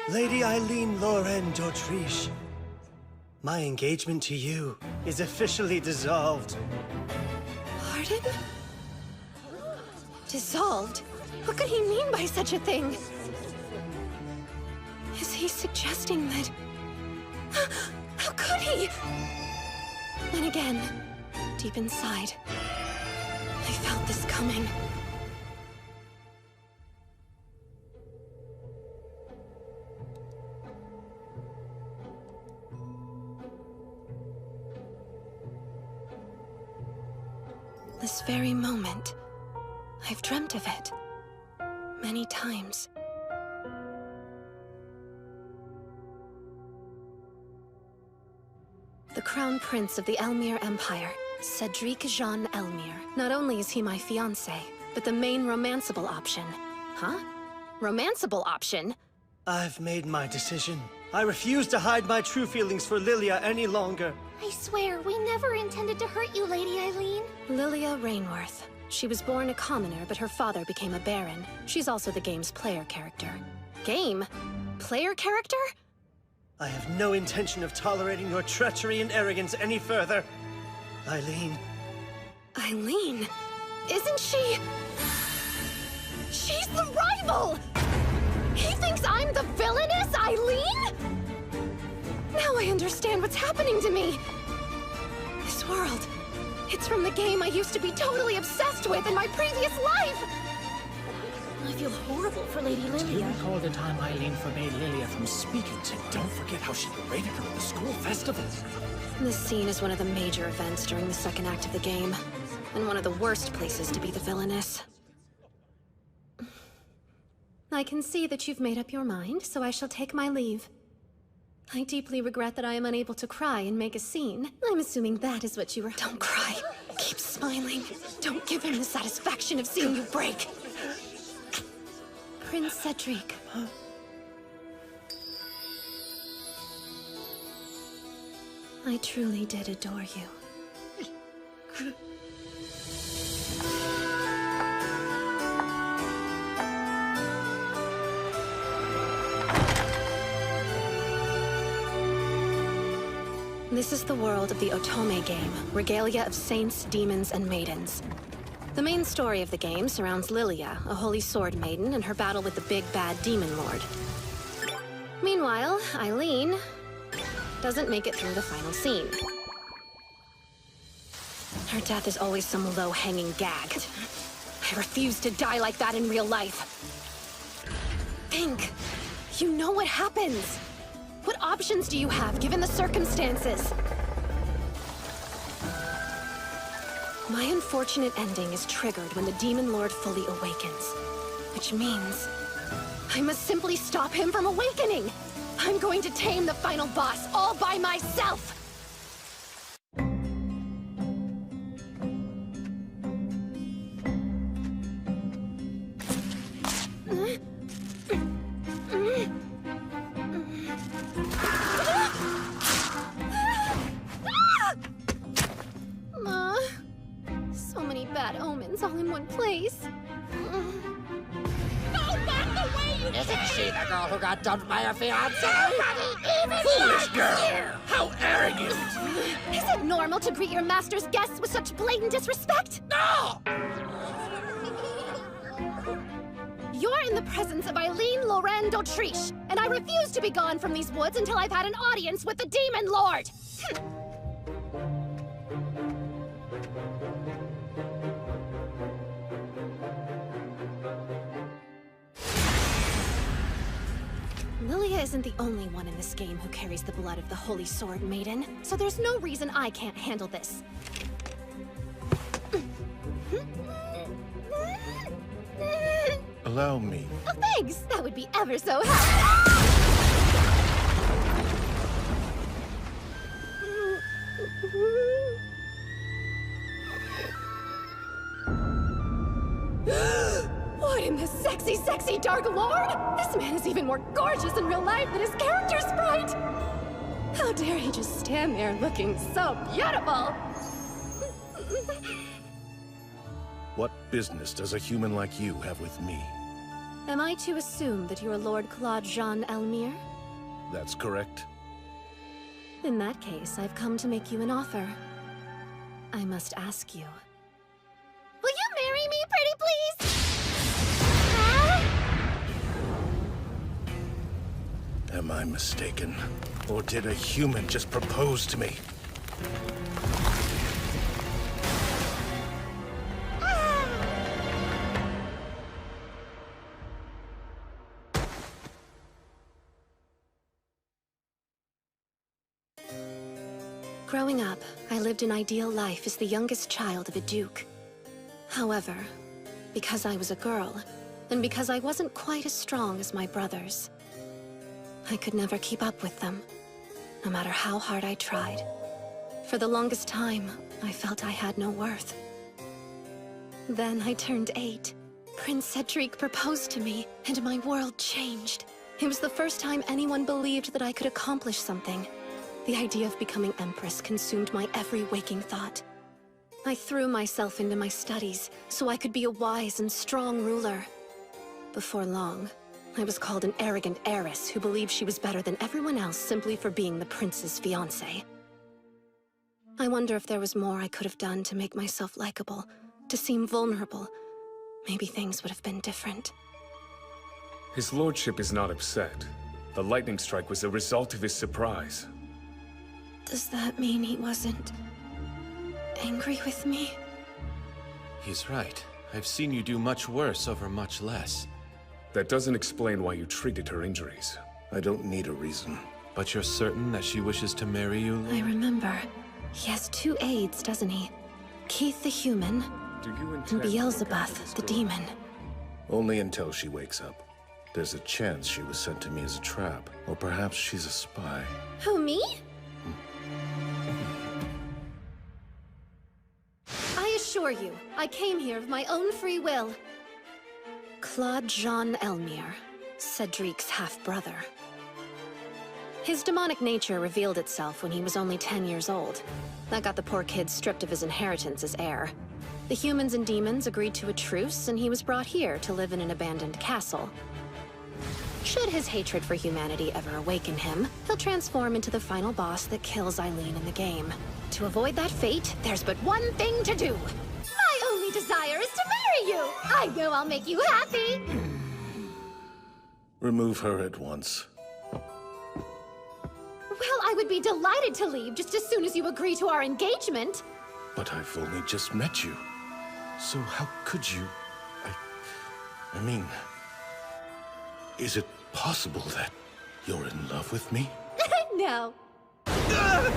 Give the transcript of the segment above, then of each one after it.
Lady Eileen Loren d'Autriche, my engagement to you is officially dissolved. Pardon? Dissolved? What could he mean by such a thing? Is he suggesting that... How could he? Then again, deep inside, I felt this coming. This very moment, I've dreamt of it. Many times. The Crown Prince of the Elmire Empire, Cedric Jean Elmire. Not only is he my fiancé, but the main romanceable option. Huh? Romanceable option? I've made my decision. I refuse to hide my true feelings for Lilia any longer. I swear, we never intended to hurt you, Lady Eileen. Lilia Rainworth. She was born a commoner, but her father became a baron. She's also the game's player character. Game? Player character? I have no intention of tolerating your treachery and arrogance any further. Eileen. Eileen? Isn't she... She's the rival! He thinks I'm the villainous Eileen? Now I understand what's happening to me. This world, it's from the game I used to be totally obsessed with in my previous life! I feel horrible for Lady Do you Lilia. recall the time Eileen forbade Lilia from speaking to And don't forget how she berated her at the school festival. This scene is one of the major events during the second act of the game, and one of the worst places to be the villainess. I can see that you've made up your mind, so I shall take my leave. I deeply regret that I am unable to cry and make a scene. I'm assuming that is what you were— Don't cry. Keep smiling. Don't give him the satisfaction of seeing you break. Prince Cedric. I truly did adore you. This is the world of the Otome game, regalia of saints, demons, and maidens. The main story of the game surrounds Lilia, a holy sword maiden, and her battle with the big bad demon lord. Meanwhile, Eileen doesn't make it through the final scene. Her death is always some low-hanging gag. I refuse to die like that in real life. Think. You know what happens. What options do you have, given the circumstances? My unfortunate ending is triggered when the Demon Lord fully awakens. Which means I must simply stop him from awakening! I'm going to tame the final boss all by myself! So many bad omens all in one place. Isn't she the girl who got dumped by her fiancé? Foolish girl! How arrogant! Is it normal to greet your master's guests with such blatant disrespect? No! You're in the presence of Eileen Loren d'Autriche, and I refuse to be gone from these woods until I've had an audience with the Demon Lord! Lilia isn't the only one in this game who carries the blood of the Holy Sword Maiden, so there's no reason I can't handle this. Allow me. Oh, thanks! That would be ever so helpful! What in the sexy sexy Dark Lord? This man is even more gorgeous in real life than his character sprite! How dare he just stand there looking so beautiful? What business does a human like you have with me? Am I to assume that you're Lord Claude Jean Elmire? That's correct. In that case, I've come to make you an offer. I must ask you. Will you marry me, pretty please? Huh? Am I mistaken? Or did a human just propose to me? Growing up, I lived an ideal life as the youngest child of a duke. However, because I was a girl, and because I wasn't quite as strong as my brothers, I could never keep up with them, no matter how hard I tried. For the longest time, I felt I had no worth. Then I turned 8. Prince Cedric proposed to me, and my world changed. It was the first time anyone believed that I could accomplish something. The idea of becoming Empress consumed my every waking thought. I threw myself into my studies so I could be a wise and strong ruler. Before long, I was called an arrogant heiress who believed she was better than everyone else simply for being the prince's fiancée. I wonder if there was more I could have done to make myself likable, to seem vulnerable. Maybe things would have been different. His lordship is not upset. The lightning strike was the result of his surprise. Does that mean he wasn't angry with me? He's right. I've seen you do much worse over much less. That doesn't explain why you treated her injuries. I don't need a reason. But you're certain that she wishes to marry you, Lord? I remember. He has 2 aides, doesn't he? Keith the human, Do you and intend Beelzebub the demon. Only until she wakes up. There's a chance she was sent to me as a trap. Or perhaps she's a spy. Who, me? I assure you, I came here of my own free will. Claude Jean Elmire, Cedric's half-brother. His demonic nature revealed itself when he was only 10 years old. That got the poor kid stripped of his inheritance as heir. The humans and demons agreed to a truce, and he was brought here to live in an abandoned castle. Should his hatred for humanity ever awaken him, he'll transform into the final boss that kills Eileen in the game. To avoid that fate, there's but one thing to do. My only desire is to marry you. I know I'll make you happy. Remove her at once. Well, I would be delighted to leave just as soon as you agree to our engagement. But I've only just met you. So how could you... I mean... Is it possible that you're in love with me? No.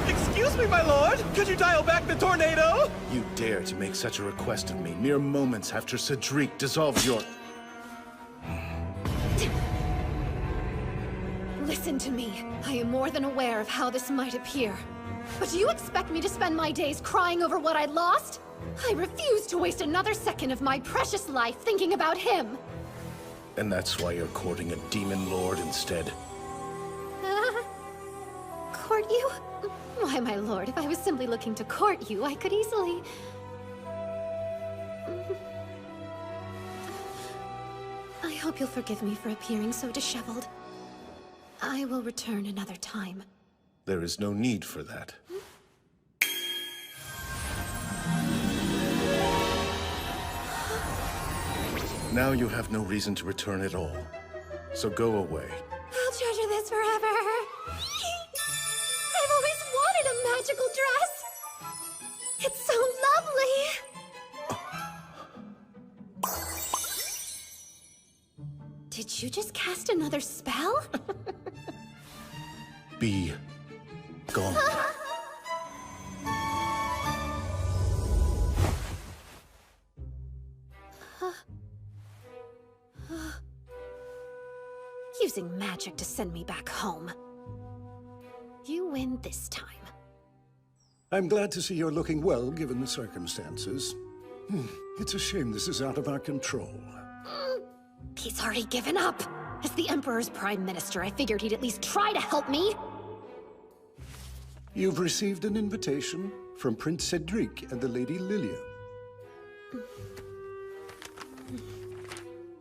Excuse me, my lord! Could you dial back the tornado? You dare to make such a request of me mere moments after Cedric dissolved your... Listen to me. I am more than aware of how this might appear. But do you expect me to spend my days crying over what I lost? I refuse to waste another second of my precious life thinking about him. And that's why you're courting a demon lord instead? Court you? Why, my lord, if I was simply looking to court you, I could easily... I hope you'll forgive me for appearing so disheveled. I will return another time. There is no need for that. Now you have no reason to return at all. So go away. I'll treasure this forever. I've always wanted a magical dress. It's so lovely. Did you just cast another spell? Be gone. Using magic to send me back home. You win this time. I'm glad to see you're looking well, given the circumstances. It's a shame this is out of our control. He's already given up. As the Emperor's Prime Minister, I figured he'd at least try to help me. You've received an invitation from Prince Cedric and the Lady Lilia.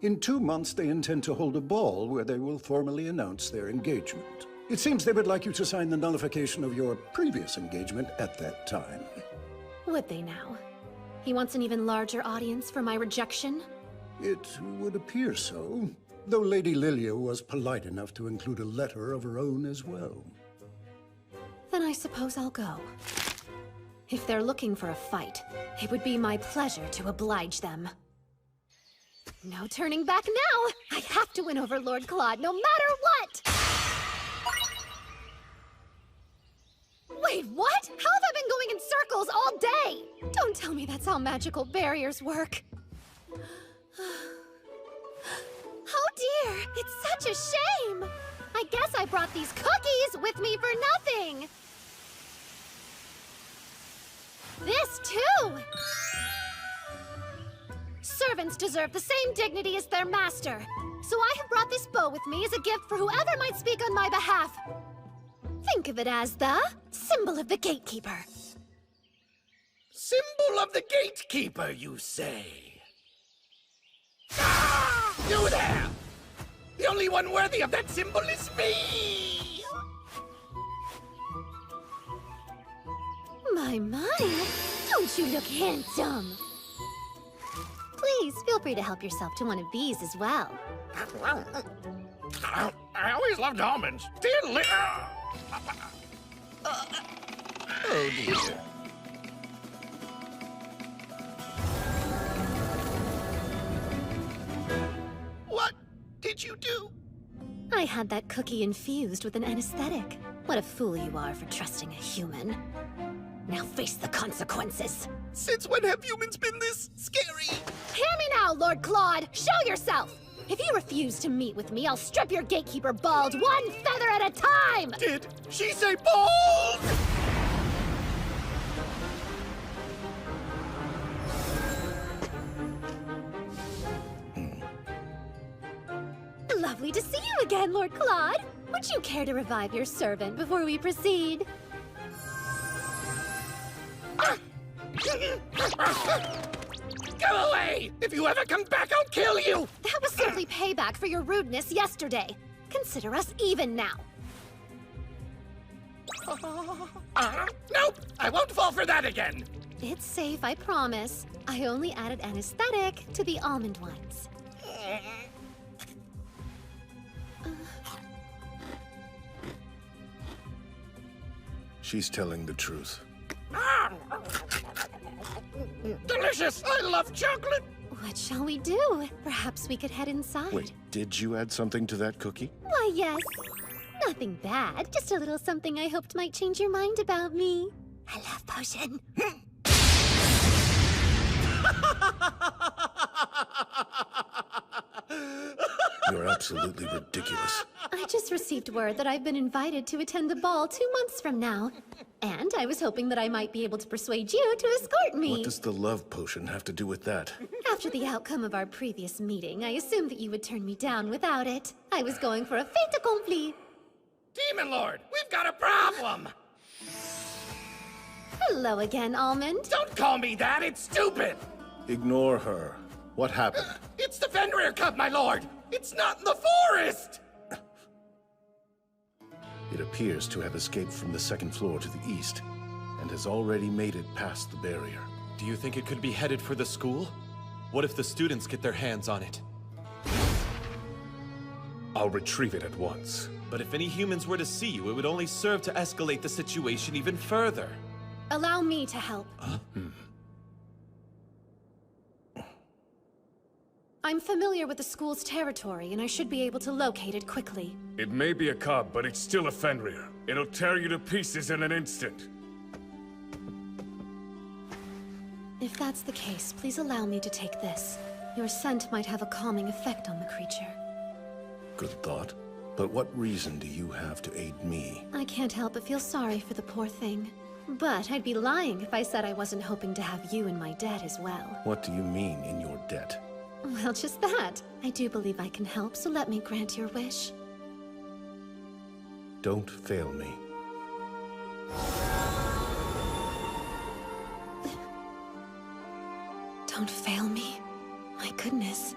In 2 months, they intend to hold a ball where they will formally announce their engagement. It seems they would like you to sign the nullification of your previous engagement at that time. Would they now? He wants an even larger audience for my rejection? It would appear so, though Lady Lilia was polite enough to include a letter of her own as well. Then I suppose I'll go. If they're looking for a fight, it would be my pleasure to oblige them. No turning back now! I have to win over Lord Claude, no matter what! Wait, what? How have I been going in circles all day? Don't tell me that's how magical barriers work. Oh dear, it's such a shame! I guess I brought these cookies with me for nothing! This too! Servants deserve the same dignity as their master. So I have brought this bow with me as a gift for whoever might speak on my behalf. Think of it as the symbol of the gatekeeper. Symbol of the gatekeeper, you say? Ah! You there! The only one worthy of that symbol is me! My, don't you look handsome? Please, feel free to help yourself to one of these as well. I always loved almonds. Oh dear. What did you do? I had that cookie infused with an anesthetic. What a fool you are for trusting a human. Now face the consequences. Since when have humans been this scary? Hear me now, Lord Claude! Show yourself! If you refuse to meet with me, I'll strip your gatekeeper bald, one feather at a time! Did she say bald? Lovely to see you again, Lord Claude. Would you care to revive your servant before we proceed? Go away! If you ever come back, I'll kill you! That was simply payback for your rudeness yesterday. Consider us even now. Nope! I won't fall for that again! It's safe, I promise. I only added anesthetic to the almond ones. She's telling the truth. Delicious! I love chocolate! What shall we do? Perhaps we could head inside. Wait, did you add something to that cookie? Why, yes. Nothing bad, just a little something I hoped might change your mind about me. A love potion. You're absolutely ridiculous. I just received word that I've been invited to attend a ball 2 months from now. And I was hoping that I might be able to persuade you to escort me. What does the love potion have to do with that? After the outcome of our previous meeting, I assumed that you would turn me down without it. I was going for a fait accompli. Demon Lord, we've got a problem! Hello again, Almond. Don't call me that, it's stupid! Ignore her. What happened? It's the Fenrir Cup, my lord! It's not in the forest! It appears to have escaped from the second floor to the east, and has already made it past the barrier. Do you think it could be headed for the school? What if the students get their hands on it? I'll retrieve it at once. But if any humans were to see you, it would only serve to escalate the situation even further. Allow me to help. I'm familiar with the school's territory, and I should be able to locate it quickly. It may be a cub, but it's still a Fenrir. It'll tear you to pieces in an instant. If that's the case, please allow me to take this. Your scent might have a calming effect on the creature. Good thought. But what reason do you have to aid me? I can't help but feel sorry for the poor thing. But I'd be lying if I said I wasn't hoping to have you in my debt as well. What do you mean, in your debt? Well, just that. I do believe I can help, so let me grant your wish. Don't fail me. Don't fail me. My goodness.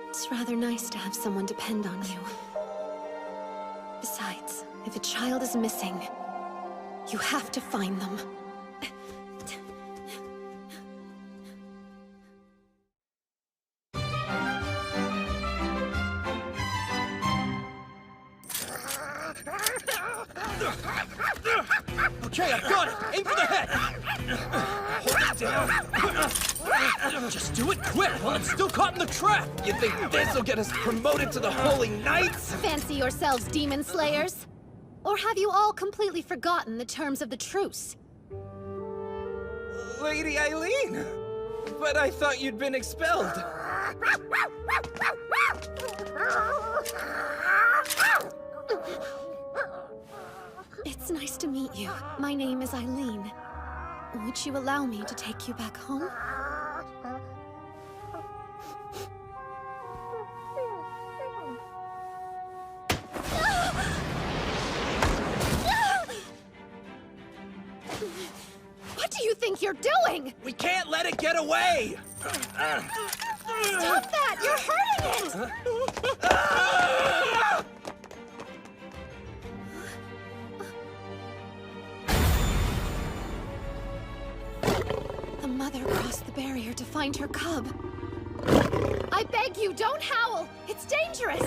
It's rather nice to have someone depend on you. Besides, if a child is missing, you have to find them. Okay, I've got it! Aim for the head! Hold it down! Just do it quick while it's still caught in the trap! You think this'll get us promoted to the Holy Knights? Fancy yourselves demon slayers? Or have you all completely forgotten the terms of the truce? Lady Eileen! But I thought you'd been expelled. It's nice to meet you. My name is Eileen. Would you allow me to take you back home? What do you think you're doing? We can't let it get away! Stop that! You're hurting it! The mother crossed the barrier to find her cub. I beg you, don't howl! It's dangerous!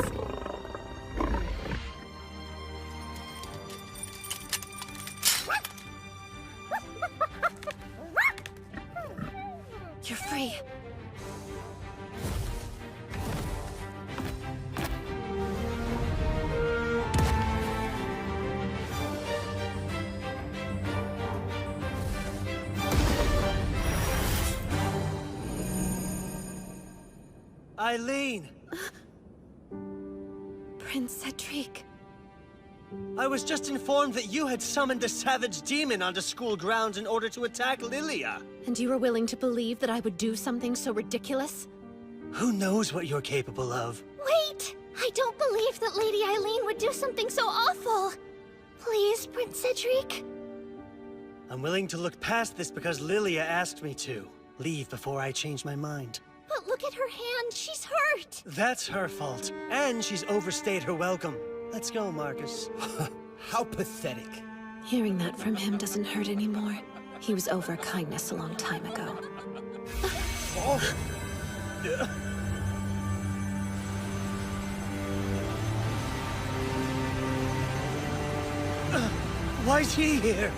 You're free. Eileen! Prince Cedric. I was just informed that you had summoned a savage demon onto school grounds in order to attack Lilia. And you were willing to believe that I would do something so ridiculous? Who knows what you're capable of? Wait! I don't believe that Lady Eileen would do something so awful! Please, Prince Cedric? I'm willing to look past this because Lilia asked me to. Leave before I change my mind. But look at her hand, she's hurt! That's her fault. And she's overstayed her welcome. Let's go, Marcus. How pathetic. Hearing that from him doesn't hurt anymore. He was over kindness a long time ago. Why's he here?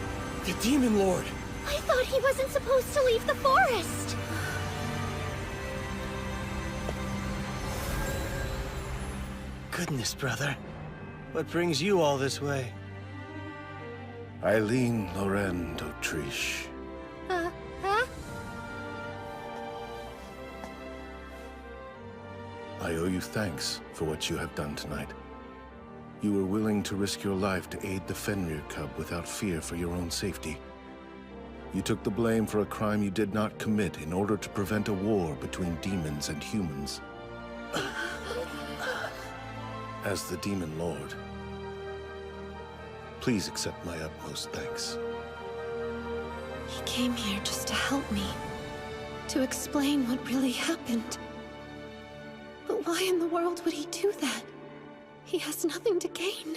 The Demon Lord. I thought he wasn't supposed to leave the forest! Goodness, brother. What brings you all this way? Eileen Loren d'Autriche. Huh? I owe you thanks for what you have done tonight. You were willing to risk your life to aid the Fenrir cub without fear for your own safety. You took the blame for a crime you did not commit in order to prevent a war between demons and humans. As the Demon Lord, please accept my utmost thanks. He came here just to help me. To explain what really happened. But why in the world would he do that? He has nothing to gain.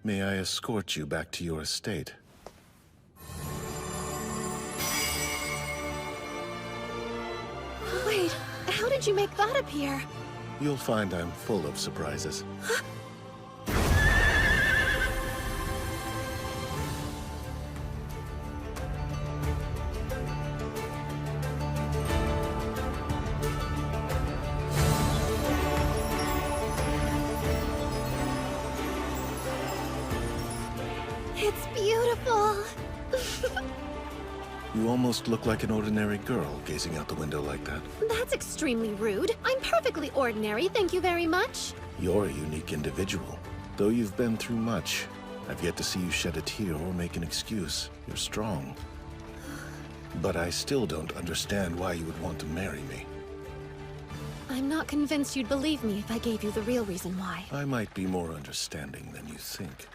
May I escort you back to your estate? Wait, how did you make that appear? You'll find I'm full of surprises. It's beautiful! You almost look like an ordinary girl gazing out the window like that. That's extremely rude. I'm perfectly ordinary, thank you very much. You're a unique individual. Though you've been through much, I've yet to see you shed a tear or make an excuse. You're strong. But I still don't understand why you would want to marry me. I'm not convinced you'd believe me if I gave you the real reason why. I might be more understanding than you think.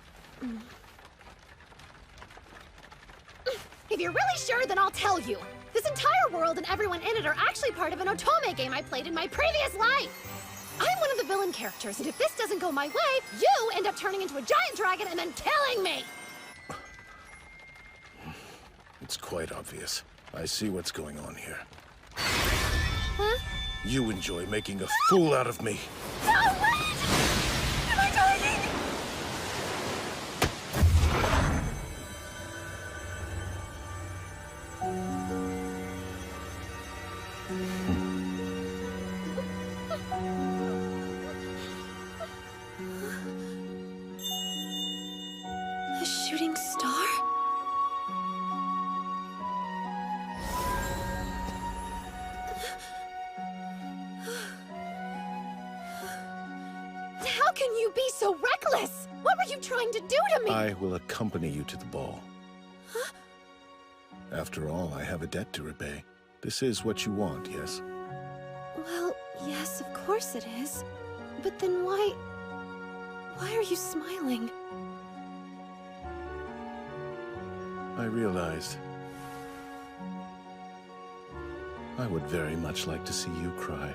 If you're really sure, then I'll tell you. This entire world and everyone in it are actually part of an Otome game I played in my previous life. I'm one of the villain characters, and if this doesn't go my way, you end up turning into a giant dragon and then killing me! It's quite obvious. I see what's going on here. Huh? You enjoy making a fool out of me. No, wait! Am I dying? A shooting star? How can you be so reckless? What were you trying to do to me? I will accompany you to the ball. After all, I have a debt to repay. This is what you want, yes? Well, yes, of course it is. But then why are you smiling? I realized I would very much like to see you cry.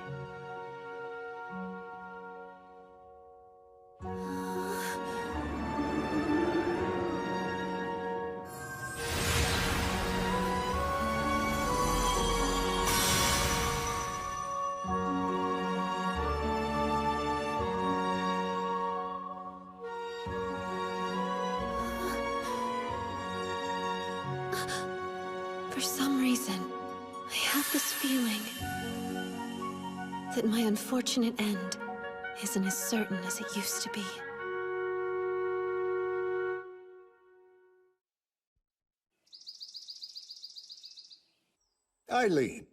For some reason, I have this feeling that my unfortunate end isn't as certain as it used to be. Eileen,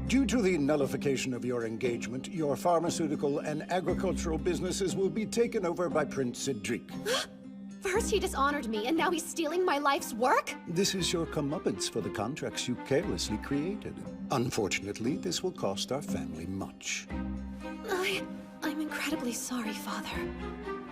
due to the nullification of your engagement, your pharmaceutical and agricultural businesses will be taken over by Prince Cedric. First he dishonored me, and now he's stealing my life's work? This is your comeuppance for the contracts you carelessly created. Unfortunately, this will cost our family much. I'm incredibly sorry, Father.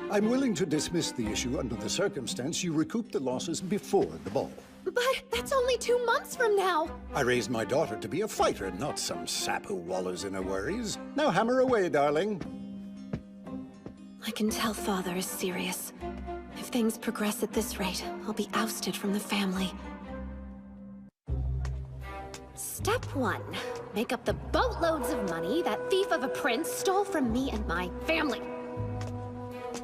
I'm willing to dismiss the issue under the circumstance you recoup the losses before the ball. But that's only 2 months from now. I raised my daughter to be a fighter, not some sap who wallows in her worries. Now hammer away, darling. I can tell Father is serious. If things progress at this rate, I'll be ousted from the family. Step 1. Make up the boatloads of money that thief of a prince stole from me and my family.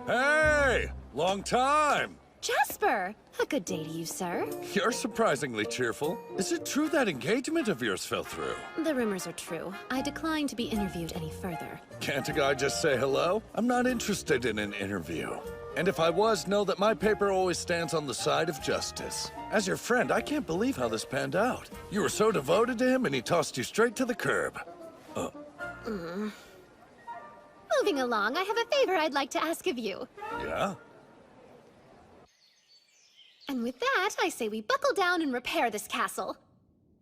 Hey! Long time! Jasper! A good day to you, sir. You're surprisingly cheerful. Is it true that engagement of yours fell through? The rumors are true. I decline to be interviewed any further. Can't a guy just say hello? I'm not interested in an interview. And if I was, know that my paper always stands on the side of justice. As your friend, I can't believe how this panned out. You were so devoted to him and he tossed you straight to the curb. Moving along, I have a favor I'd like to ask of you. Yeah? And with that, I say we buckle down and repair this castle.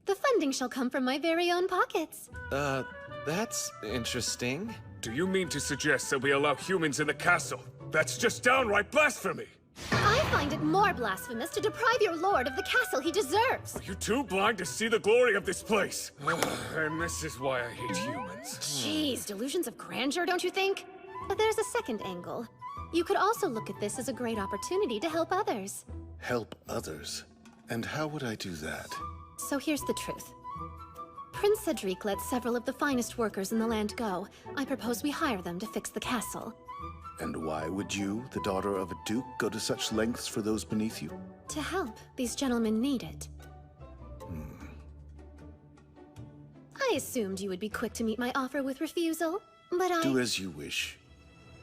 The funding shall come from my very own pockets. That's interesting. Do you mean to suggest that we allow humans in the castle? That's just downright blasphemy! I find it more blasphemous to deprive your lord of the castle he deserves. Are you too blind to see the glory of this place? And this is why I hate humans. Jeez, delusions of grandeur, don't you think? But there's a second angle. You could also look at this as a great opportunity to help others. Help others? And how would I do that? So here's the truth. Prince Cedric let several of the finest workers in the land go. I propose we hire them to fix the castle. And why would you, the daughter of a duke, go to such lengths for those beneath you? To help. These gentlemen need it. I assumed you would be quick to meet my offer with refusal, but Do as you wish.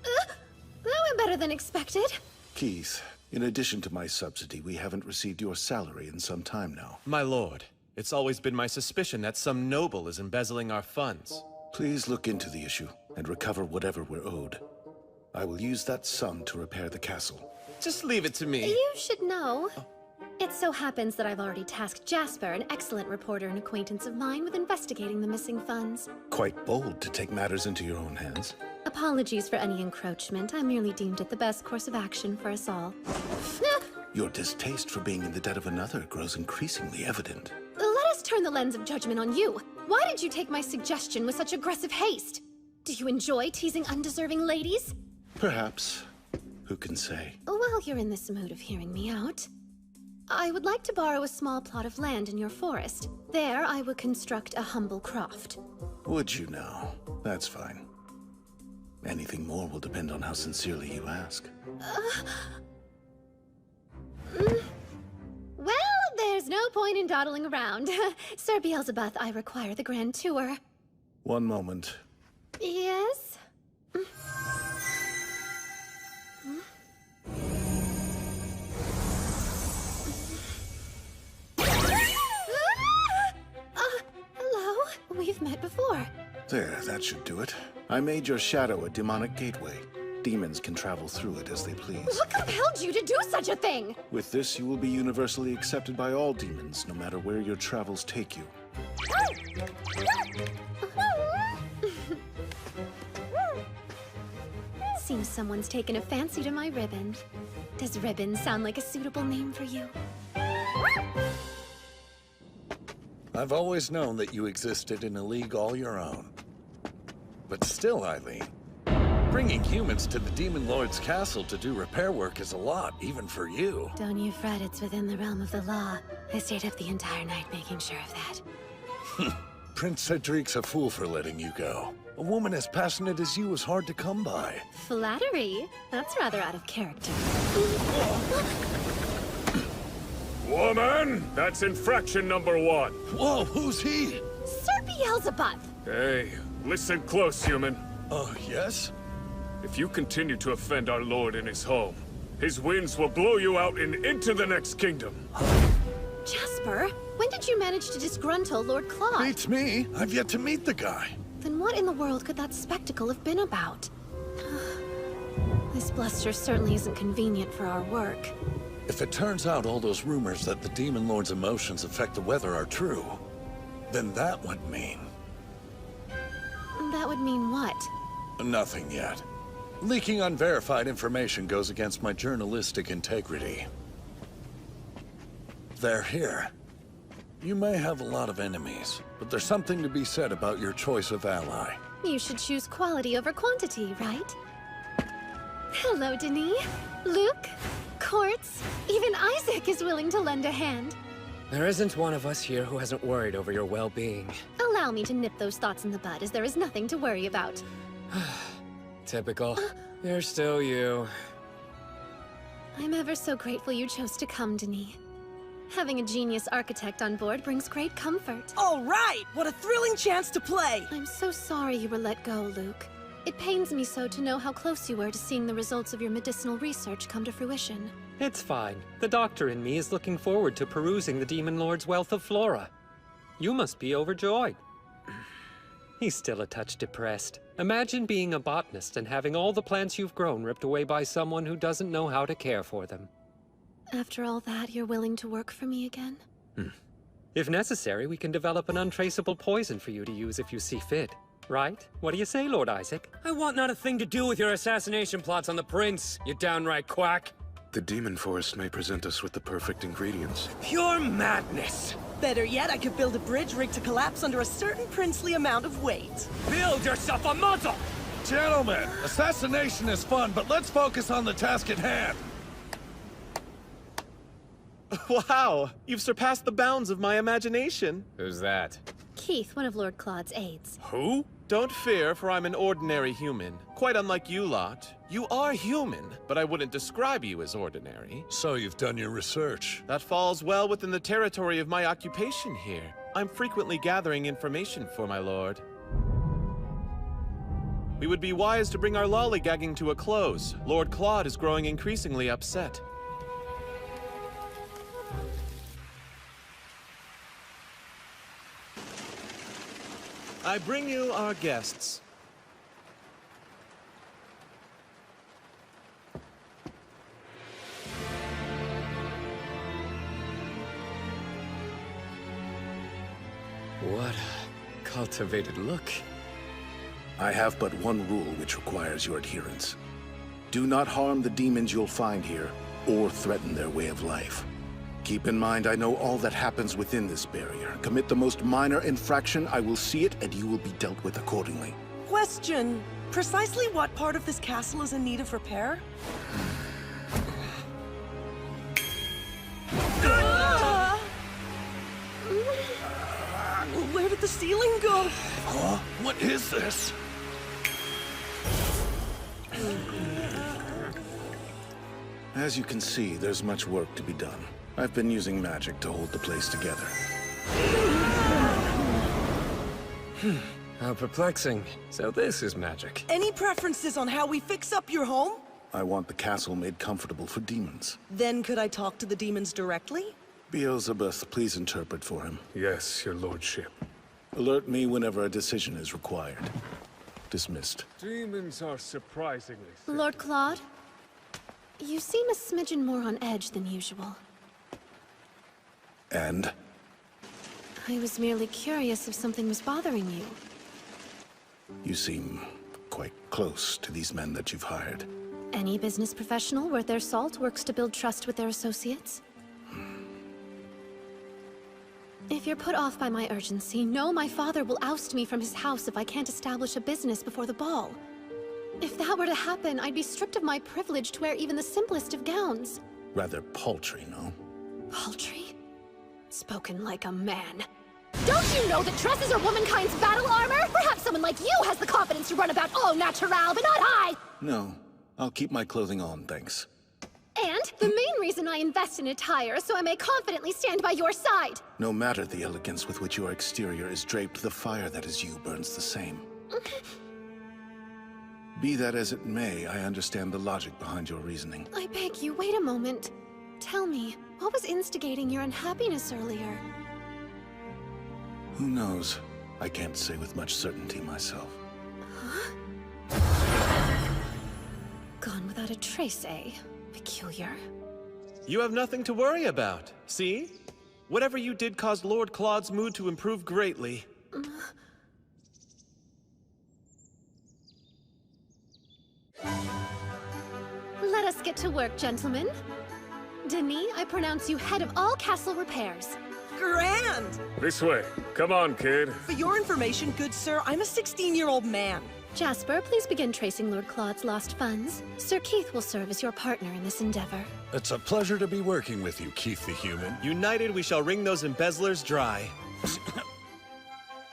That went better than expected. Keith, in addition to my subsidy, we haven't received your salary in some time now. My lord, it's always been my suspicion that some noble is embezzling our funds. Please look into the issue and recover whatever we're owed. I will use that sum to repair the castle. Just leave it to me. You should know. It so happens that I've already tasked Jasper, an excellent reporter and acquaintance of mine, with investigating the missing funds. Quite bold to take matters into your own hands. Apologies for any encroachment. I merely deemed it the best course of action for us all. Your distaste for being in the debt of another grows increasingly evident. Let us turn the lens of judgment on you. Why did you take my suggestion with such aggressive haste? Do you enjoy teasing undeserving ladies? Perhaps. Who can say? While you're in this mood of hearing me out, I would like to borrow a small plot of land in your forest. There, I would construct a humble croft. Would you now? That's fine. Anything more will depend on how sincerely you ask. Well, there's no point in dawdling around. Sir Beelzebub, I require the grand tour. One moment. Yes? Hello? We've met before. There, that should do it. I made your shadow a demonic gateway. Demons can travel through it as they please. What compelled you to do such a thing? With this, you will be universally accepted by all demons, no matter where your travels take you. Seems someone's taken a fancy to my ribbon. Does ribbon sound like a suitable name for you? I've always known that you existed in a league all your own. But still, Eileen, bringing humans to the Demon Lord's castle to do repair work is a lot, even for you. Don't you fret, it's within the realm of the law. I stayed up the entire night making sure of that. Prince Cedric's a fool for letting you go. A woman as passionate as you is hard to come by. Flattery? That's rather out of character. Woman! That's infraction number 1. Whoa, who's he? Sir Beelzebub! Hey, listen close, human. Yes? If you continue to offend our lord in his home, his winds will blow you out and into the next kingdom. Jasper, when did you manage to disgruntle Lord Claude? Beats me. I've yet to meet the guy. Then what in the world could that spectacle have been about? This bluster certainly isn't convenient for our work. If it turns out all those rumors that the Demon Lord's emotions affect the weather are true, then that would mean... That would mean what? Nothing yet. Leaking unverified information goes against my journalistic integrity. They're here. You may have a lot of enemies, but there's something to be said about your choice of ally. You should choose quality over quantity, right? Hello, Denis. Luke. Quartz. Even Isaac is willing to lend a hand. There isn't one of us here who hasn't worried over your well-being. Allow me to nip those thoughts in the bud, as there is nothing to worry about. Typical. You're still you. I'm ever so grateful you chose to come, Denis. Having a genius architect on board brings great comfort. All right! What a thrilling chance to play! I'm so sorry you were let go, Luke. It pains me so to know how close you were to seeing the results of your medicinal research come to fruition. It's fine. The doctor in me is looking forward to perusing the Demon Lord's wealth of flora. You must be overjoyed. He's still a touch depressed. Imagine being a botanist and having all the plants you've grown ripped away by someone who doesn't know how to care for them. After all that, you're willing to work for me again? If necessary, we can develop an untraceable poison for you to use if you see fit. Right? What do you say, Lord Isaac? I want not a thing to do with your assassination plots on the prince, you downright quack. The demon forest may present us with the perfect ingredients. Pure madness! Better yet, I could build a bridge rigged to collapse under a certain princely amount of weight. Build yourself a muzzle! Gentlemen, assassination is fun, but let's focus on the task at hand. Wow! You've surpassed the bounds of my imagination. Who's that? Keith, one of Lord Claude's aides. Who? Don't fear, for I'm an ordinary human. Quite unlike you lot. You are human, but I wouldn't describe you as ordinary. So you've done your research. That falls well within the territory of my occupation here. I'm frequently gathering information for my lord. We would be wise to bring our lollygagging to a close. Lord Claude is growing increasingly upset. I bring you our guests. cultivated look. I have but one rule which requires your adherence. Do not harm the demons you'll find here, or threaten their way of life. Keep in mind, I know all that happens within this barrier. Commit the most minor infraction, I will see it, and you will be dealt with accordingly. Question. Precisely what part of this castle is in need of repair? Where did the ceiling go? Huh? What is this? As you can see, there's much work to be done. I've been using magic to hold the place together. How perplexing. So this is magic. Any preferences on how we fix up your home? I want the castle made comfortable for demons. Then could I talk to the demons directly? Beelzebub, please interpret for him. Yes, your lordship. Alert me whenever a decision is required. Dismissed. Demons are surprisingly sick. Lord Claude, you seem a smidgen more on edge than usual. And? I was merely curious if something was bothering you. You seem quite close to these men that you've hired. Any business professional worth their salt works to build trust with their associates. If you're put off by my urgency, know my father will oust me from his house if I can't establish a business before the ball. If that were to happen, I'd be stripped of my privilege to wear even the simplest of gowns. Rather paltry, no? Paltry? Spoken like a man. Don't you know that dresses are womankind's battle armor? Perhaps someone like you has the confidence to run about au naturel, but not I! No. I'll keep my clothing on, thanks. And the main reason I invest in attire so I may confidently stand by your side. No matter the elegance with which your exterior is draped, the fire that is you burns the same. Be that as it may, I understand the logic behind your reasoning. I beg you, wait a moment. Tell me, what was instigating your unhappiness earlier? Who knows? I can't say with much certainty myself. Gone without a trace, eh? Peculiar. You have nothing to worry about, see? Whatever you did caused Lord Claude's mood to improve greatly. Let us get to work, gentlemen. Denis, I pronounce you head of all castle repairs. Grand! This way. Come on, kid. For your information, good sir, I'm a 16-year-old man. Jasper, please begin tracing Lord Claude's lost funds. Sir Keith will serve as your partner in this endeavor. It's a pleasure to be working with you, Keith the Human. United, we shall wring those embezzlers dry.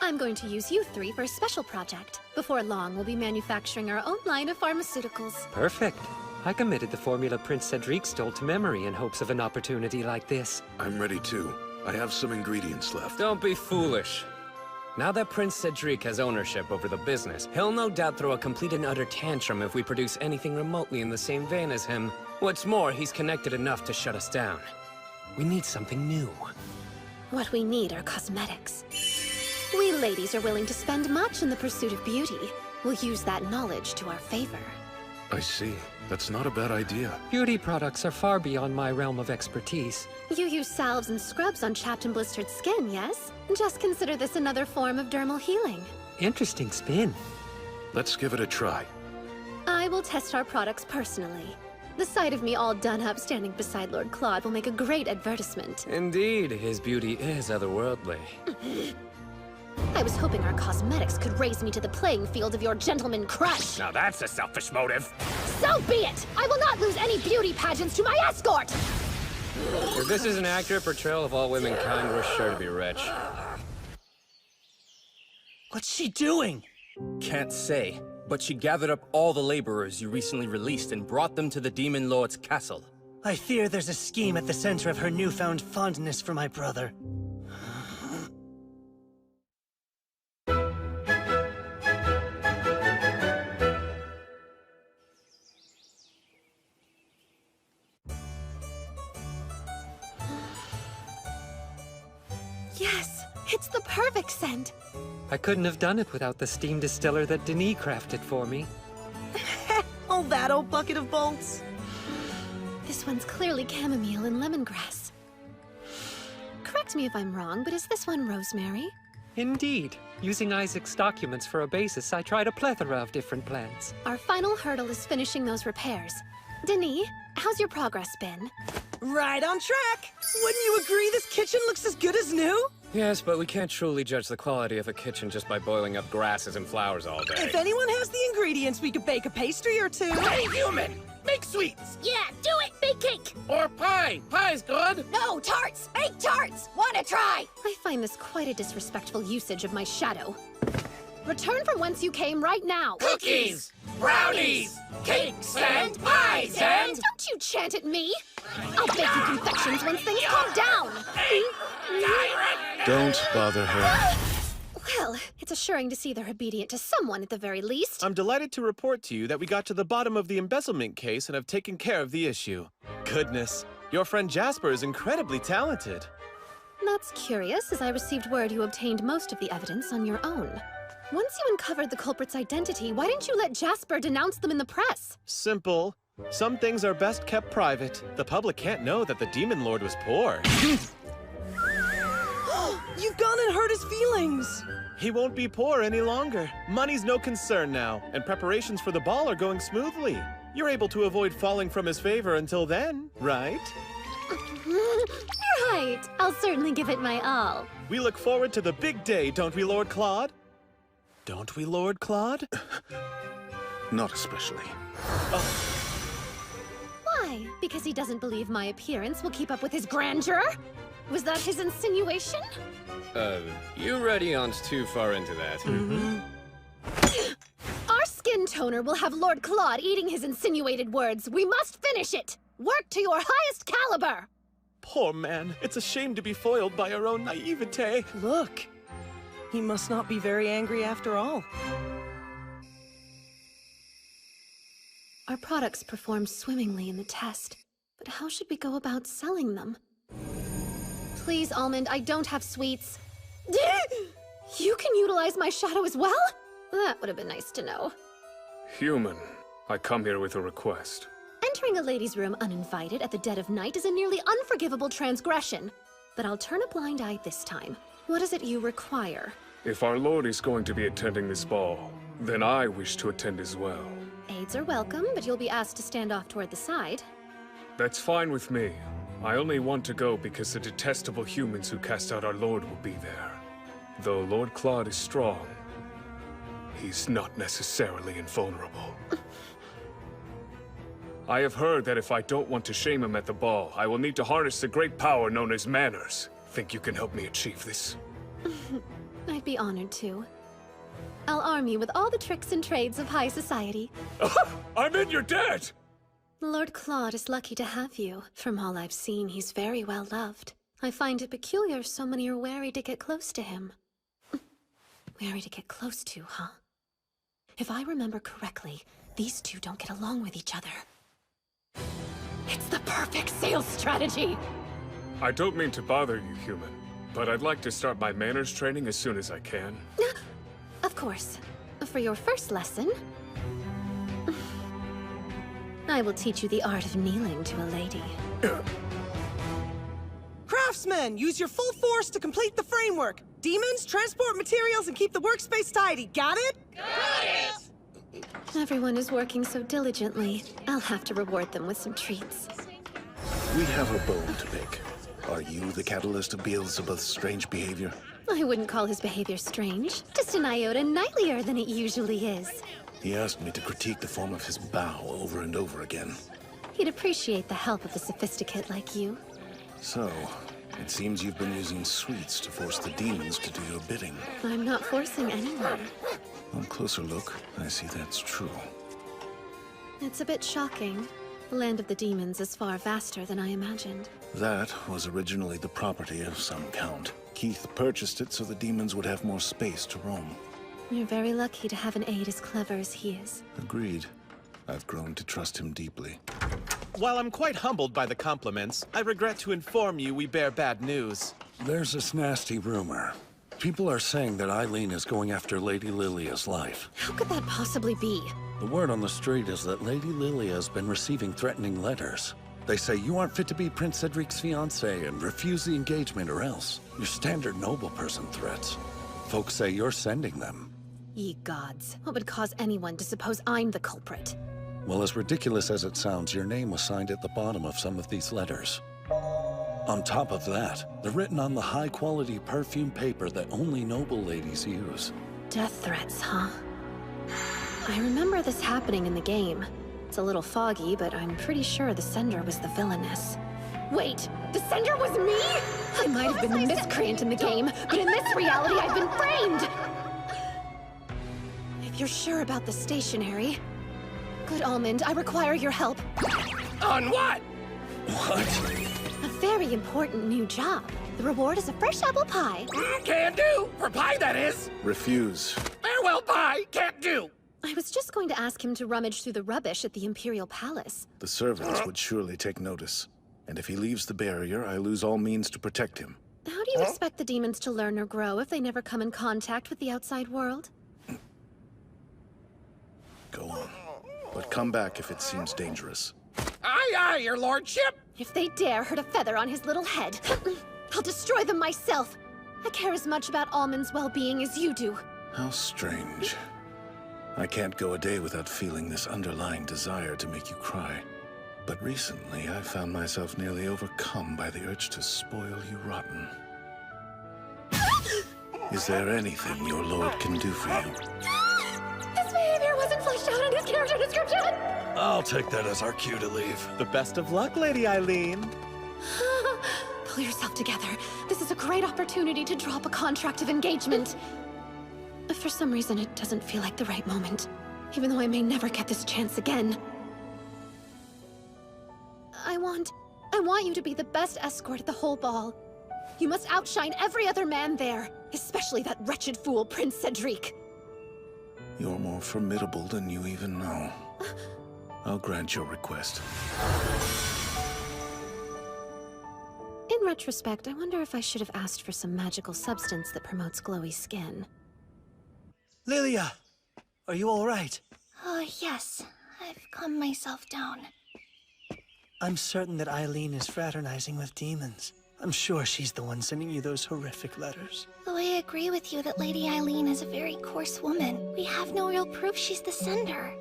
I'm going to use you three for a special project. Before long, we'll be manufacturing our own line of pharmaceuticals. Perfect. I committed the formula Prince Cedric stole to memory in hopes of an opportunity like this. I'm ready too. I have some ingredients left. Don't be foolish. Now that Prince Cedric has ownership over the business, he'll no doubt throw a complete and utter tantrum if we produce anything remotely in the same vein as him. What's more, he's connected enough to shut us down. We need something new. What we need are cosmetics. We ladies are willing to spend much in the pursuit of beauty. We'll use that knowledge to our favor. I see. That's not a bad idea. Beauty products are far beyond my realm of expertise. You use salves and scrubs on chapped and blistered skin, yes? Just consider this another form of dermal healing. Interesting spin. Let's give it a try. I will test our products personally. The sight of me all done up standing beside Lord Claude will make a great advertisement. Indeed, his beauty is otherworldly. I was hoping our cosmetics could raise me to the playing field of your gentleman crush. Now that's a selfish motive. So be it! I will not lose any beauty pageants to my escort! If this is an accurate portrayal of all womankind, we're sure to be rich. What's she doing? Can't say, but she gathered up all the laborers you recently released and brought them to the Demon Lord's castle. I fear there's a scheme at the center of her newfound fondness for my brother. Yes, it's the perfect scent. I couldn't have done it without the steam distiller that Denis crafted for me. Oh, that old bucket of bolts. This one's clearly chamomile and lemongrass. Correct me if I'm wrong, but is this one rosemary? Indeed. Using Isaac's documents for a basis, I tried a plethora of different plans. Our final hurdle is finishing those repairs. Denis, how's your progress been? Right on track! Wouldn't you agree this kitchen looks as good as new? Yes, but we can't truly judge the quality of a kitchen just by boiling up grasses and flowers all day. If anyone has the ingredients, we could bake a pastry or two. Hey, human! Make sweets! Yeah, do it! Bake cake! Or pie! Pie's good! No, tarts! Bake tarts! Wanna try? I find this quite a disrespectful usage of my shadow. Return from whence you came right now! Cookies! Brownies! Cakes and pies and... Don't you chant at me! I'll bake you confections once things calm down! Don't bother her. Well, it's assuring to see they're obedient to someone at the very least. I'm delighted to report to you that we got to the bottom of the embezzlement case and have taken care of the issue. Goodness, your friend Jasper is incredibly talented. That's curious, as I received word you obtained most of the evidence on your own. Once you uncovered the culprit's identity, why didn't you let Jasper denounce them in the press? Simple. Some things are best kept private. The public can't know that the Demon Lord was poor. You've gone and hurt his feelings. He won't be poor any longer. Money's no concern now, and preparations for the ball are going smoothly. You're able to avoid falling from his favor until then, right? Right. I'll certainly give it my all. We look forward to the big day, don't we, Lord Claude? Don't we, Lord Claude? Not especially. Why? Because he doesn't believe my appearance will keep up with his grandeur? Was that his insinuation? You ready on too far into that. Our skin toner will have Lord Claude eating his insinuated words. We must finish it! Work to your highest caliber! Poor man. It's a shame to be foiled by our own naivete. Look. He must not be very angry after all. Our products performed swimmingly in the test, but how should we go about selling them? Please, Almond, I don't have sweets. You can utilize my shadow as well? That would have been nice to know. Human, I come here with a request. Entering a lady's room uninvited at the dead of night is a nearly unforgivable transgression. But I'll turn a blind eye this time. What is it you require? If our lord is going to be attending this ball, then I wish to attend as well. Aides are welcome, but you'll be asked to stand off toward the side. That's fine with me. I only want to go because the detestable humans who cast out our lord will be there. Though Lord Claude is strong, he's not necessarily invulnerable. I have heard that if I don't want to shame him at the ball, I will need to harness the great power known as manners. Think you can help me achieve this? I'd be honored to. I'll arm you with all the tricks and trades of high society. I'm in your debt! Lord Claude is lucky to have you. From all I've seen, he's very well loved. I find it peculiar so many are wary to get close to him. Wary to get close to, huh? If I remember correctly, these two don't get along with each other. It's the perfect sales strategy! I don't mean to bother you, human, but I'd like to start my manners training as soon as I can. Of course. For your first lesson, I will teach you the art of kneeling to a lady. Craftsmen, use your full force to complete the framework. Demons, transport materials, and keep the workspace tidy. Got it? Got it! Everyone is working so diligently. I'll have to reward them with some treats. We have a bone to pick. Are you the catalyst of Beelzebub's strange behavior? I wouldn't call his behavior strange. Just an iota knightlier than it usually is. He asked me to critique the form of his bow over and over again. He'd appreciate the help of a sophisticate like you. So, it seems you've been using sweets to force the demons to do your bidding. I'm not forcing anyone. On closer look, I see that's true. It's a bit shocking. The land of the demons is far vaster than I imagined. That was originally the property of some count. Keith purchased it so the demons would have more space to roam. You're very lucky to have an aide as clever as he is. Agreed. I've grown to trust him deeply. While I'm quite humbled by the compliments, I regret to inform you we bear bad news. There's this nasty rumor. People are saying that Eileen is going after Lady Lilia's life. How could that possibly be? The word on the street is that Lady Lilia has been receiving threatening letters. They say you aren't fit to be Prince Cedric's fiancée and refuse the engagement or else. Your standard noble person threats. Folks say you're sending them. Ye gods, what would cause anyone to suppose I'm the culprit? Well, as ridiculous as it sounds, your name was signed at the bottom of some of these letters. On top of that, they're written on the high-quality perfume paper that only noble ladies use. Death threats, huh? I remember this happening in the game. It's a little foggy, but I'm pretty sure the sender was the villainess. Wait, the sender was me? I might have been the miscreant in the game, but in this reality I've been framed! If you're sure about the stationery... Good Almond, I require your help. On what? What? A very important new job. The reward is a fresh apple pie. Can do! For pie, that is! Refuse. Farewell, pie! Can't do! I was just going to ask him to rummage through the rubbish at the Imperial Palace. The servants would surely take notice. And if he leaves the barrier, I lose all means to protect him. How do you expect the demons to learn or grow if they never come in contact with the outside world? Go on. But come back if it seems dangerous. Aye, aye, your lordship! If they dare hurt a feather on his little head, I'll destroy them myself. I care as much about Almond's well-being as you do. How strange. I can't go a day without feeling this underlying desire to make you cry. But recently, I found myself nearly overcome by the urge to spoil you rotten. Is there anything your lord can do for you? His behavior wasn't fleshed out in his character description! I'll take that as our cue to leave. The best of luck, Lady Eileen. Pull yourself together. This is a great opportunity to draw up a contract of engagement. For some reason, it doesn't feel like the right moment. Even though I may never get this chance again. I want you to be the best escort at the whole ball. You must outshine every other man there, especially that wretched fool, Prince Cedric. You're more formidable than you even know. I'll grant your request. In retrospect, I wonder if I should have asked for some magical substance that promotes glowy skin. Lilia, are you all right? Oh, yes. I've calmed myself down. I'm certain that Eileen is fraternizing with demons. I'm sure she's the one sending you those horrific letters. Though I agree with you that Lady Eileen is a very coarse woman, we have no real proof she's the sender.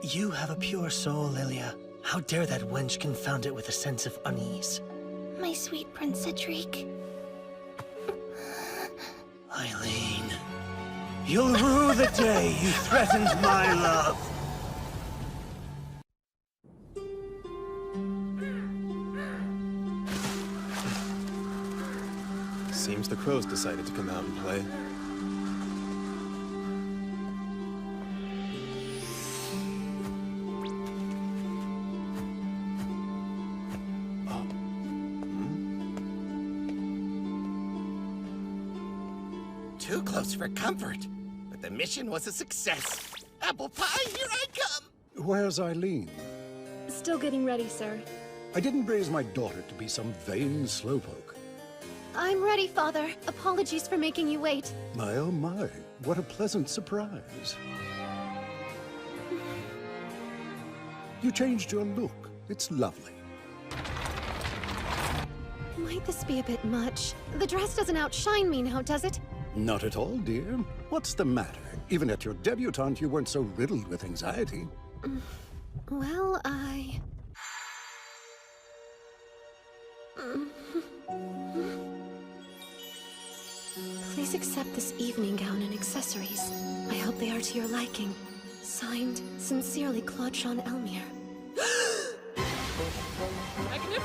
You have a pure soul, Lilia. How dare that wench confound it with a sense of unease? My sweet Prince Cedric. Eileen, you'll rue the day you threatened my love. Seems the crows decided to come out and play. Too close for comfort, but the mission was a success. Apple pie, here I come! Where's Eileen? Still getting ready, sir. I didn't raise my daughter to be some vain slowpoke. I'm ready, Father. Apologies for making you wait. My oh my, what a pleasant surprise. You changed your look. It's lovely. Might this be a bit much? The dress doesn't outshine me now, does it? Not at all, dear. What's the matter? Even at your debutante, you weren't so riddled with anxiety. Well, Please accept this evening gown and accessories. I hope they are to your liking. Signed, sincerely, Claude Jean Elmire.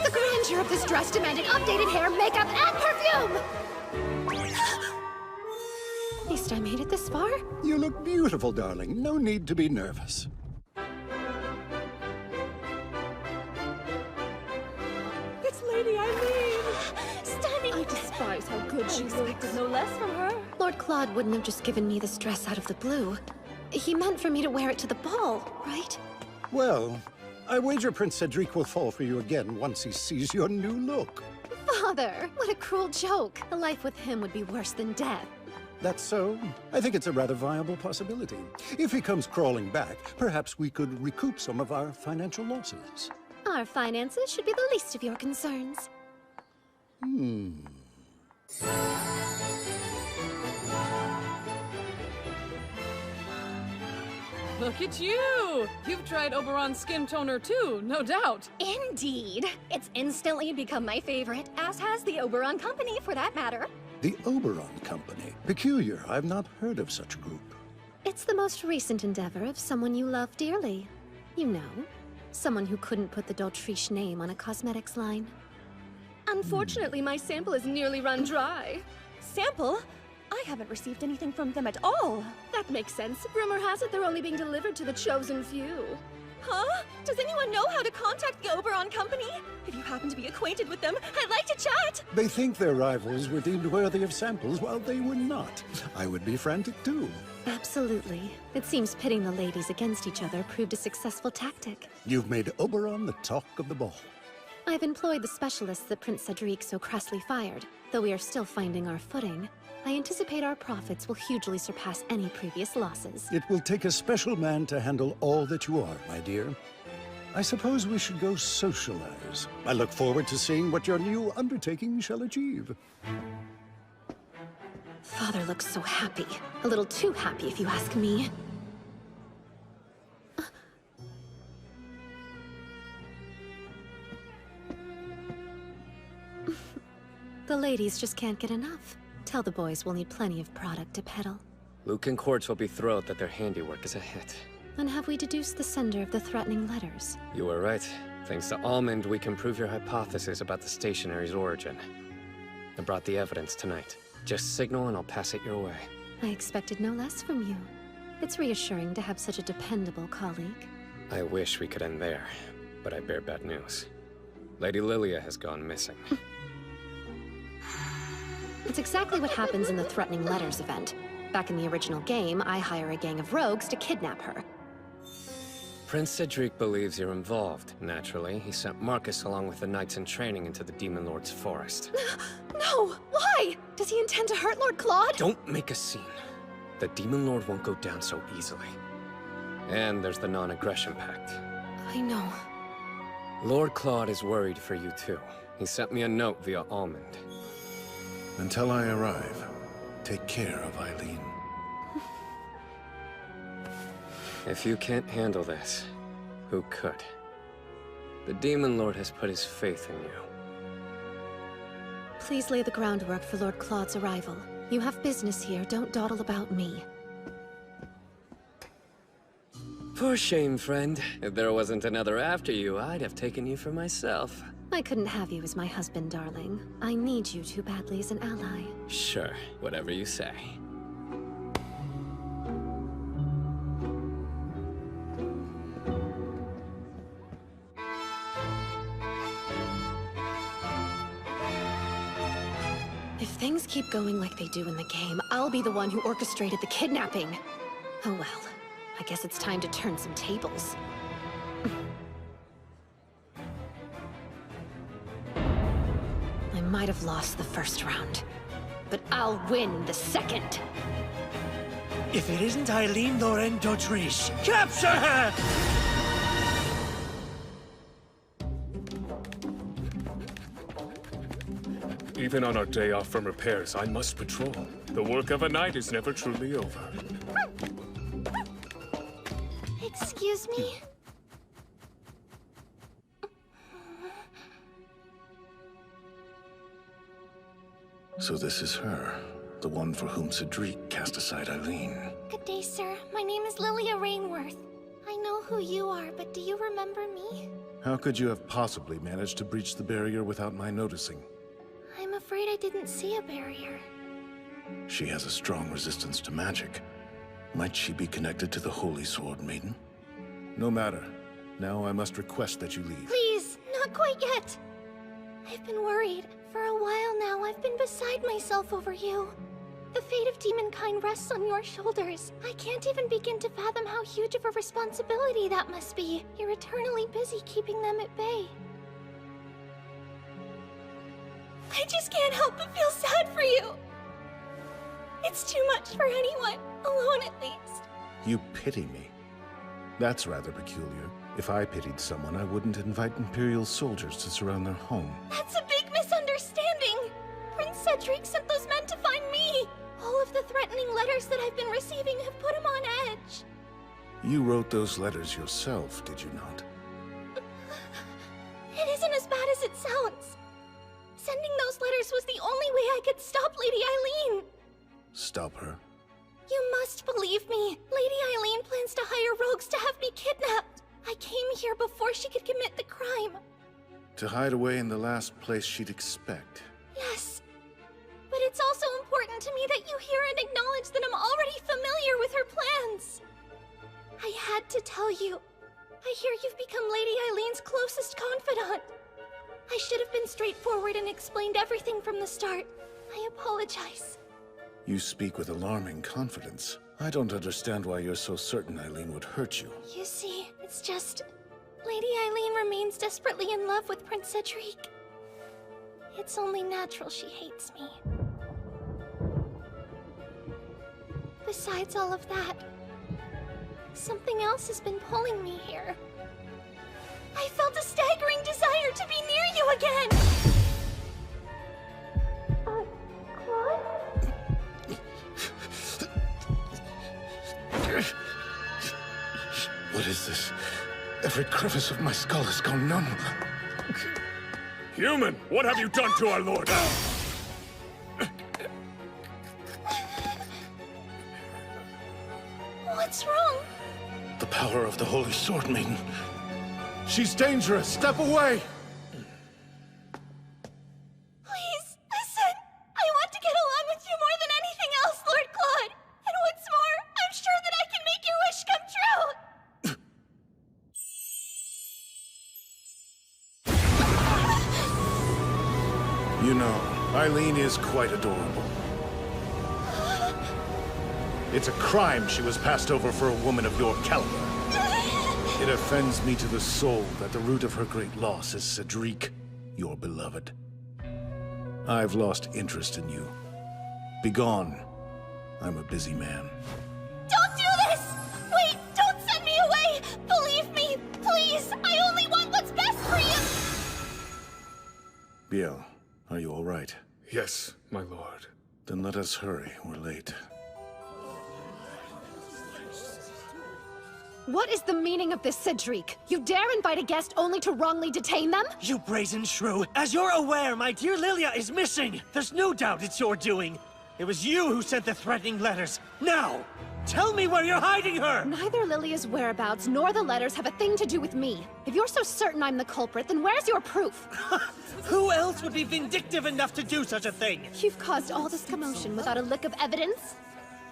The grandeur of this dress demanded updated hair, makeup, and perfume! At least I made it this far. You look beautiful, darling. No need to be nervous. It's Lady Eileen! Stunning! I despise how good she looked. No less from her. Lord Claude wouldn't have just given me this dress out of the blue. He meant for me to wear it to the ball, right? Well, I wager Prince Cedric will fall for you again once he sees your new look. Father, what a cruel joke. A life with him would be worse than death. That's so? I think it's a rather viable possibility. If he comes crawling back, perhaps we could recoup some of our financial losses. Our finances should be the least of your concerns. Look at you! You've tried Oberon's skin toner too, no doubt. Indeed. It's instantly become my favorite, as has the Oberon Company for that matter. The Oberon Company. Peculiar. I've not heard of such a group. It's the most recent endeavor of someone you love dearly. You know, someone who couldn't put the Dautriche name on a cosmetics line. Unfortunately, my sample is nearly run dry. Sample? I haven't received anything from them at all. That makes sense. Rumor has it they're only being delivered to the chosen few. Huh? Does anyone know how to contact the Oberon Company? If you happen to be acquainted with them, I'd like to chat! They think their rivals were deemed worthy of samples while they were not. I would be frantic too. Absolutely. It seems pitting the ladies against each other proved a successful tactic. You've made Oberon the talk of the ball. I've employed the specialists that Prince Cedric so crassly fired. Though we are still finding our footing, I anticipate our profits will hugely surpass any previous losses. It will take a special man to handle all that you are, my dear. I suppose we should go socialize. I look forward to seeing what your new undertaking shall achieve. Father looks so happy. A little too happy, if you ask me. The ladies just can't get enough. Tell the boys we'll need plenty of product to peddle. Luke and Quartz will be thrilled that their handiwork is a hit. And have we deduced the sender of the threatening letters? You were right. Thanks to Almond, we can prove your hypothesis about the stationary's origin. I brought the evidence tonight. Just signal and I'll pass it your way. I expected no less from you. It's reassuring to have such a dependable colleague. I wish we could end there, but I bear bad news. Lady Lilia has gone missing. It's exactly what happens in the Threatening Letters event. Back in the original game, I hire a gang of rogues to kidnap her. Prince Cedric believes you're involved. Naturally, he sent Marcus along with the knights in training into the Demon Lord's forest. No! Why? Does he intend to hurt Lord Claude? Don't make a scene. The Demon Lord won't go down so easily. And there's the non-aggression pact. I know. Lord Claude is worried for you too. He sent me a note via Almond. Until I arrive, take care of Eileen. If you can't handle this, who could? The Demon Lord has put his faith in you. Please lay the groundwork for Lord Claude's arrival. You have business here, don't dawdle about me. For shame, friend. If there wasn't another after you, I'd have taken you for myself. I couldn't have you as my husband, darling. I need you too badly as an ally. Sure, whatever you say. If things keep going like they do in the game, I'll be the one who orchestrated the kidnapping. Oh well, I guess it's time to turn some tables. I might have lost the first round, but I'll win the second. If it isn't Eileen Lauren Dautriche, capture her! Even on our day off from repairs, I must patrol. The work of a knight is never truly over. Excuse me? So this is her, the one for whom Cedric cast aside Eileen. Good day, sir. My name is Lilia Rainworth. I know who you are, but do you remember me? How could you have possibly managed to breach the barrier without my noticing? I'm afraid I didn't see a barrier. She has a strong resistance to magic. Might she be connected to the Holy Sword Maiden? No matter. Now I must request that you leave. Please, not quite yet. I've been worried. For a while now, I've been beside myself over you. The fate of demonkind rests on your shoulders. I can't even begin to fathom how huge of a responsibility that must be. You're eternally busy keeping them at bay. I just can't help but feel sad for you. It's too much for anyone, alone at least. You pity me. That's rather peculiar. If I pitied someone, I wouldn't invite Imperial soldiers to surround their home. That's a big misunderstanding! Prince Cedric sent those men to find me! All of the threatening letters that I've been receiving have put him on edge. You wrote those letters yourself, did you not? It isn't as bad as it sounds. Sending those letters was the only way I could stop Lady Eileen. Stop her. You must believe me. Lady Eileen plans to hire rogues to have me kidnapped. I came here before she could commit the crime. To hide away in the last place she'd expect. Yes. But it's also important to me that you hear and acknowledge that I'm already familiar with her plans. I had to tell you. I hear you've become Lady Eileen's closest confidant. I should have been straightforward and explained everything from the start. I apologize. You speak with alarming confidence. I don't understand why you're so certain Eileen would hurt you. You see, it's just... Lady Eileen remains desperately in love with Prince Cedric. It's only natural she hates me. Besides all of that, something else has been pulling me here. I felt a staggering desire to be near you again! Claude? What is this? Every crevice of my skull has gone numb. Human, what have you done to our lord? What's wrong? The power of the Holy Sword Maiden. She's dangerous. Step away! Please, listen! I want to get along with you more than anything else, Lord Claude! And what's more, I'm sure that I can make your wish come true! You know, Eileen is quite adorable. It's a crime she was passed over for a woman of your caliber. It offends me to the soul that the root of her great loss is Cedric, your beloved. I've lost interest in you. Begone. I'm a busy man. Don't do this! Wait, don't send me away! Believe me, please! I only want what's best for you! Biel, are you all right? Yes, my lord. Then let us hurry. We're late. What is the meaning of this, Cedric? You dare invite a guest only to wrongly detain them? You brazen shrew! As you're aware, my dear Lilia is missing! There's no doubt it's your doing! It was you who sent the threatening letters! Now! Tell me where you're hiding her! Neither Lilia's whereabouts nor the letters have a thing to do with me. If you're so certain I'm the culprit, then where's your proof? Who else would be vindictive enough to do such a thing? You've caused all this commotion without a lick of evidence?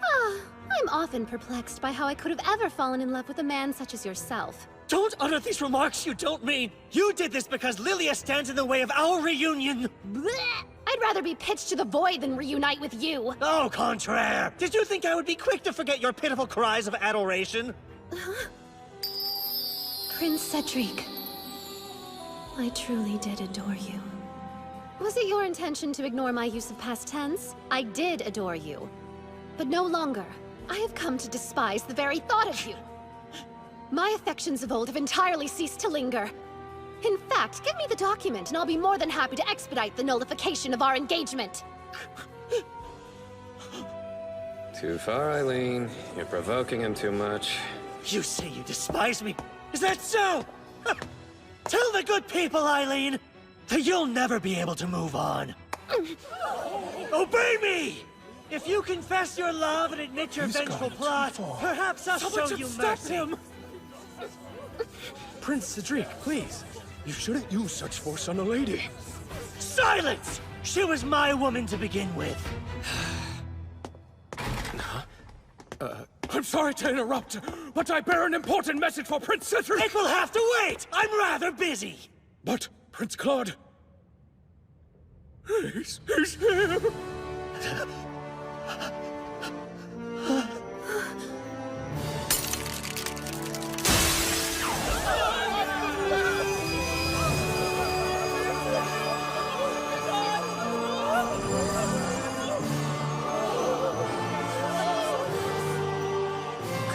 Ah, I'm often perplexed by how I could have ever fallen in love with a man such as yourself. Don't utter these remarks you don't mean! You did this because Lilia stands in the way of our reunion! Blech! I'd rather be pitched to the void than reunite with you. Au contraire! Did you think I would be quick to forget your pitiful cries of adoration? Prince Cedric, I truly did adore you. Was it your intention to ignore my use of past tense? I did adore you. But no longer. I have come to despise the very thought of you. My affections of old have entirely ceased to linger. In fact, give me the document and I'll be more than happy to expedite the nullification of our engagement. Too far, Eileen. You're provoking him too much. You say you despise me? Is that so? Tell the good people, Eileen, that you'll never be able to move on. Obey me! If you confess your love and admit your vengeful plot, perhaps I'll show you mercy. Prince Cedric, please. You shouldn't use such force on a lady. Silence! She was my woman to begin with. I'm sorry to interrupt, but I bear an important message for Prince Cedric! It will have to wait! I'm rather busy! But, Prince Claude... He's here!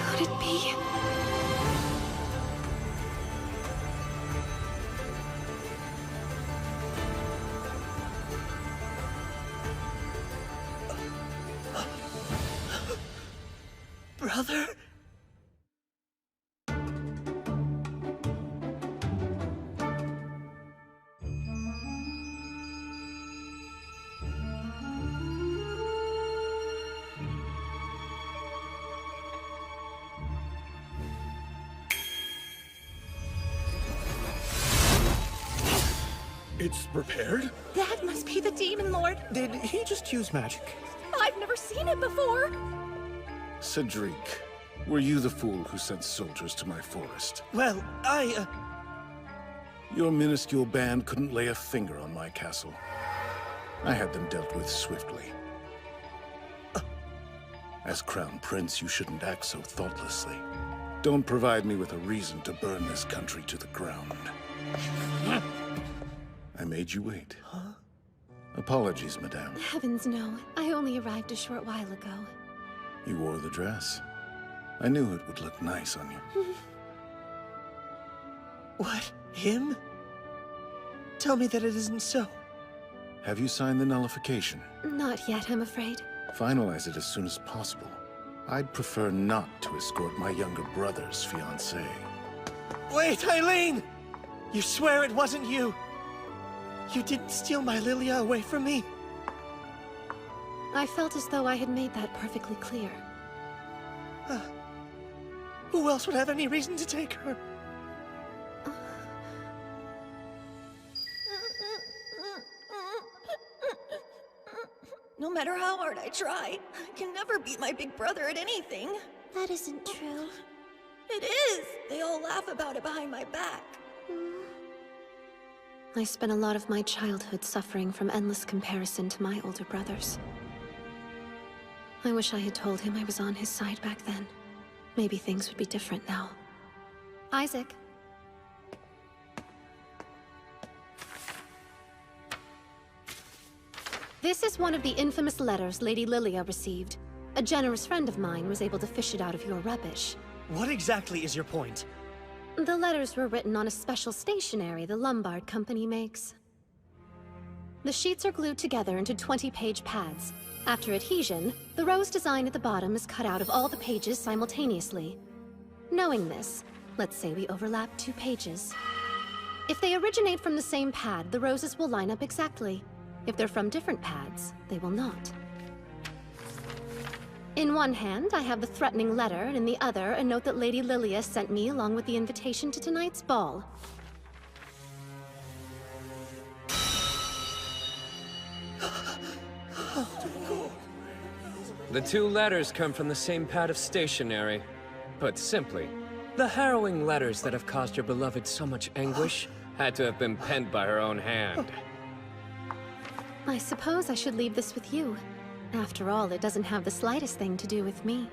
Could it be? Brother? It's repaired? That must be the Demon Lord. Did he just use magic? I've never seen it before. Cedric, were you the fool who sent soldiers to my forest? Well, Your minuscule band couldn't lay a finger on my castle. I had them dealt with swiftly. As Crown Prince, you shouldn't act so thoughtlessly. Don't provide me with a reason to burn this country to the ground. I made you wait. Huh? Apologies, madame. Heavens no. I only arrived a short while ago. You wore the dress. I knew it would look nice on you. What? Him? Tell me that it isn't so. Have you signed the nullification? Not yet, I'm afraid. Finalize it as soon as possible. I'd prefer not to escort my younger brother's fiancée. Wait, Eileen! You swear it wasn't you? You didn't steal my Lilia away from me? I felt as though I had made that perfectly clear. Who else would have any reason to take her? No matter how hard I try, I can never beat my big brother at anything. That isn't true. It is! They all laugh about it behind my back. I spent a lot of my childhood suffering from endless comparison to my older brothers. I wish I had told him I was on his side back then. Maybe things would be different now. Isaac. This is one of the infamous letters Lady Lilia received. A generous friend of mine was able to fish it out of your rubbish. What exactly is your point? The letters were written on a special stationery the Lombard Company makes. The sheets are glued together into 20-page pads. After adhesion, the rose design at the bottom is cut out of all the pages simultaneously. Knowing this, let's say we overlap 2 pages. If they originate from the same pad, the roses will line up exactly. If they're from different pads, they will not. In one hand, I have the threatening letter, and in the other, a note that Lady Lilia sent me along with the invitation to tonight's ball. The 2 letters come from the same pad of stationery. Put simply, the harrowing letters that have caused your beloved so much anguish had to have been penned by her own hand. I suppose I should leave this with you. After all, it doesn't have the slightest thing to do with me.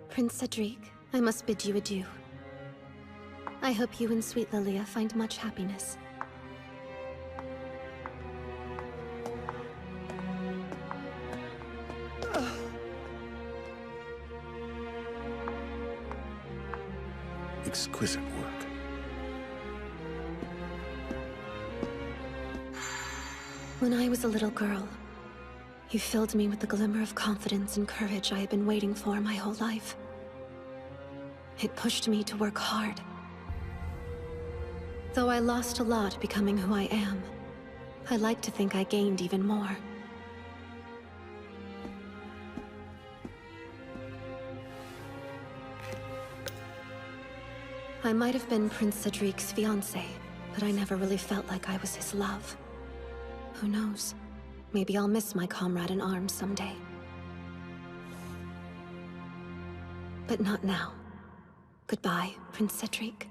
Prince Cedric, I must bid you adieu. I hope you and sweet Lilia find much happiness. Exquisite work. When I was a little girl, you filled me with the glimmer of confidence and courage I had been waiting for my whole life. It pushed me to work hard. Though I lost a lot becoming who I am, I like to think I gained even more. I might have been Prince Cedric's fiancée, but I never really felt like I was his love. Who knows? Maybe I'll miss my comrade in arms someday. But not now. Goodbye, Prince Cedric.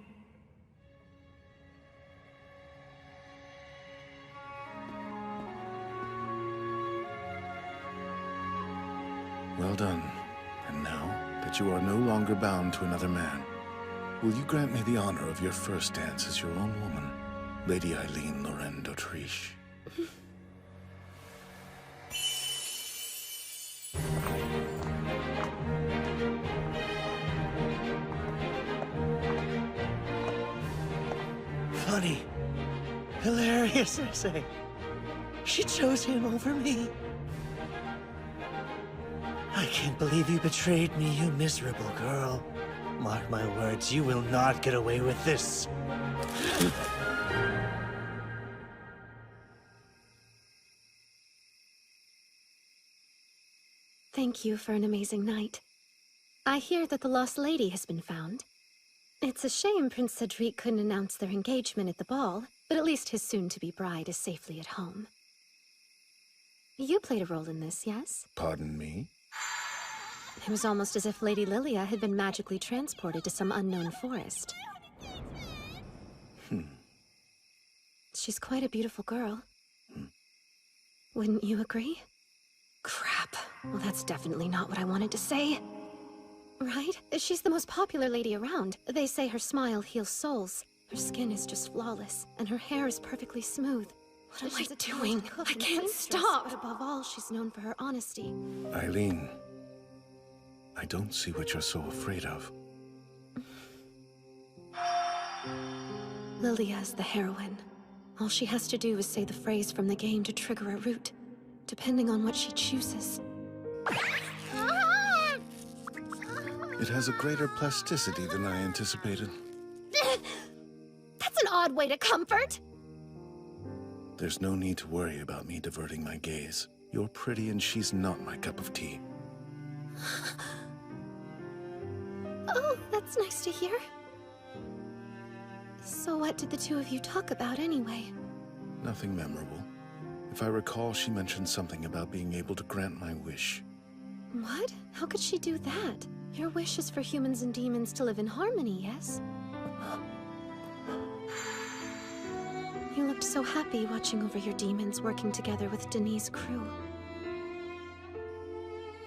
Well done. And now that you are no longer bound to another man, will you grant me the honor of your first dance as your own woman, Lady Eileen Lorraine d'Autriche? Funny. Hilarious, I say. She chose him over me. I can't believe you betrayed me, you miserable girl. Mark my words, you will not get away with this. Thank you for an amazing night. I hear that the lost lady has been found. It's a shame Prince Cedric couldn't announce their engagement at the ball, but at least his soon-to-be bride is safely at home. You played a role in this, yes? Pardon me? It was almost as if Lady Lilia had been magically transported to some unknown forest. She's quite a beautiful girl. Wouldn't you agree? Crap. Well, that's definitely not what I wanted to say. Right? She's the most popular lady around. They say her smile heals souls. Her skin is just flawless, and her hair is perfectly smooth. What am I doing? I can't stop! But above all, she's known for her honesty. Eileen, I don't see what you're so afraid of. Lilia is the heroine. All she has to do is say the phrase from the game to trigger a root, depending on what she chooses. It has a greater plasticity than I anticipated. That's an odd way to comfort! There's no need to worry about me diverting my gaze. You're pretty and she's not my cup of tea. Oh, that's nice to hear. So what did the two of you talk about anyway? Nothing memorable. If I recall, she mentioned something about being able to grant my wish. What? How could she do that? Your wish is for humans and demons to live in harmony, yes? You looked so happy watching over your demons working together with Denis' crew.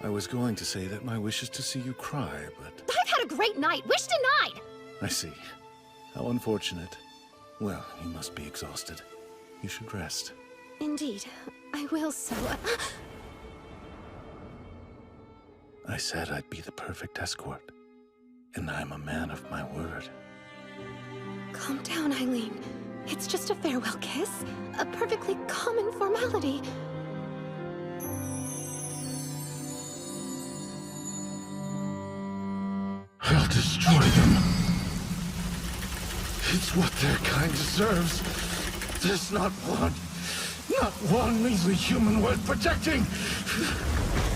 I was going to say that my wish is to see you cry, but... I've had a great night! Wish denied! I see. How unfortunate. Well, you must be exhausted. You should rest. Indeed. I will so... I said I'd be the perfect escort. And I'm a man of my word. Calm down, Eileen. It's just a farewell kiss. A perfectly common formality. I'll destroy them. It's what their kind deserves. There's not one measly human worth protecting.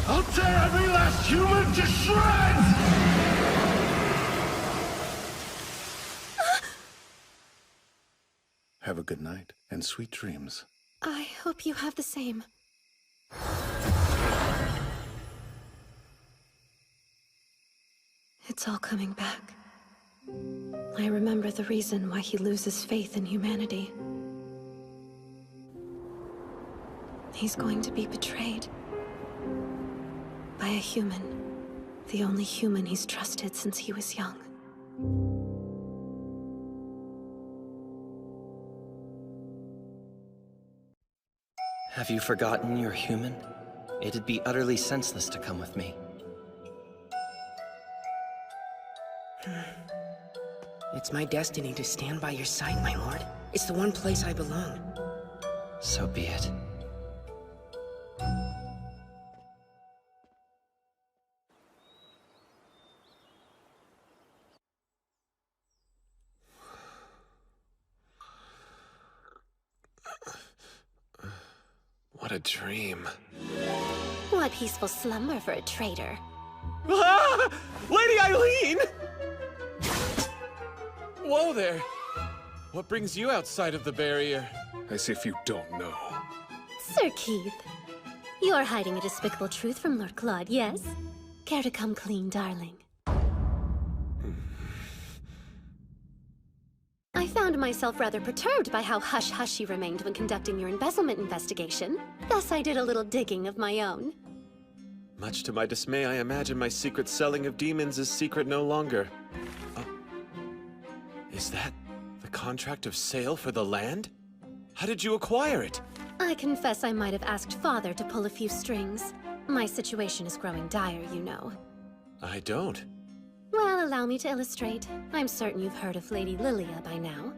I'll tear every last human to shreds! Have a good night, and sweet dreams. I hope you have the same. It's all coming back. I remember the reason why he loses faith in humanity. He's going to be betrayed. By a human. The only human he's trusted since he was young. Have you forgotten you're human? It'd be utterly senseless to come with me. It's my destiny to stand by your side, my lord. It's the one place I belong. So be it. What a dream. What peaceful slumber for a traitor. Ah! Lady Eileen! Whoa there! What brings you outside of the barrier? As if you don't know. Sir Keith, you're hiding a despicable truth from Lord Claude, yes? Care to come clean, darling? I found myself rather perturbed by how hush-hush you remained when conducting your embezzlement investigation. Thus, I did a little digging of my own. Much to my dismay, I imagine my secret selling of demons is secret no longer. Is that the contract of sale for the land? How did you acquire it? I confess I might have asked Father to pull a few strings. My situation is growing dire, you know. I don't. Well, allow me to illustrate. I'm certain you've heard of Lady Lilia by now.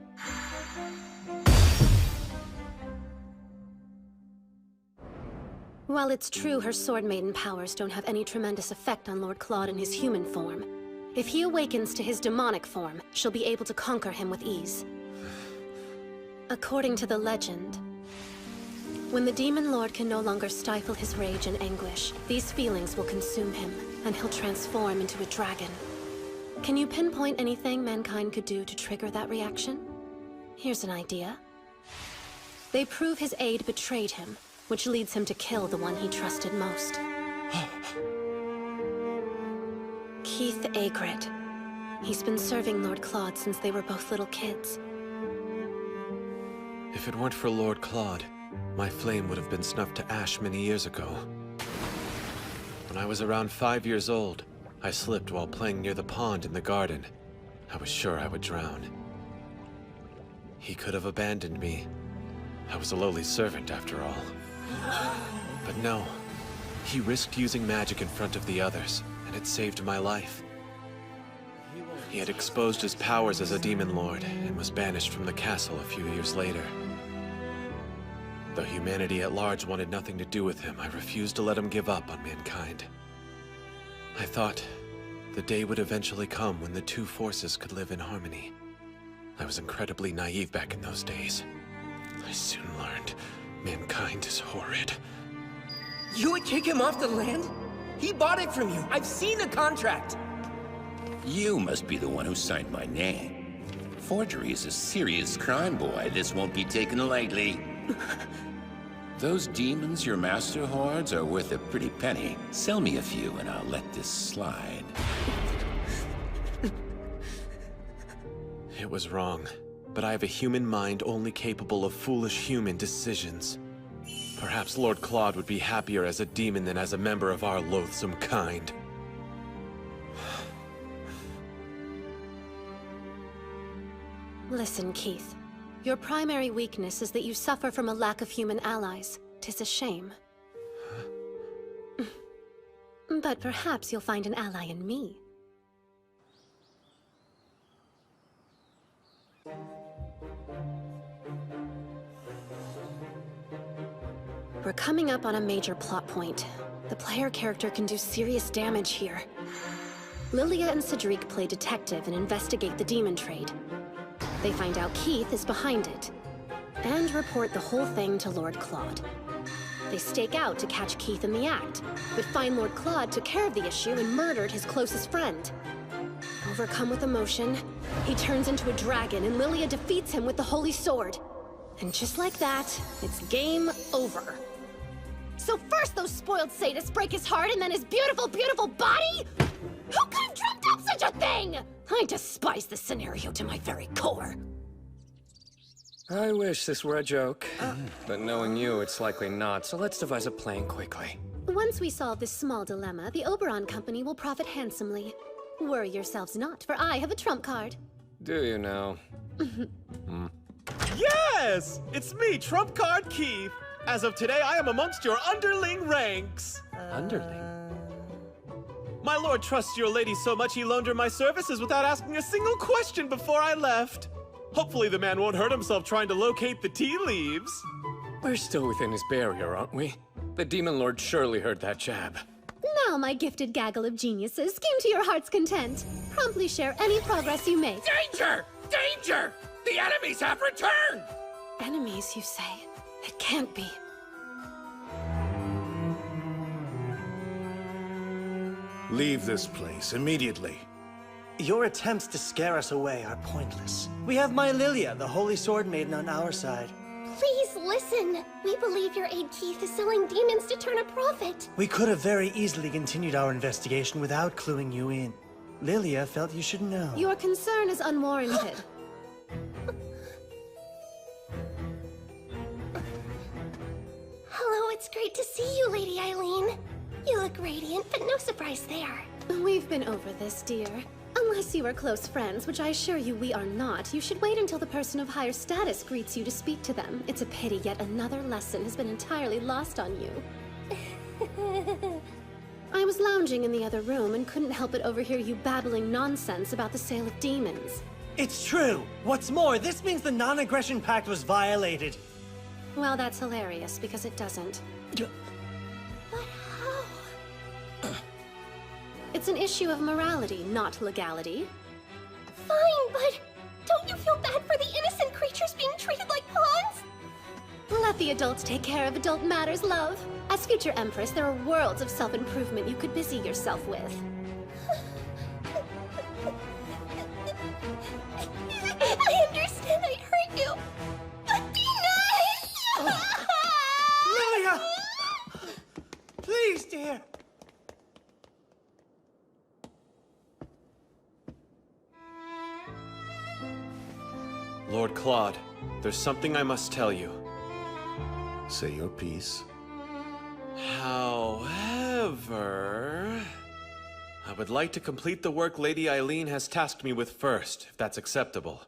While it's true her Sword Maiden powers don't have any tremendous effect on Lord Claude in his human form, if he awakens to his demonic form, she'll be able to conquer him with ease. According to the legend, when the Demon Lord can no longer stifle his rage and anguish, these feelings will consume him, and he'll transform into a dragon. Can you pinpoint anything mankind could do to trigger that reaction? Here's an idea. They prove his aide betrayed him, which leads him to kill the one he trusted most. Keith Agrid. He's been serving Lord Claude since they were both little kids. If it weren't for Lord Claude, my flame would have been snuffed to ash many years ago. When I was around 5 years old, I slipped while playing near the pond in the garden. I was sure I would drown. He could have abandoned me. I was a lowly servant after all. But no, he risked using magic in front of the others, and it saved my life. He had exposed his powers as a demon lord, and was banished from the castle a few years later. Though humanity at large wanted nothing to do with him, I refused to let him give up on mankind. I thought the day would eventually come when the two forces could live in harmony. I was incredibly naive back in those days. I soon learned mankind is horrid. You would kick him off the land? He bought it from you. I've seen the contract. You must be the one who signed my name. Forgery is a serious crime, boy. This won't be taken lightly. Those demons your master hoards are worth a pretty penny. Sell me a few and I'll let this slide. It was wrong, but I have a human mind only capable of foolish human decisions. Perhaps Lord Claude would be happier as a demon than as a member of our loathsome kind. Listen, Keith. Your primary weakness is that you suffer from a lack of human allies. 'Tis a shame. But perhaps you'll find an ally in me. We're coming up on a major plot point. The player character can do serious damage here. Lilia and Cedric play detective and investigate the demon trade. They find out Keith is behind it, and report the whole thing to Lord Claude. They stake out to catch Keith in the act, but find Lord Claude took care of the issue and murdered his closest friend. Overcome with emotion, he turns into a dragon and Lilia defeats him with the Holy Sword. And just like that, it's game over. So first those spoiled sadists break his heart and then his beautiful, beautiful body? Who could have dreamt up such a thing? I despise this scenario to my very core. I wish this were a joke, but knowing you, it's likely not, so let's devise a plan quickly. Once we solve this small dilemma, the Oberon Company will profit handsomely. Worry yourselves not, for I have a trump card. Do you now? Yes! It's me, Trump Card Keith! As of today, I am amongst your underling ranks. Underling? My lord trusts your lady so much he loaned her my services without asking a single question before I left. Hopefully the man won't hurt himself trying to locate the tea leaves. We're still within his barrier, aren't we? The Demon Lord surely heard that jab. Now, my gifted gaggle of geniuses, scheme to your heart's content. Promptly share any progress you make. Danger! Danger! The enemies have returned! Enemies, you say? It can't be. Leave this place immediately. Your attempts to scare us away are pointless. We have my Lilia, the Holy Sword Maiden, on our side. Please listen. We believe your aide Keith is selling demons to turn a profit. We could have very easily continued our investigation without cluing you in. Lilia felt you should know. Your concern is unwarranted. Hello, it's great to see you, Lady Eileen. You look radiant, but no surprise there. We've been over this, dear. Unless you are close friends, which I assure you we are not, you should wait until the person of higher status greets you to speak to them. It's a pity yet another lesson has been entirely lost on you. I was lounging in the other room and couldn't help but overhear you babbling nonsense about the sale of demons. It's true! What's more, this means the non-aggression pact was violated. Well, that's hilarious, because it doesn't. But how? It's an issue of morality, not legality. Fine, but don't you feel bad for the innocent creatures being treated like pawns? Let the adults take care of adult matters, love. As future Empress, there are worlds of self-improvement you could busy yourself with. Lord Claude, there's something I must tell you. Say your piece. However, I would like to complete the work Lady Eileen has tasked me with first, if that's acceptable.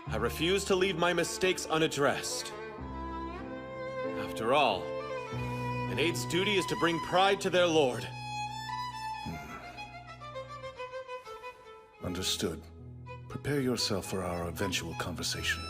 I refuse to leave my mistakes unaddressed. After all, an aid's duty is to bring pride to their lord. Understood. Prepare yourself for our eventual conversation.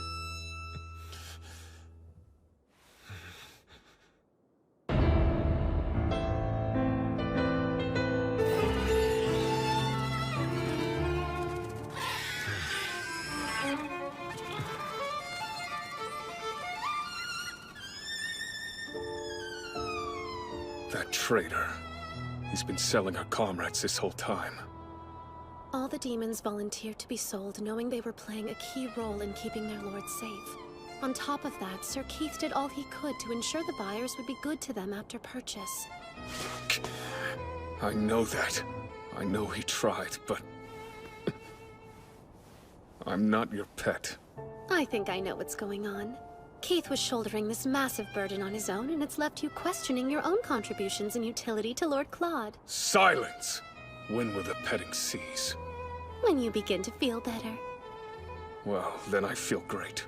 That traitor. He's been selling our comrades this whole time. All the demons volunteered to be sold, knowing they were playing a key role in keeping their lord safe. On top of that, Sir Keith did all he could to ensure the buyers would be good to them after purchase. I know that. I know he tried, but... I'm not your pet. I think I know what's going on. Keith was shouldering this massive burden on his own, and it's left you questioning your own contributions and utility to Lord Claude. Silence! When will the petting cease? When you begin to feel better. Well, then I feel great.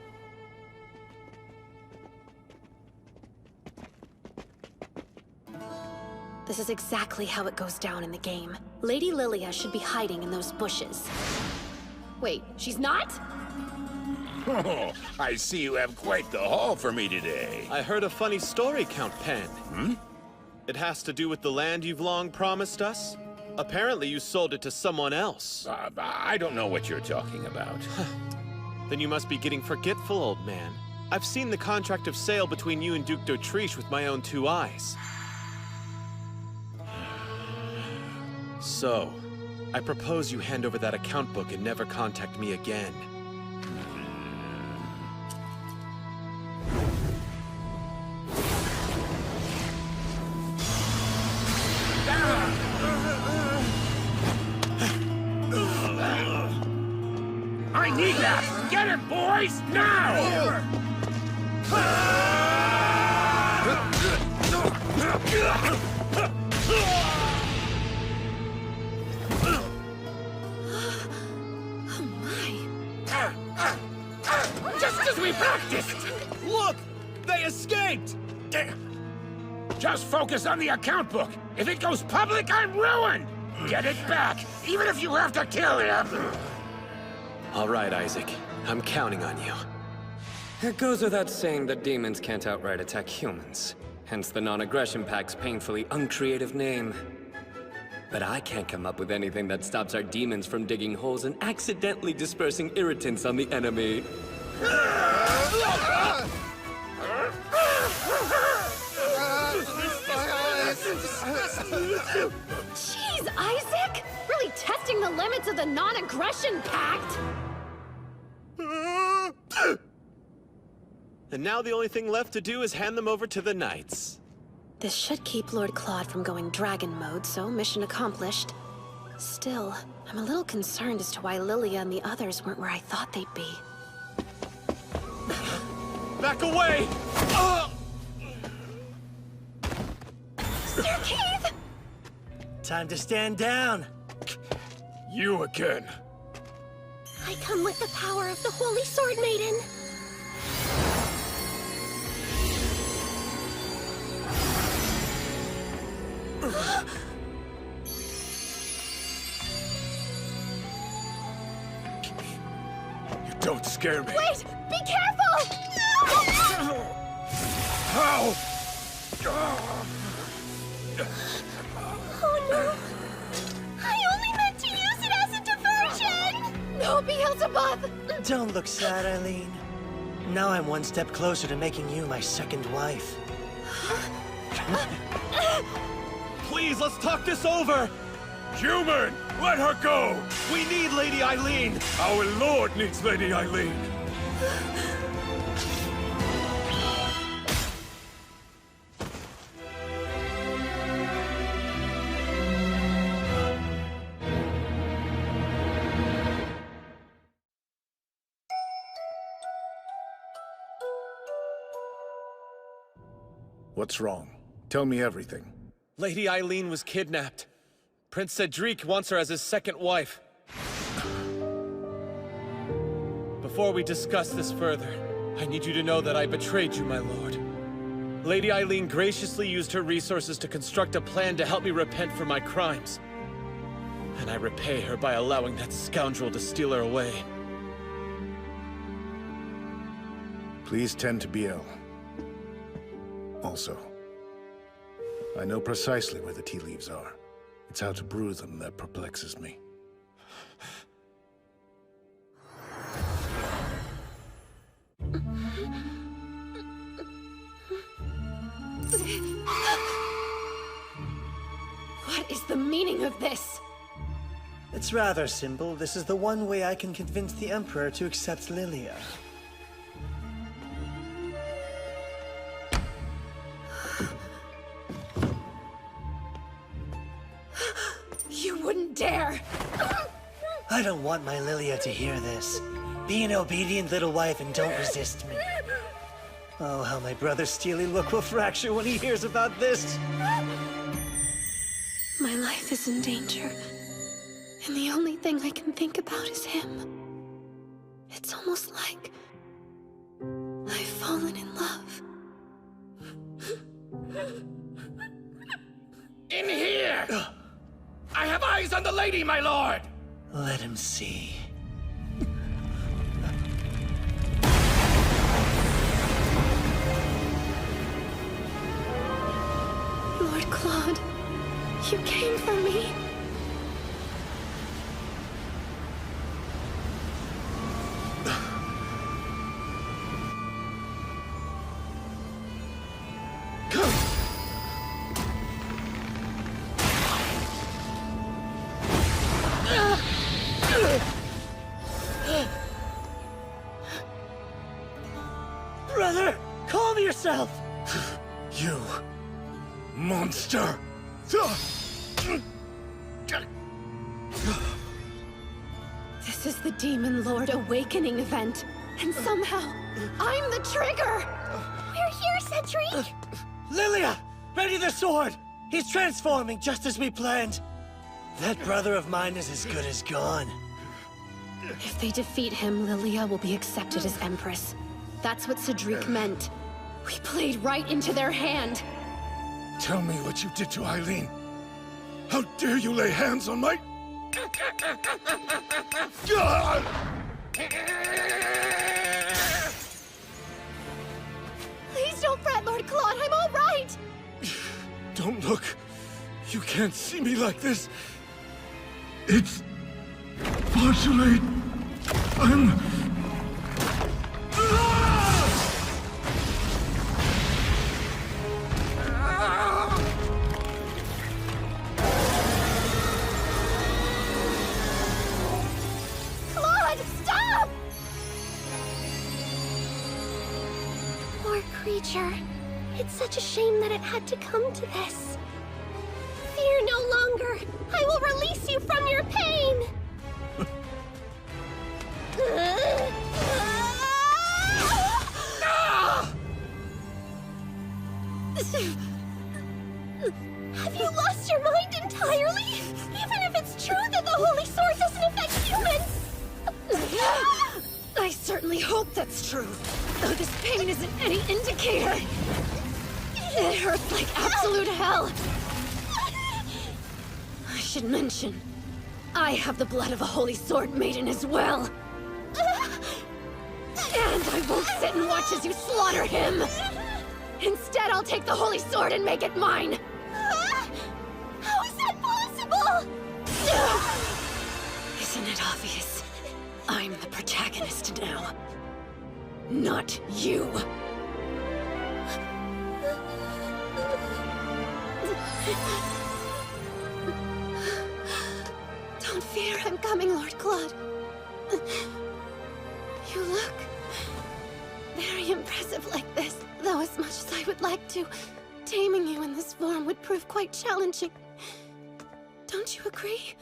This is exactly how it goes down in the game. Lady Lilia should be hiding in those bushes. Wait, she's not? Oh, I see you have quite the haul for me today. I heard a funny story, Count Penn. It has to do with the land you've long promised us? Apparently you sold it to someone else. I don't know what you're talking about. Then you must be getting forgetful, old man. I've seen the contract of sale between you and Duke d'Autriche with my own 2 eyes. So, I propose you hand over that account book and never contact me again. I need that! Get it, boys! Now! Just as we practiced! Look! They escaped! Just focus on the account book. If it goes public, I'm ruined! Get it back, even if you have to kill him! All right, Isaac. I'm counting on you. It goes without saying that demons can't outright attack humans. Hence the non-aggression pact's painfully uncreative name. But I can't come up with anything that stops our demons from digging holes and accidentally dispersing irritants on the enemy. Jeez, Isaac! Really testing the limits of the non-aggression pact! And now the only thing left to do is hand them over to the knights. This should keep Lord Claude from going dragon mode, so mission accomplished. Still, I'm a little concerned as to why Lilia and the others weren't where I thought they'd be. Back away! Sir Keith! Time to stand down. You again. I come with the power of the Holy Sword Maiden. You don't scare me. Wait! Be careful! How? Oh no! I only meant to use it as a diversion! No, Beelzebub! Don't look sad, Eileen. Now I'm one step closer to making you my second wife. Please, let's talk this over! Human! Let her go! We need Lady Eileen! Our lord needs Lady Eileen! What's wrong? Tell me everything. Lady Eileen was kidnapped. Prince Cedric wants her as his second wife. Before we discuss this further, I need you to know that I betrayed you, my lord. Lady Eileen graciously used her resources to construct a plan to help me repent for my crimes. And I repay her by allowing that scoundrel to steal her away. Please tend to Biel. Also, I know precisely where the tea leaves are. It's how to brew them that perplexes me. What is the meaning of this? It's rather simple. This is the one way I can convince the Emperor to accept Lilia. You wouldn't dare! I don't want my Lilia to hear this. Be an obedient little wife and don't resist me. Oh, how my brother's steely look will fracture when he hears about this. My life is in danger, and the only thing I can think about is him. It's almost like I've fallen in love. In here! I have eyes on the lady, my lord! Let him see. Lord Claude, you came for me. Brother, calm yourself! You... monster! This is the Demon Lord Awakening event, and somehow, I'm the trigger! We're here, Cedric! Lilia! Ready the sword! He's transforming just as we planned! That brother of mine is as good as gone. If they defeat him, Lilia will be accepted as Empress. That's what Cedric meant. We played right into their hand. Tell me what you did to Eileen. How dare you lay hands on my... Please don't fret, Lord Claude. I'm all right. Don't look. You can't see me like this. It's... far too late. I'm... Claude, stop! Poor creature. It's such a shame that it had to come to this. Fear no longer. I will release you from your pain. Have you lost your mind entirely? Even if it's true that the Holy Sword doesn't affect humans? I certainly hope that's true. Though this pain isn't any indicator. It hurts like absolute hell. I should mention, I have the blood of a Holy Sword Maiden as well. And I won't sit and watch as you slaughter him. Instead, I'll take the Holy Sword and make it mine. How is that possible? Isn't it obvious? I'm the protagonist now. Not you. Don't fear, I'm coming, Lord Claude. You look very impressive like this, though as much as I would like to, taming you in this form would prove quite challenging. Don't you agree?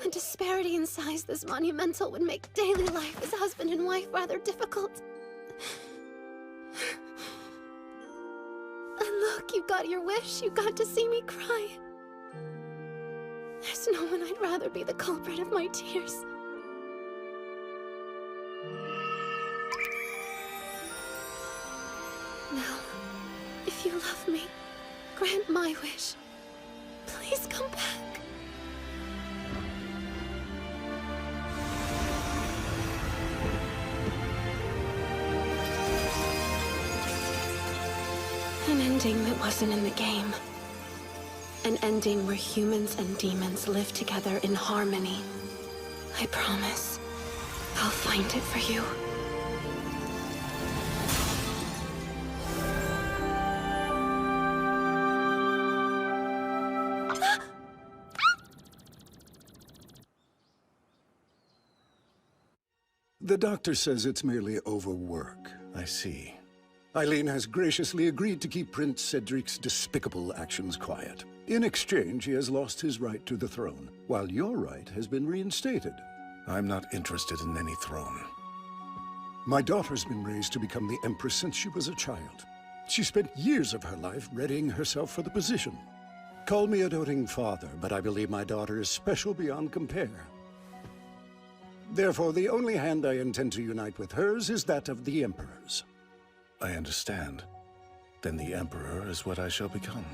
A disparity in size this monumental would make daily life as husband and wife rather difficult. got your wish. You got to see me cry. There's no one I'd rather be the culprit of my tears. Now, if you love me, grant my wish. Please come back. An ending that wasn't in the game. An ending where humans and demons live together in harmony. I promise. I'll find it for you. The doctor says it's merely overwork. I see. Eileen has graciously agreed to keep Prince Cedric's despicable actions quiet. In exchange, he has lost his right to the throne, while your right has been reinstated. I'm not interested in any throne. My daughter's been raised to become the Empress since she was a child. She spent years of her life readying herself for the position. Call me a doting father, but I believe my daughter is special beyond compare. Therefore, the only hand I intend to unite with hers is that of the Emperor's. I understand. Then the Emperor is what I shall become.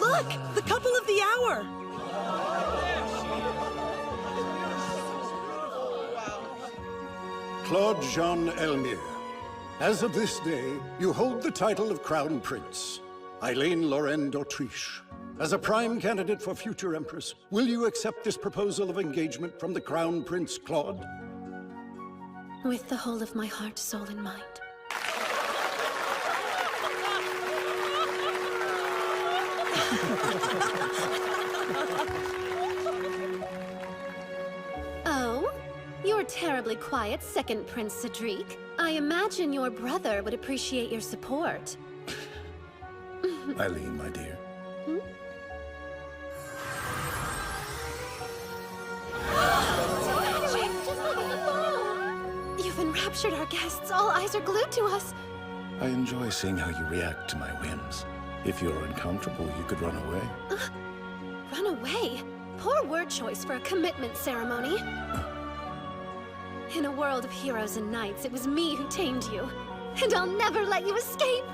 Look! The couple of the hour! Claude Jean Elmire. As of this day, you hold the title of Crown Prince. Eileen Lorraine d'Autriche. As a prime candidate for future Empress, will you accept this proposal of engagement from the Crown Prince Claude? With the whole of my heart, soul, and mind. Oh? You're terribly quiet, second Prince Cedric. I imagine your brother would appreciate your support. Eileen, my dear. You've enraptured our guests. All eyes are glued to us. I enjoy seeing how you react to my whims. If you're uncomfortable, you could run away. Run away? Poor word choice for a commitment ceremony. In a world of heroes and knights, it was me who tamed you. And I'll never let you escape!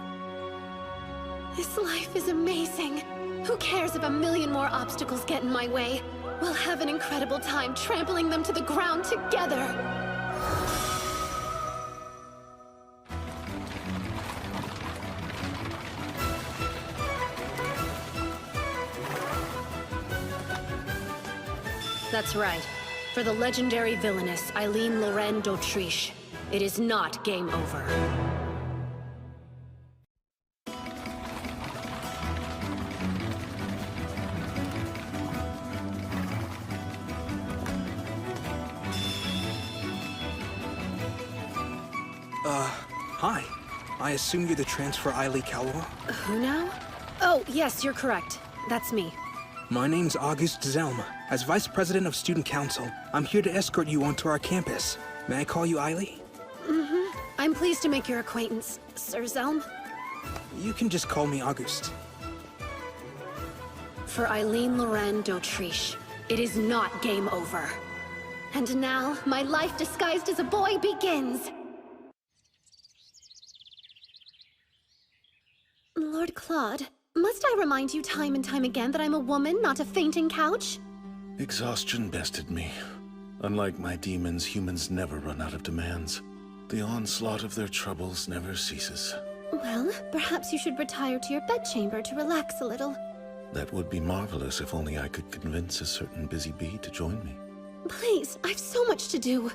This life is amazing. Who cares if a million more obstacles get in my way? We'll have an incredible time trampling them to the ground together. That's right. For the legendary villainess, Eileen Lorraine d'Autriche. It is not game over. Hi. I assume you're the transfer Eiley Calor? Who now? Oh, yes, you're correct. That's me. My name's August Zelm. As Vice President of Student Council, I'm here to escort you onto our campus. May I call you Eiley? Mm-hmm. I'm pleased to make your acquaintance, Sir Zelm. You can just call me August. For Eileen Lorraine d'Autriche, it is not game over. And now, my life disguised as a boy begins! Lord Claude, must I remind you time and time again that I'm a woman, not a fainting couch? Exhaustion bested me. Unlike my demons, humans never run out of demands. The onslaught of their troubles never ceases. Well, perhaps you should retire to your bedchamber to relax a little. That would be marvelous if only I could convince a certain busy bee to join me. Please, I've so much to do.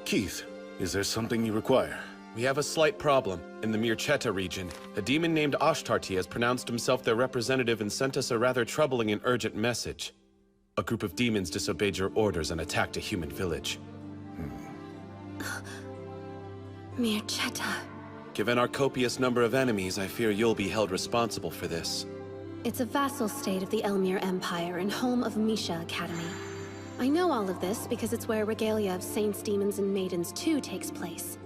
Keith, is there something you require? We have a slight problem. In the Mirchetta region, a demon named Ashtarti has pronounced himself their representative and sent us a rather troubling and urgent message. A group of demons disobeyed your orders and attacked a human village. Mirchetta. Given our copious number of enemies, I fear you'll be held responsible for this. It's a vassal state of the Elmir Empire and home of Misha Academy. I know all of this because it's where Regalia of Saints, Demons, and Maidens 2 takes place.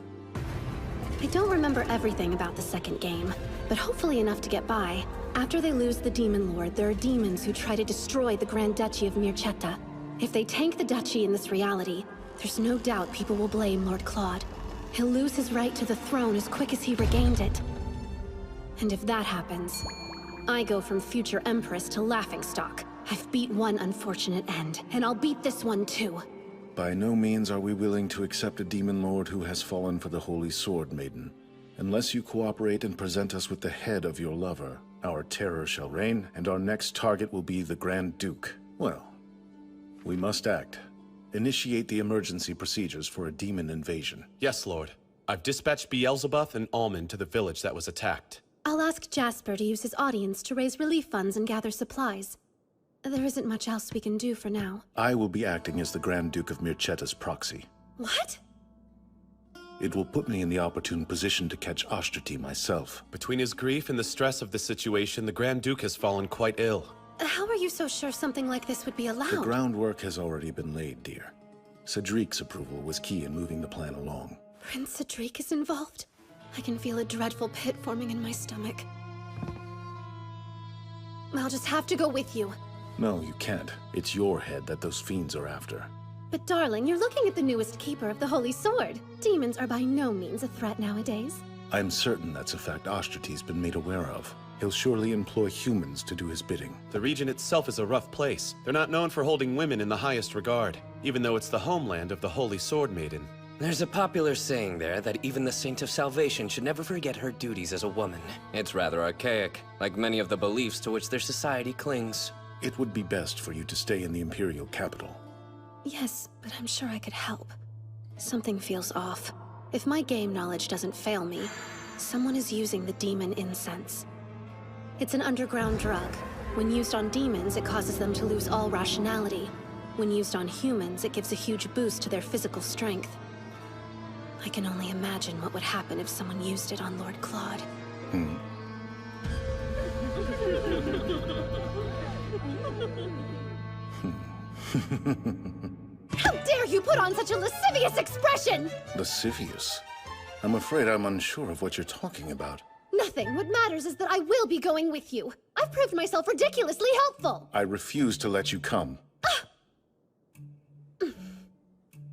I don't remember everything about the second game, but hopefully enough to get by. After they lose the Demon Lord, there are demons who try to destroy the Grand Duchy of Mirchetta. If they tank the duchy in this reality, there's no doubt people will blame Lord Claude. He'll lose his right to the throne as quick as he regained it. And if that happens, I go from future Empress to laughingstock. I've beat one unfortunate end, and I'll beat this one too. By no means are we willing to accept a demon lord who has fallen for the Holy Sword Maiden. Unless you cooperate and present us with the head of your lover, our terror shall reign, and our next target will be the Grand Duke. Well, we must act. Initiate the emergency procedures for a demon invasion. Yes, Lord. I've dispatched Beelzebub and Almond to the village that was attacked. I'll ask Jasper to use his audience to raise relief funds and gather supplies. There isn't much else we can do for now. I will be acting as the Grand Duke of Mirchetta's proxy. What? It will put me in the opportune position to catch Ashtrati myself. Between his grief and the stress of the situation, the Grand Duke has fallen quite ill. How are you so sure something like this would be allowed? The groundwork has already been laid, dear. Cedric's approval was key in moving the plan along. Prince Cedric is involved? I can feel a dreadful pit forming in my stomach. I'll just have to go with you. No, you can't. It's your head that those fiends are after. But darling, you're looking at the newest keeper of the Holy Sword. Demons are by no means a threat nowadays. I'm certain that's a fact Ashtrati's been made aware of. He'll surely employ humans to do his bidding. The region itself is a rough place. They're not known for holding women in the highest regard, even though it's the homeland of the Holy Sword Maiden. There's a popular saying there that even the Saint of Salvation should never forget her duties as a woman. It's rather archaic, like many of the beliefs to which their society clings. It would be best for you to stay in the Imperial capital. Yes, but I'm sure I could help. Something feels off. If my game knowledge doesn't fail me, someone is using the demon incense. It's an underground drug. When used on demons, it causes them to lose all rationality. When used on humans, it gives a huge boost to their physical strength. I can only imagine what would happen if someone used it on Lord Claude. How dare you put on such a lascivious expression! Lascivious? I'm afraid I'm unsure of what you're talking about. Nothing. What matters is that I will be going with you. I've proved myself ridiculously helpful. I refuse to let you come.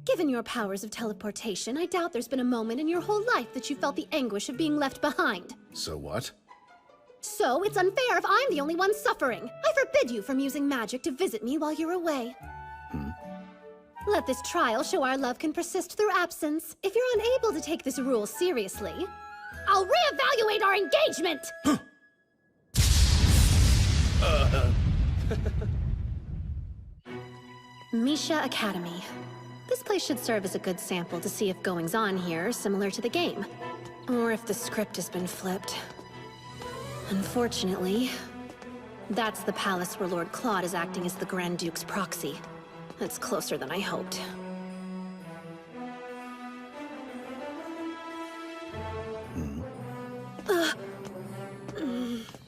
Given your powers of teleportation, I doubt there's been a moment in your whole life that you felt the anguish of being left behind. So what? So it's unfair if I'm the only one suffering. I forbid you from using magic to visit me while you're away. Let this trial show our love can persist through absence. If you're unable to take this rule seriously, I'll reevaluate our engagement! Misha Academy. This place should serve as a good sample to see if goings-on here are similar to the game. Or if the script has been flipped. Unfortunately, that's the palace where Lord Claude is acting as the Grand Duke's proxy. That's closer than I hoped.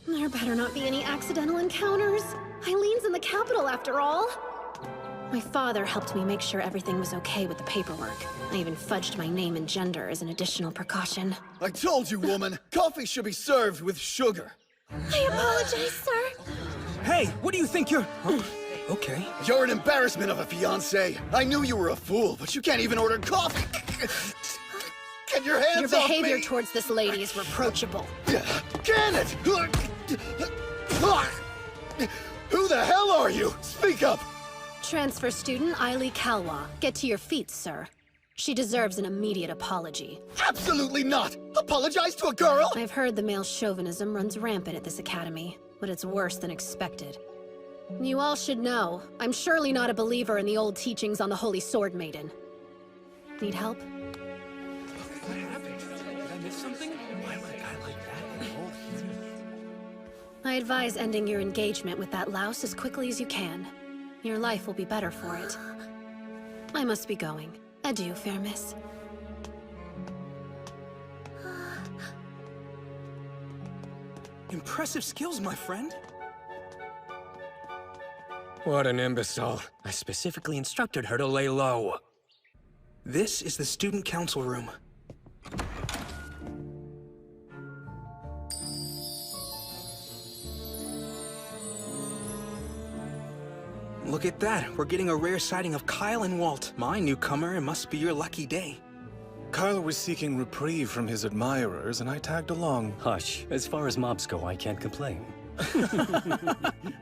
There better not be any accidental encounters. Eileen's in the capital, after all. My father helped me make sure everything was okay with the paperwork. I even fudged my name and gender as an additional precaution. I told you, woman! Coffee should be served with sugar. I apologize, sir. Hey, what do you think you're... Oh, okay. You're an embarrassment of a fiancé. I knew you were a fool, but you can't even order coffee. Get your hands Your off me! behavior towards this lady is reproachable. Can it? Who the hell are you? Speak up! Transfer student Eily Kalwa. Get to your feet, sir. She deserves an immediate apology. Absolutely not! Apologize to a girl? I've heard the male chauvinism runs rampant at this academy, but it's worse than expected. You all should know, I'm surely not a believer in the old teachings on the Holy Sword Maiden. Need help? I advise ending your engagement with that louse as quickly as you can. Your life will be better for it. I must be going. Adieu, fair miss. Impressive skills, my friend. What an imbecile. I specifically instructed her to lay low. This is the student council room. Look at that. We're getting a rare sighting of Kyle and Walt. My newcomer, it must be your lucky day. Kyle was seeking reprieve from his admirers, and I tagged along. Hush. As far as mobs go, I can't complain.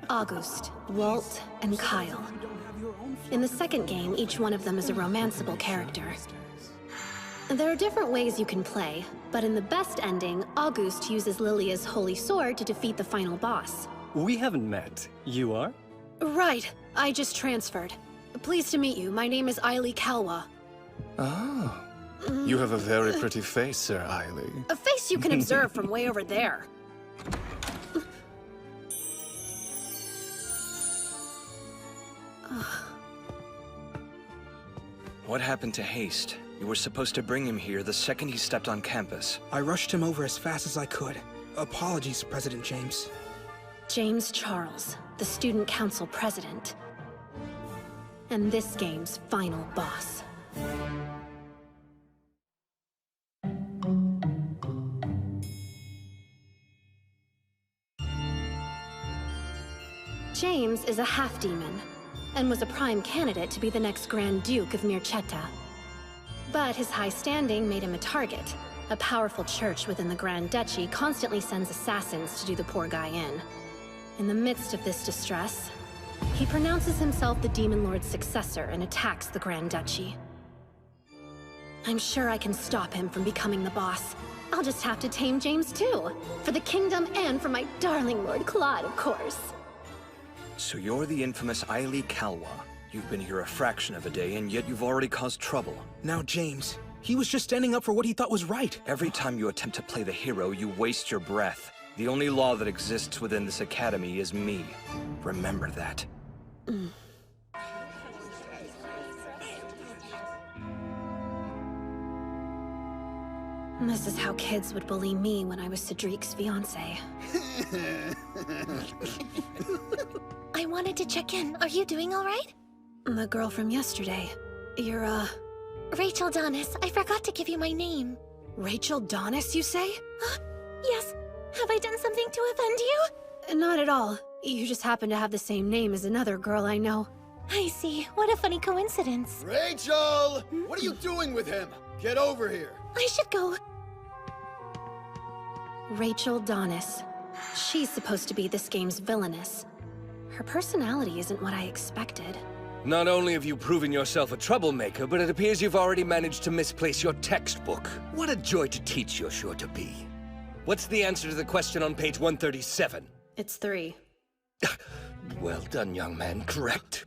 August, Walt, and Kyle. In the second game, each one of them is a romanceable character. There are different ways you can play, but in the best ending, August uses Lilia's holy sword to defeat the final boss. We haven't met. You are? Right. I just transferred. Pleased to meet you. My name is Ailey Kalwa. Ah. You have a very pretty face, Sir Ailey. A face you can observe from way over there. What happened to Haste? You were supposed to bring him here the second he stepped on campus. I rushed him over as fast as I could. Apologies, President James. James Charles, the Student Council President. And this game's final boss. James is a half-demon, and was a prime candidate to be the next Grand Duke of Mircetta. But his high standing made him a target. A powerful church within the Grand Duchy constantly sends assassins to do the poor guy in. In the midst of this distress, he pronounces himself the Demon Lord's successor and attacks the Grand Duchy. I'm sure I can stop him from becoming the boss. I'll just have to tame James too. For the kingdom and for my darling Lord Claude, of course. So you're the infamous Ailey Kalwa. You've been here a fraction of a day, and yet you've already caused trouble. Now, James, he was just standing up for what he thought was right. Every time you attempt to play the hero, you waste your breath. The only law that exists within this academy is me. Remember that. This is how kids would bully me when I was Cedric's fiancé. I wanted to check in. Are you doing all right? The girl from yesterday. You're, Rachel Donis. I forgot to give you my name. Rachel Donis, you say? Yes. Have I done something to offend you? Not at all. You just happen to have the same name as another girl I know. I see. What a funny coincidence. Rachel! What are you doing with him? Get over here. I should go. Rachel Donis. She's supposed to be this game's villainess. Her personality isn't what I expected. Not only have you proven yourself a troublemaker, but it appears you've already managed to misplace your textbook. What a joy to teach you're sure to be. What's the answer to the question on page 137? It's 3. Well done, young man. Correct.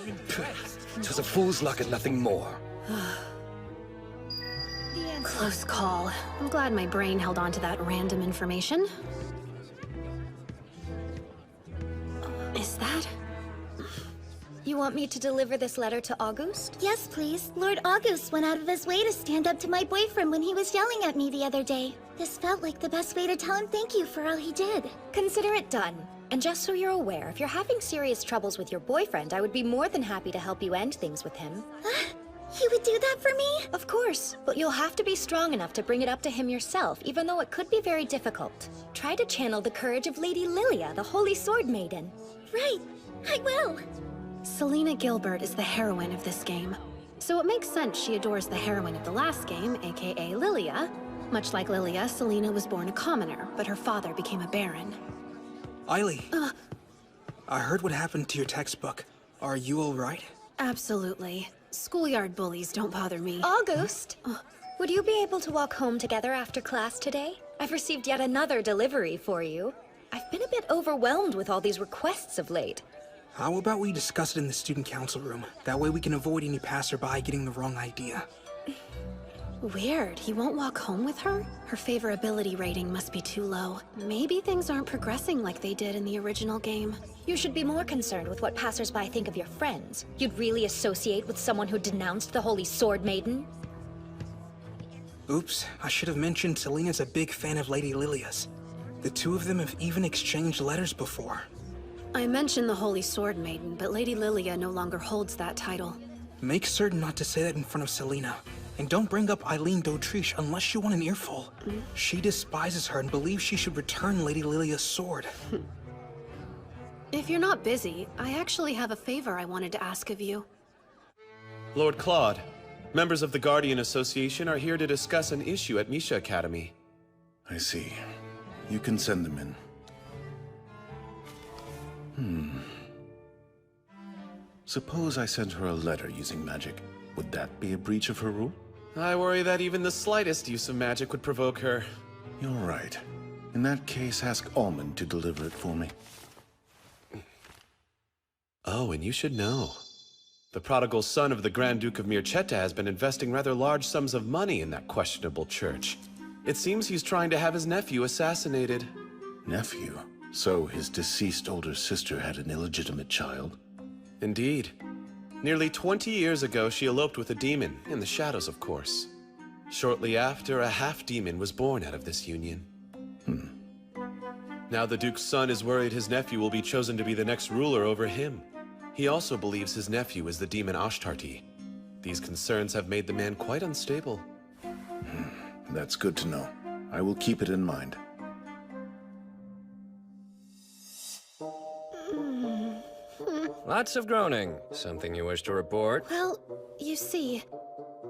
It was a fool's luck and nothing more. Close call. I'm glad my brain held on to that random information. Is that? You want me to deliver this letter to August? Yes, please. Lord August went out of his way to stand up to my boyfriend when he was yelling at me the other day. This felt like the best way to tell him thank you for all he did. Consider it done. And just so you're aware, if you're having serious troubles with your boyfriend, I would be more than happy to help you end things with him. You would do that for me? Of course, but you'll have to be strong enough to bring it up to him yourself, even though it could be very difficult. Try to channel the courage of Lady Lilia, the Holy Sword Maiden. Right, I will. Selena Gilbert is the heroine of this game. So it makes sense she adores the heroine of the last game, aka Lilia. Much like Lilia, Selena was born a commoner, but her father became a baron. Ailey, I heard what happened to your textbook. Are you all right? Absolutely. Schoolyard bullies don't bother me. August, would you be able to walk home together after class today? I've received yet another delivery for you. I've been a bit overwhelmed with all these requests of late. How about we discuss it in the student council room? That way we can avoid any passerby getting the wrong idea. Weird. He won't walk home with her? Her favorability rating must be too low. Maybe things aren't progressing like they did in the original game. You should be more concerned with what passersby think of your friends. You'd really associate with someone who denounced the Holy Sword Maiden? Oops, I should have mentioned Selena's a big fan of Lady Lilia's. The two of them have even exchanged letters before. I mentioned the Holy Sword Maiden, but Lady Lilia no longer holds that title. Make certain not to say that in front of Selena. And don't bring up Eileen d'Autriche unless you want an earful. She despises her and believes she should return Lady Lilia's sword. If you're not busy, I actually have a favor I wanted to ask of you. Lord Claude, members of the Guardian Association are here to discuss an issue at Misha Academy. I see. You can send them in. Suppose I sent her a letter using magic. Would that be a breach of her rule? I worry that even the slightest use of magic would provoke her. You're right. In that case, ask Almond to deliver it for me. Oh, and you should know. The prodigal son of the Grand Duke of Mirceta has been investing rather large sums of money in that questionable church. It seems he's trying to have his nephew assassinated. Nephew? So his deceased older sister had an illegitimate child? Indeed. Nearly 20 years ago, she eloped with a demon, in the shadows, of course. Shortly after, a half-demon was born out of this union. Now the Duke's son is worried his nephew will be chosen to be the next ruler over him. He also believes his nephew is the demon Ashtarti. These concerns have made the man quite unstable. That's good to know. I will keep it in mind. Lots of groaning. Something you wish to report? Well, you see,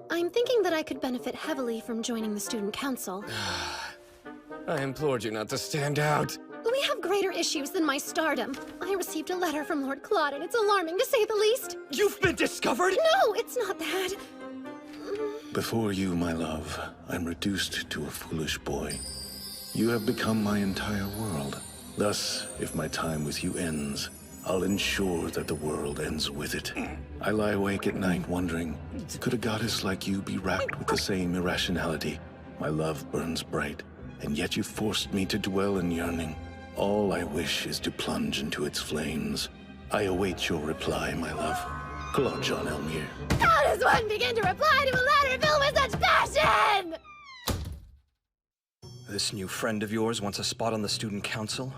I'm thinking that I could benefit heavily from joining the student council. I implored you not to stand out. We have greater issues than my stardom. I received a letter from Lord Claude, and it's alarming to say the least. You've been discovered? No, it's not that. Before you, my love, I'm reduced to a foolish boy. You have become my entire world. Thus, if my time with you ends, I'll ensure that the world ends with it. I lie awake at night wondering, could a goddess like you be racked with the same irrationality? My love burns bright, and yet you forced me to dwell in yearning. All I wish is to plunge into its flames. I await your reply, my love. Claude Jean Elmire. How does one begin to reply to a letter filled with such passion? This new friend of yours wants a spot on the student council?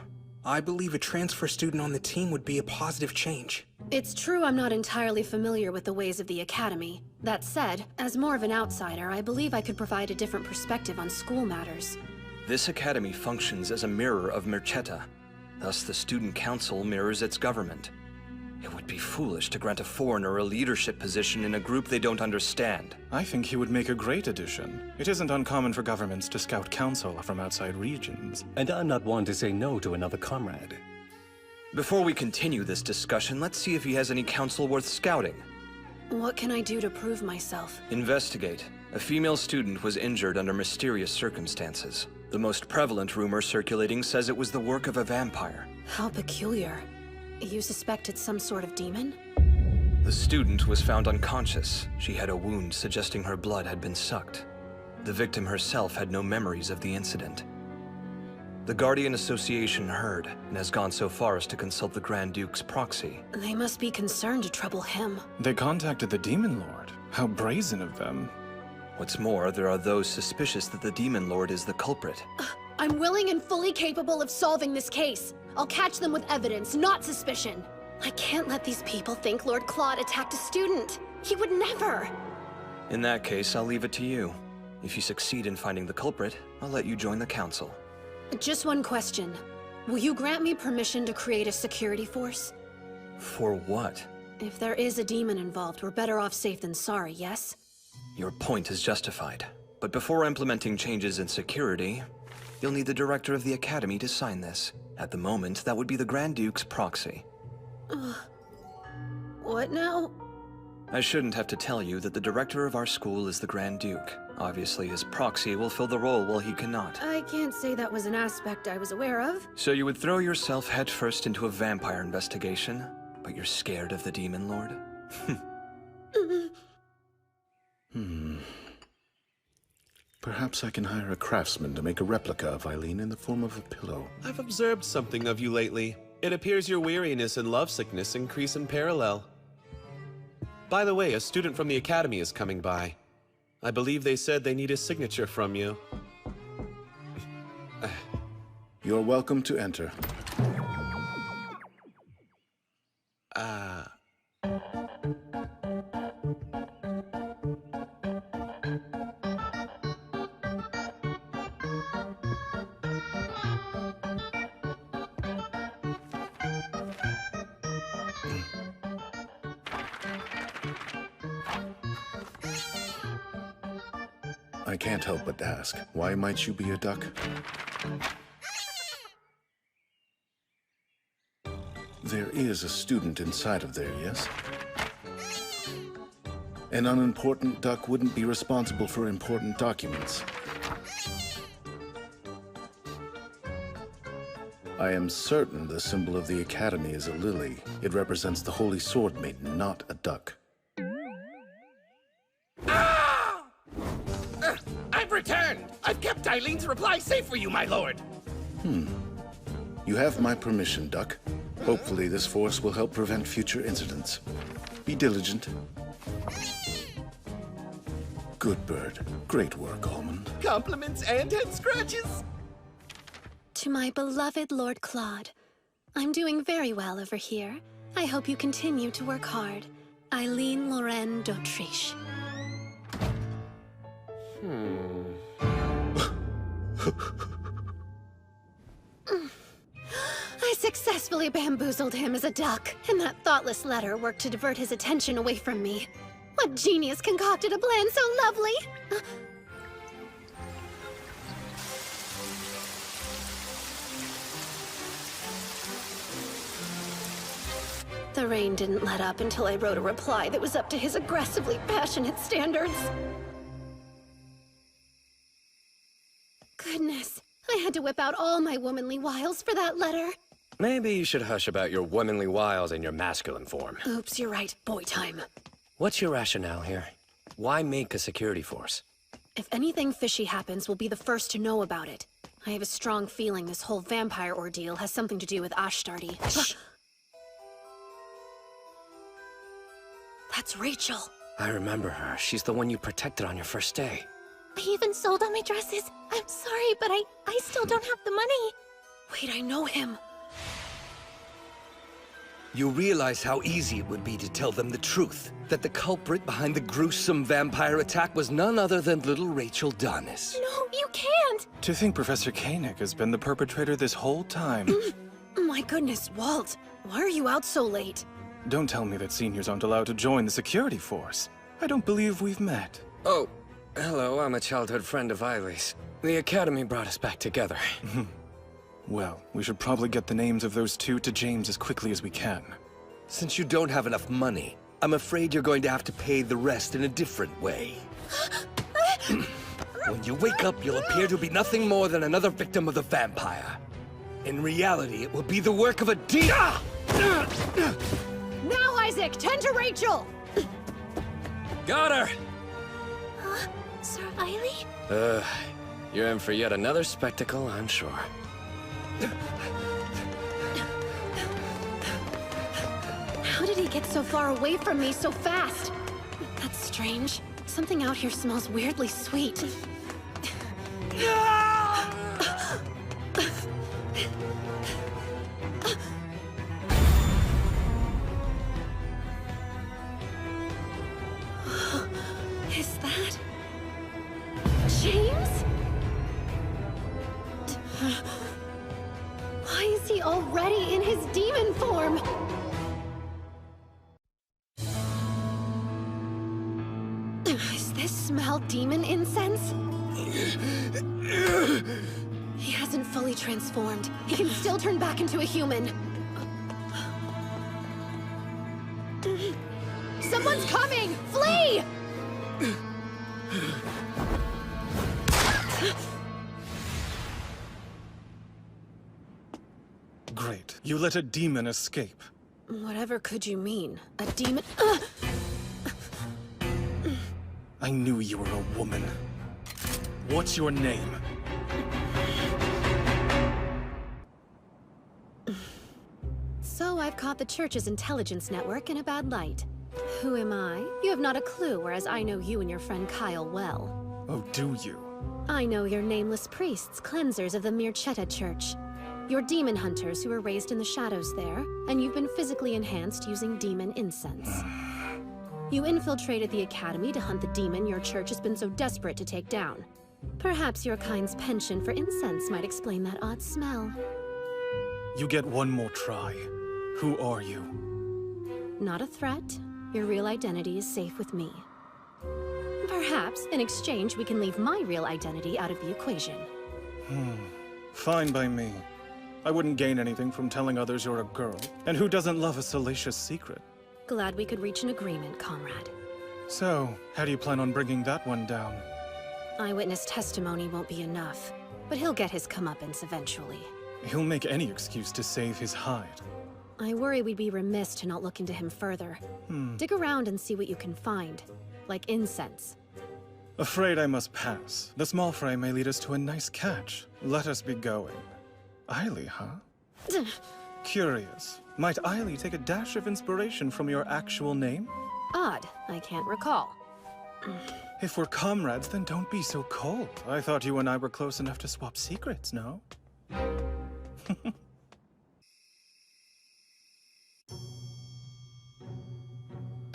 I believe a transfer student on the team would be a positive change. It's true I'm not entirely familiar with the ways of the Academy. That said, as more of an outsider, I believe I could provide a different perspective on school matters. This academy functions as a mirror of Mirceta. Thus, the student council mirrors its government. It would be foolish to grant a foreigner a leadership position in a group they don't understand. I think he would make a great addition. It isn't uncommon for governments to scout counsel from outside regions. And I'm not one to say no to another comrade. Before we continue this discussion, let's see if he has any counsel worth scouting. What can I do to prove myself? Investigate. A female student was injured under mysterious circumstances. The most prevalent rumor circulating says it was the work of a vampire. How peculiar. You suspect it's some sort of demon? The student was found unconscious. She had a wound suggesting her blood had been sucked. The victim herself had no memories of the incident. The Guardian Association heard and has gone so far as to consult the Grand Duke's proxy. They must be concerned to trouble him. They contacted the Demon Lord. How brazen of them. What's more, there are those suspicious that the Demon Lord is the culprit. I'm willing and fully capable of solving this case. I'll catch them with evidence, not suspicion. I can't let these people think Lord Claude attacked a student. He would never. In that case, I'll leave it to you. If you succeed in finding the culprit, I'll let you join the council. Just one question. Will you grant me permission to create a security force? For what? If there is a demon involved, we're better off safe than sorry, yes? Your point is justified. But before implementing changes in security, you'll need the director of the academy to sign this. At the moment, that would be the Grand Duke's proxy. What now? I shouldn't have to tell you that the director of our school is the Grand Duke. Obviously, his proxy will fill the role while he cannot. I can't say that was an aspect I was aware of. So you would throw yourself headfirst into a vampire investigation, but you're scared of the Demon Lord? Perhaps I can hire a craftsman to make a replica of Eileen in the form of a pillow. I've observed something of you lately. It appears your weariness and lovesickness increase in parallel. By the way, a student from the academy is coming by. I believe they said they need a signature from you. You're welcome to enter. I can't help but ask, why might you be a duck? There is a student inside of there, yes? An unimportant duck wouldn't be responsible for important documents. I am certain the symbol of the Academy is a lily. It represents the Holy Sword Maiden, not a duck. I've returned! I've kept Eileen's reply safe for you, my lord! You have my permission, Duck. Hopefully this force will help prevent future incidents. Be diligent. Good bird. Great work, Almond. Compliments and head scratches! To my beloved Lord Claude, I'm doing very well over here. I hope you continue to work hard. Eileen Lorraine d'Autriche. I successfully bamboozled him as a duck, and that thoughtless letter worked to divert his attention away from me. What genius concocted a plan so lovely? The rain didn't let up until I wrote a reply that was up to his aggressively passionate standards. Goodness, I had to whip out all my womanly wiles for that letter. Maybe you should hush about your womanly wiles in your masculine form. Oops, you're right. Boy time. What's your rationale here? Why make a security force? If anything fishy happens, we'll be the first to know about it. I have a strong feeling this whole vampire ordeal has something to do with Ashtardi. That's Rachel. I remember her. She's the one you protected on your first day. I even sold all my dresses. I'm sorry, but I still don't have the money. Wait, I know him. You realize how easy it would be to tell them the truth. That the culprit behind the gruesome vampire attack was none other than little Rachel Donis. No, you can't! To think Professor Koenig has been the perpetrator this whole time. My goodness, Walt. Why are you out so late? Don't tell me that seniors aren't allowed to join the security force. I don't believe we've met. Oh, hello, I'm a childhood friend of Eileen's. The Academy brought us back together. Well, we should probably get the names of those two to James as quickly as we can. Since you don't have enough money, I'm afraid you're going to have to pay the rest in a different way. When you wake up, you'll appear to be nothing more than another victim of the vampire. In reality, it will be the work of a demon! Now, Isaac, tend to Rachel! Got her! Sir Eileen? You're in for yet another spectacle, I'm sure. How did he get so far away from me so fast? That's strange. Something out here smells weirdly sweet. Is that James? Why is he already in his demon form? Does this smell demon incense? He hasn't fully transformed. He can still turn back into a human. Someone's coming! Flee! Great. You let a demon escape. Whatever could you mean? A demon? I knew you were a woman. What's your name? So I've caught the church's intelligence network in a bad light. Who am I? You have not a clue, whereas I know you and your friend Kyle well. Oh, do you? I know you're nameless priests, cleansers of the Mirchetta Church. You're demon hunters who were raised in the shadows there, and you've been physically enhanced using demon incense. You infiltrated the Academy to hunt the demon your church has been so desperate to take down. Perhaps your kind's penchant for incense might explain that odd smell. You get one more try. Who are you? Not a threat. Your real identity is safe with me. Perhaps, in exchange, we can leave my real identity out of the equation. Fine by me. I wouldn't gain anything from telling others you're a girl. And who doesn't love a salacious secret? Glad we could reach an agreement, comrade. So, how do you plan on bringing that one down? Eyewitness testimony won't be enough, but he'll get his comeuppance eventually. He'll make any excuse to save his hide. I worry we'd be remiss to not look into him further. Dig around and see what you can find, like incense. Afraid I must pass. The small fray may lead us to a nice catch. Let us be going. Eiley, huh? Curious. Might Eiley take a dash of inspiration from your actual name? Odd. I can't recall. If we're comrades, then don't be so cold. I thought you and I were close enough to swap secrets, no?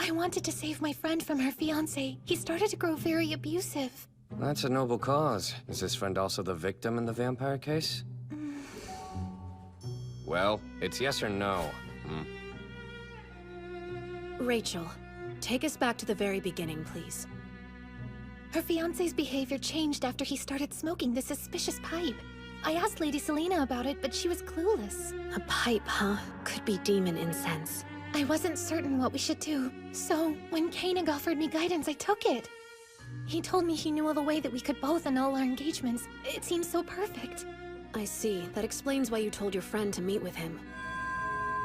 I wanted to save my friend from her fiancé. He started to grow very abusive. That's a noble cause. Is this friend also the victim in the vampire case? Well, it's yes or no. Rachel, take us back to the very beginning, please. Her fiancé's behavior changed after he started smoking the suspicious pipe. I asked Lady Selena about it, but she was clueless. A pipe, huh? Could be demon incense. I wasn't certain what we should do, so when Koenig offered me guidance, I took it. He told me he knew of a way that we could both annul our engagements. It seemed so perfect. I see. That explains why you told your friend to meet with him.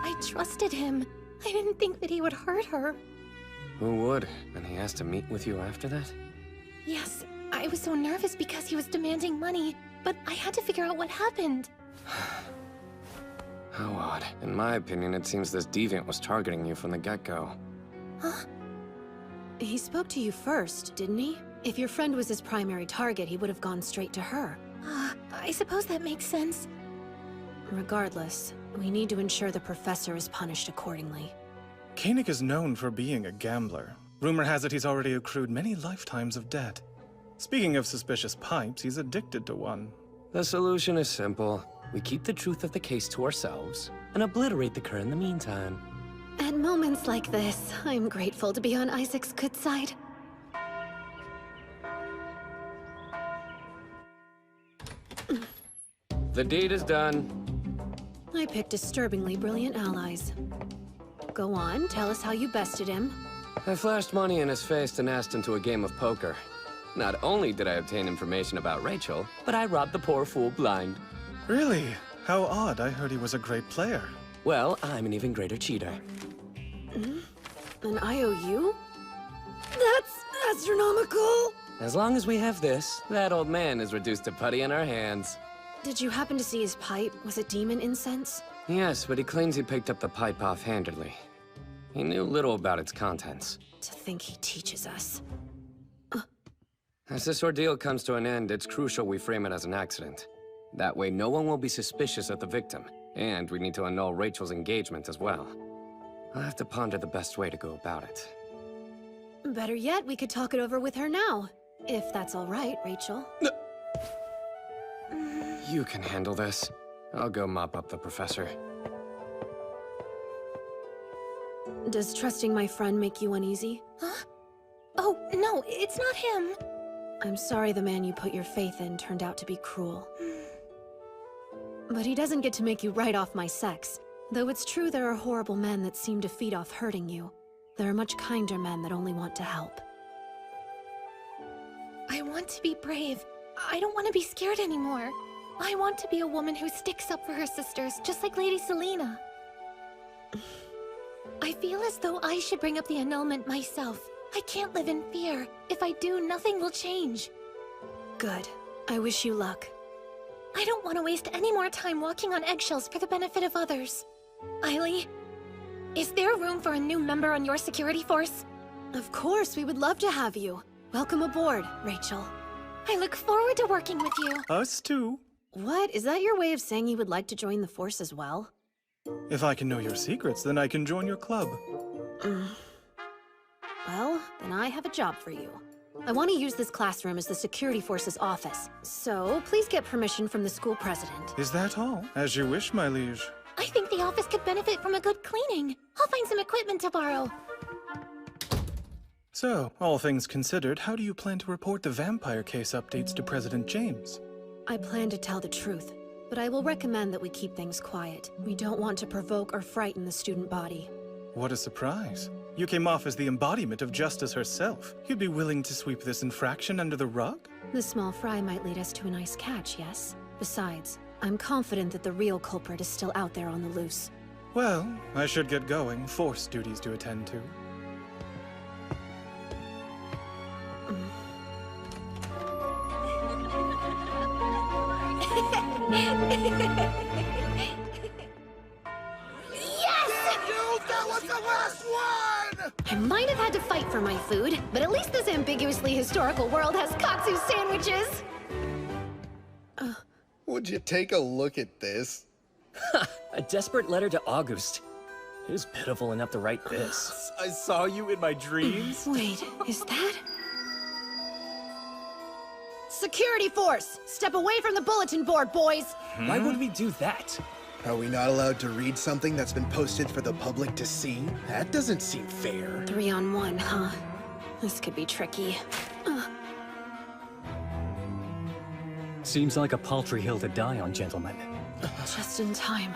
I trusted him. I didn't think that he would hurt her. Who would? And he asked to meet with you after that? Yes, I was so nervous because he was demanding money, but I had to figure out what happened. How odd. In my opinion, it seems this deviant was targeting you from the get-go. Huh? He spoke to you first, didn't he? If your friend was his primary target, he would have gone straight to her. I suppose that makes sense. Regardless, we need to ensure the professor is punished accordingly. Koenig is known for being a gambler. Rumor has it he's already accrued many lifetimes of debt. Speaking of suspicious pipes, he's addicted to one. The solution is simple. We keep the truth of the case to ourselves and obliterate the cur in the meantime. At moments like this, I'm grateful to be on Isaac's good side. The deed is done. I picked disturbingly brilliant allies. Go on, tell us how you bested him. I flashed money in his face and asked into a game of poker. Not only did I obtain information about Rachel, but I robbed the poor fool blind. Really? How odd. I heard he was a great player. Well, I'm an even greater cheater. An IOU? That's astronomical! As long as we have this, that old man is reduced to putty in our hands. Did you happen to see his pipe? Was it demon incense? Yes, but he claims he picked up the pipe offhandedly. He knew little about its contents. To think he teaches us. As this ordeal comes to an end, it's crucial we frame it as an accident. That way no one will be suspicious of the victim, and we need to annul Rachel's engagement as well. I'll have to ponder the best way to go about it. Better yet, we could talk it over with her now. If that's all right, Rachel. You can handle this. I'll go mop up the professor. Does trusting my friend make you uneasy? Huh? Oh, no, it's not him. I'm sorry the man you put your faith in turned out to be cruel. But he doesn't get to make you write off my sex. Though it's true there are horrible men that seem to feed off hurting you, there are much kinder men that only want to help. I want to be brave. I don't want to be scared anymore. I want to be a woman who sticks up for her sisters, just like Lady Selena. I feel as though I should bring up the annulment myself. I can't live in fear. If I do, nothing will change. Good. I wish you luck. I don't want to waste any more time walking on eggshells for the benefit of others. Eiley, is there room for a new member on your security force? Of course, we would love to have you. Welcome aboard, Rachel. I look forward to working with you. Us too. What? Is that your way of saying you would like to join the force as well? If I can know your secrets, then I can join your club. Well, then I have a job for you. I want to use this classroom as the security force's office, so please get permission from the school president. Is that all? As you wish, my liege. I think the office could benefit from a good cleaning. I'll find some equipment to borrow. So, all things considered, how do you plan to report the vampire case updates to President James? I plan to tell the truth, but I will recommend that we keep things quiet. We don't want to provoke or frighten the student body. What a surprise. You came off as the embodiment of justice herself. You'd be willing to sweep this infraction under the rug? The small fry might lead us to a nice catch, yes? Besides, I'm confident that the real culprit is still out there on the loose. Well, I should get going. Force duties to attend to. That was the last one! I might have had to fight for my food, but at least this ambiguously historical world has katsu sandwiches! Would you take a look at this? A desperate letter to August. Who's pitiful enough to write this? I saw you in my dreams. Wait, is that? Security force! Step away from the bulletin board, boys! Why would we do that? Are we not allowed to read something that's been posted for the public to see? That doesn't seem fair. 3-on-1, huh? This could be tricky. Seems like a paltry hill to die on, gentlemen. Just in time.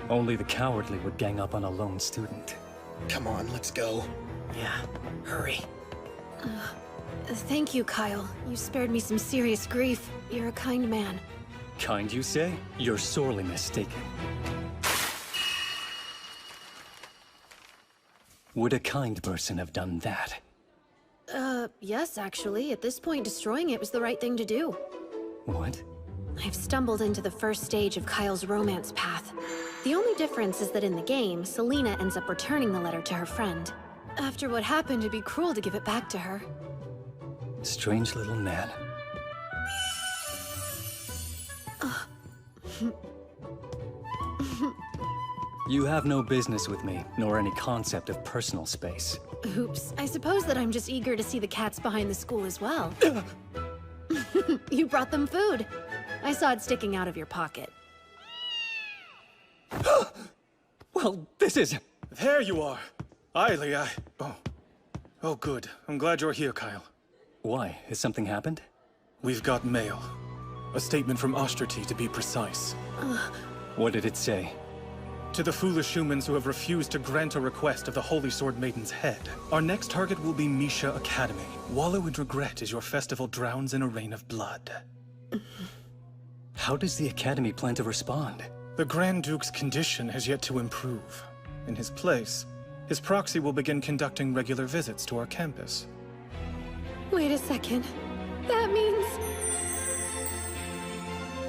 Only the cowardly would gang up on a lone student. Come on, let's go. Yeah, hurry. Thank you, Kyle. You spared me some serious grief. You're a kind man. Kind, you say? You're sorely mistaken. Would a kind person have done that? Yes, actually. At this point, destroying it was the right thing to do. What? I've stumbled into the first stage of Kyle's romance path. The only difference is that in the game, Selena ends up returning the letter to her friend. After what happened, it'd be cruel to give it back to her. Strange little man. You have no business with me, nor any concept of personal space. Oops. I suppose that I'm just eager to see the cats behind the school as well. You brought them food. I saw it sticking out of your pocket. Well, this is... There you are. Eiley, Oh, good. I'm glad you're here, Kyle. Why? Has something happened? We've got mail. A statement from Osterty, to be precise. What did it say? To the foolish humans who have refused to grant a request of the Holy Sword Maiden's head, our next target will be Misha Academy. Wallow in regret as your festival drowns in a rain of blood. How does the Academy plan to respond? The Grand Duke's condition has yet to improve. In his place, his proxy will begin conducting regular visits to our campus. Wait a second. That means...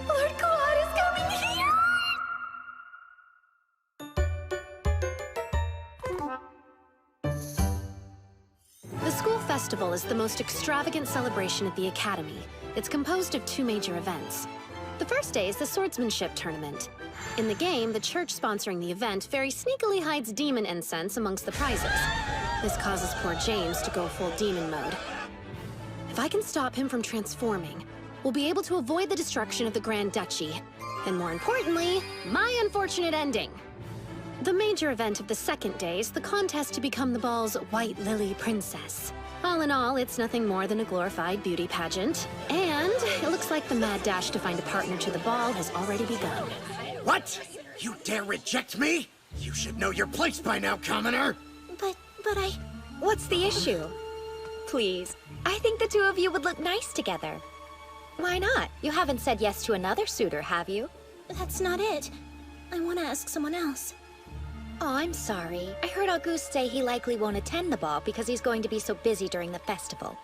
Lord Claude is coming here! The school festival is the most extravagant celebration at the Academy. It's composed of 2 major events. The first day is the swordsmanship tournament. In the game, the church sponsoring the event very sneakily hides demon incense amongst the prizes. This causes poor James to go full demon mode. If I can stop him from transforming, we'll be able to avoid the destruction of the Grand Duchy. And more importantly, my unfortunate ending. The major event of the second day is the contest to become the ball's White Lily Princess. All in all, it's nothing more than a glorified beauty pageant. And it looks like the mad dash to find a partner to the ball has already begun. What? You dare reject me? You should know your place by now, commoner! But What's the issue? Please, I think the 2 of you would look nice together. Why not? You haven't said yes to another suitor, have you? That's not it. I want to ask someone else. Oh, I'm sorry. I heard Auguste say he likely won't attend the ball because he's going to be so busy during the festival.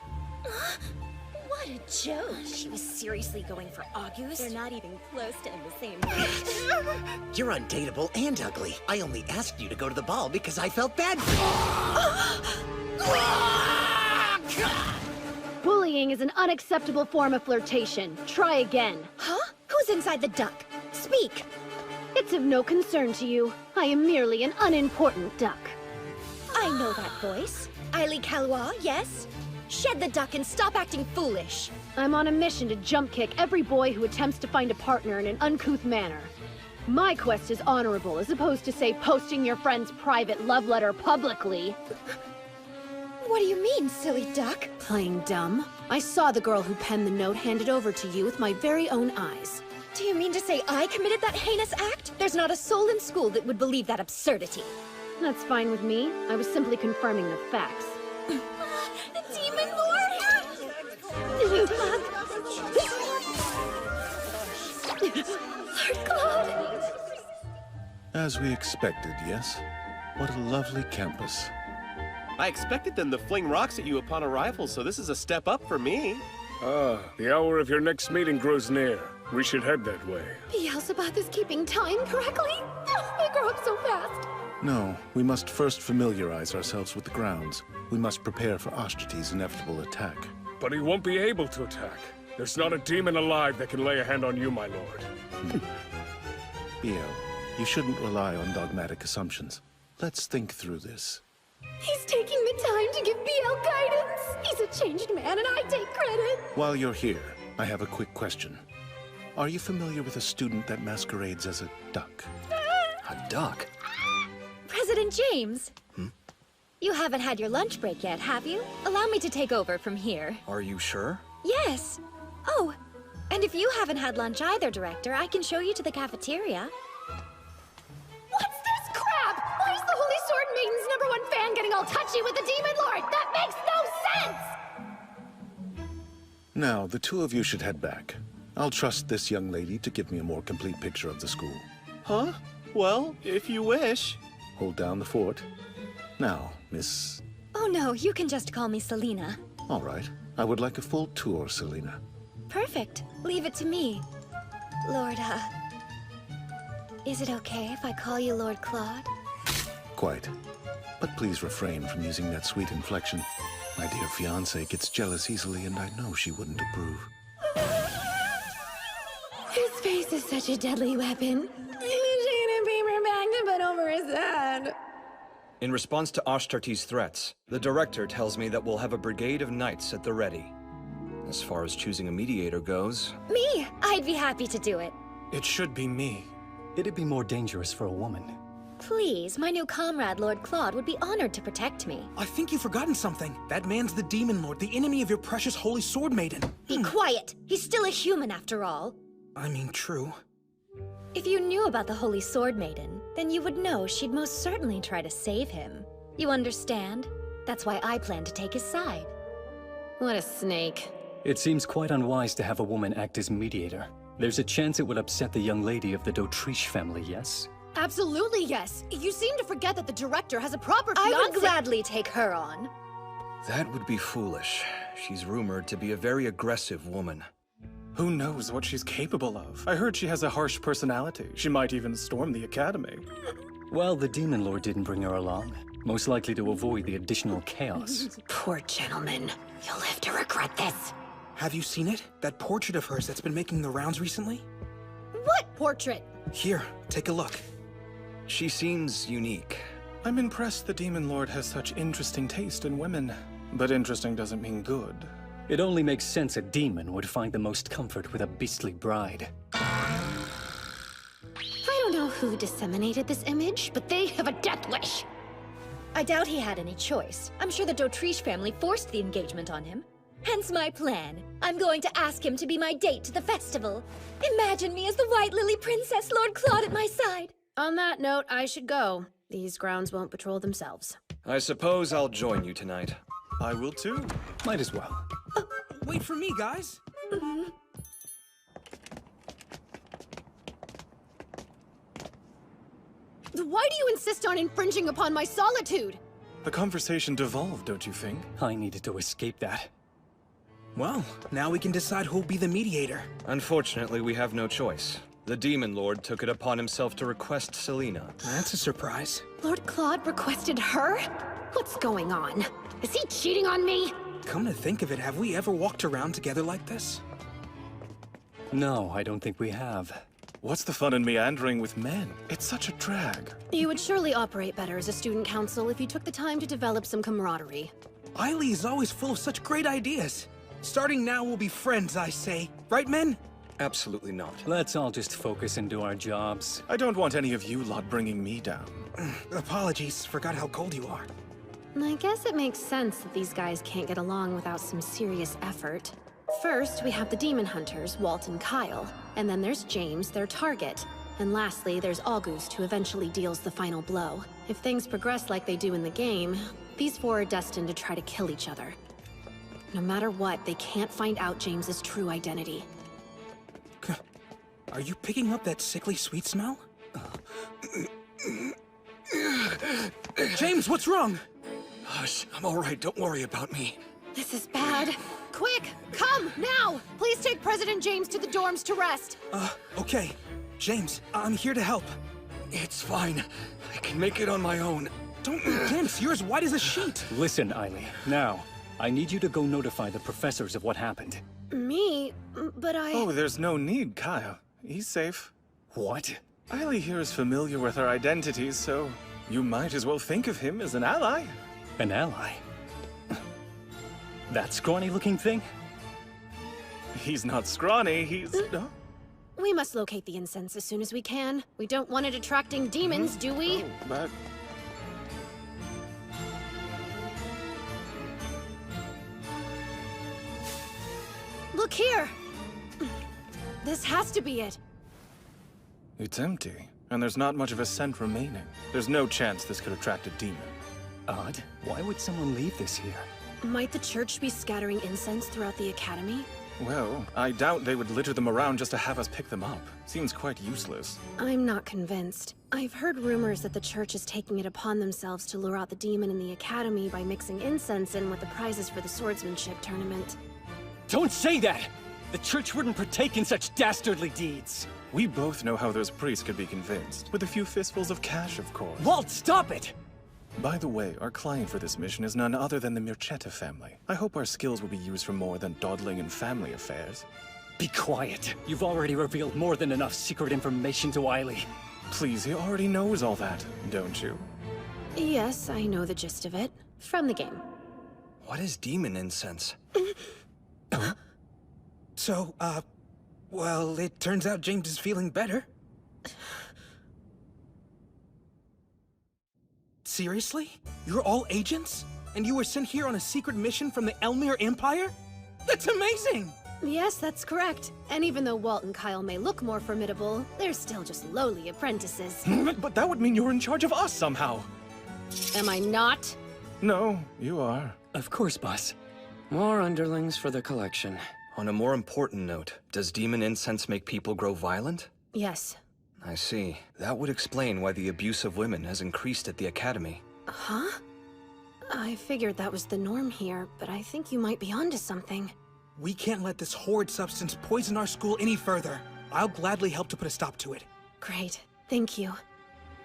What a joke. She was seriously going for Auguste? They're not even close to in the same league. You're undateable and ugly. I only asked you to go to the ball because I felt bad for you. Bullying is an unacceptable form of flirtation. Try again. Huh? Who's inside the duck? Speak! It's of no concern to you. I am merely an unimportant duck. I know that voice. Eiley Calois, yes? Shed the duck and stop acting foolish. I'm on a mission to jump kick every boy who attempts to find a partner in an uncouth manner. My quest is honorable, as opposed to, say, posting your friend's private love letter publicly. What do you mean, silly duck? Playing dumb? I saw the girl who penned the note handed over to you with my very own eyes. Do you mean to say I committed that heinous act? There's not a soul in school that would believe that absurdity. That's fine with me. I was simply confirming the facts. The Demon Lord! Lord Claude! As we expected, yes? What a lovely campus. I expected them to fling rocks at you upon arrival, so this is a step up for me. The hour of your next meeting grows near. We should head that way. Beelzebub is keeping time correctly? They grow up so fast. No, we must first familiarize ourselves with the grounds. We must prepare for Ashtartes' inevitable attack. But he won't be able to attack. There's not a demon alive that can lay a hand on you, my lord. Biel, you shouldn't rely on dogmatic assumptions. Let's think through this. He's taking the time to give BL guidance. He's a changed man, and I take credit. While you're here, I have a quick question. Are you familiar with a student that masquerades as a duck? A duck? President James! You haven't had your lunch break yet, have you? Allow me to take over from here. Are you sure? Yes! Oh, and if you haven't had lunch either, Director, I can show you to the cafeteria. What's this crap? Why is the Holy Sword Maiden's #1 fan getting all touchy with the Demon Lord? That makes no sense! Now, the two of you should head back. I'll trust this young lady to give me a more complete picture of the school. Huh? Well, if you wish. Hold down the fort. Now, Miss... Oh no, you can just call me Selena. All right. I would like a full tour, Selena. Perfect. Leave it to me. Lord, is it okay if I call you Lord Claude? Quite. But please refrain from using that sweet inflection. My dear fiancé gets jealous easily, and I know she wouldn't approve. His face is such a deadly weapon. I'm shaking a paper bag to put over his head. In response to Ashtartes' threats, the director tells me that we'll have a brigade of knights at the ready. As far as choosing a mediator goes... Me! I'd be happy to do it. It should be me. It'd be more dangerous for a woman. Please, my new comrade, Lord Claude, would be honored to protect me. I think you've forgotten something. That man's the Demon Lord, the enemy of your precious Holy Sword Maiden. Be quiet! He's still a human after all. I mean, true. If you knew about the Holy Sword Maiden, then you would know she'd most certainly try to save him. You understand? That's why I plan to take his side. What a snake. It seems quite unwise to have a woman act as mediator. There's a chance it would upset the young lady of the d'Autriche family, yes? Absolutely yes. You seem to forget that the director has a proper fiancé. I would gladly take her on. That would be foolish. She's rumored to be a very aggressive woman. Who knows what she's capable of? I heard she has a harsh personality. She might even storm the academy. Well, the Demon Lord didn't bring her along. Most likely to avoid the additional chaos. Poor gentleman. You'll live to regret this. Have you seen it? That portrait of hers that's been making the rounds recently? What portrait? Here, take a look. She seems unique. I'm impressed the Demon Lord has such interesting taste in women. But interesting doesn't mean good. It only makes sense a demon would find the most comfort with a beastly bride. I don't know who disseminated this image, but they have a death wish. I doubt he had any choice. I'm sure the d'Autriche family forced the engagement on him. Hence my plan. I'm going to ask him to be my date to the festival. Imagine me as the White Lily Princess, Lord Claude at my side. On that note, I should go. These grounds won't patrol themselves. I suppose I'll join you tonight. I will too. Might as well. Wait for me, guys. Why do you insist on infringing upon my solitude? The conversation devolved, don't you think? I needed to escape that. Well, now we can decide who'll be the mediator. Unfortunately, we have no choice. The Demon Lord took it upon himself to request Selena. That's a surprise. Lord Claude requested her? What's going on? Is he cheating on me? Come to think of it, have we ever walked around together like this? No, I don't think we have. What's the fun in meandering with men? It's such a drag. You would surely operate better as a student council if you took the time to develop some camaraderie. Eiley is always full of such great ideas. Starting now, we'll be friends, I say. Right, men? Absolutely not. Let's all just focus and do our jobs. I don't want any of you lot bringing me down. Apologies, forgot how cold you are. I guess it makes sense that these guys can't get along without some serious effort. First, we have the demon hunters, Walt and Kyle. And then there's James, their target. And lastly, there's August, who eventually deals the final blow. If things progress like they do in the game, these four are destined to try to kill each other. No matter what, they can't find out James's true identity. Are you picking up that sickly sweet smell? James, what's wrong? Hush, I'm all right. Don't worry about me. This is bad. Quick, come, now! Please take President James to the dorms to rest. Okay. James, I'm here to help. It's fine. I can make it on my own. Don't be tense. You're as white as a sheet. Listen, Eiley. Now, I need you to go notify the professors of what happened. Me? But I... Oh, there's no need, Kyle. He's safe. What? Eiley here is familiar with our identities, so you might as well think of him as an ally. An ally? That scrawny-looking thing? He's not scrawny, he's... We must locate the incense as soon as we can. We don't want it attracting demons, do we? Oh, but... Look here! This has to be it. It's empty, and there's not much of a scent remaining. There's no chance this could attract a demon. Odd. Why would someone leave this here? Might the church be scattering incense throughout the academy? Well, I doubt they would litter them around just to have us pick them up. Seems quite useless. I'm not convinced. I've heard rumors that the church is taking it upon themselves to lure out the demon in the academy by mixing incense in with the prizes for the swordsmanship tournament. Don't say that! The church wouldn't partake in such dastardly deeds! We both know how those priests could be convinced. With a few fistfuls of cash, of course. Walt, stop it! By the way, our client for this mission is none other than the Mirchetta family. I hope our skills will be used for more than dawdling in family affairs. Be quiet. You've already revealed more than enough secret information to Eiley. Please, he already knows all that, don't you? Yes, I know the gist of it. From the game. What is demon incense? So, well, it turns out James is feeling better. Seriously? You're all agents? And you were sent here on a secret mission from the Elmir Empire? That's amazing! Yes, that's correct. And even though Walt and Kyle may look more formidable, they're still just lowly apprentices. But that would mean you're in charge of us somehow. Am I not? No, you are. Of course, boss. More underlings for the collection. On a more important note, does demon incense make people grow violent? Yes. I see. That would explain why the abuse of women has increased at the academy. Huh? I figured that was the norm here, but I think you might be onto something. We can't let this horrid substance poison our school any further. I'll gladly help to put a stop to it. Great. Thank you.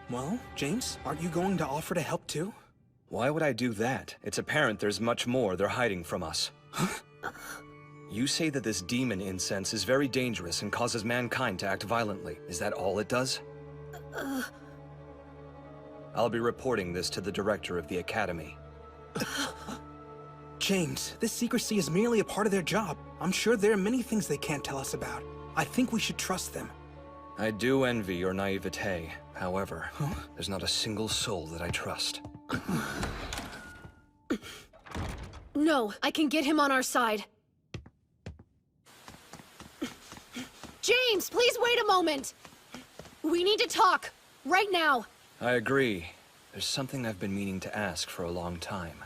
Well, James, aren't you going to offer to help too? Why would I do that? It's apparent there's much more they're hiding from us. Huh? You say that this demon incense is very dangerous and causes mankind to act violently. Is that all it does? I'll be reporting this to the director of the academy. James, this secrecy is merely a part of their job. I'm sure there are many things they can't tell us about. I think we should trust them. I do envy your naivete. However, there's not a single soul that I trust. No, I can get him on our side. James, please wait a moment! We need to talk, right now. I agree. There's something I've been meaning to ask for a long time.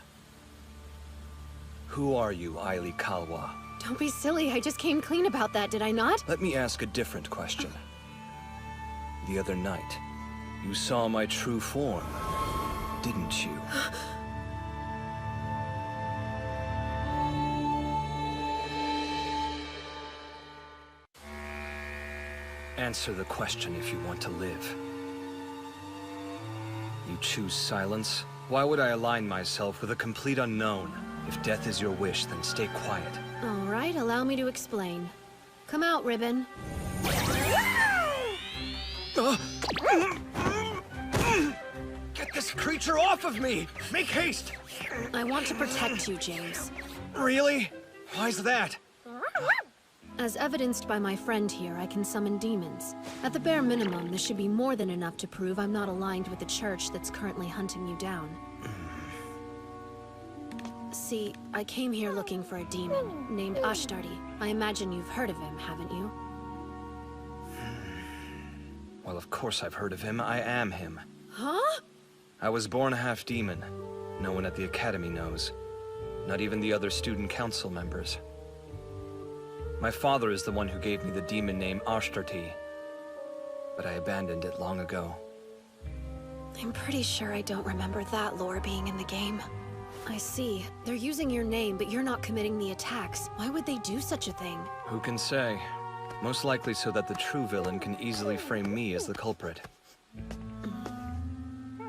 Who are you, Eiley Kalwa? Don't be silly, I just came clean about that, did I not? Let me ask a different question. The other night, you saw my true form, didn't you? Answer the question if you want to live. You choose silence? Why would I align myself with a complete unknown? If death is your wish, then stay quiet. All right, allow me to explain. Come out, Ribbon. Get this creature off of me! Make haste! I want to protect you, James. Really? Why's that? As evidenced by my friend here, I can summon demons. At the bare minimum, this should be more than enough to prove I'm not aligned with the church that's currently hunting you down. See, I came here looking for a demon named Ashtarti. I imagine you've heard of him, haven't you? Well, of course I've heard of him. I am him. Huh? I was born half demon. No one at the Academy knows. Not even the other student council members. My father is the one who gave me the demon name Ashtarti, but I abandoned it long ago. I'm pretty sure I don't remember that lore being in the game. I see. They're using your name, but you're not committing the attacks. Why would they do such a thing? Who can say? Most likely so that the true villain can easily frame me as the culprit.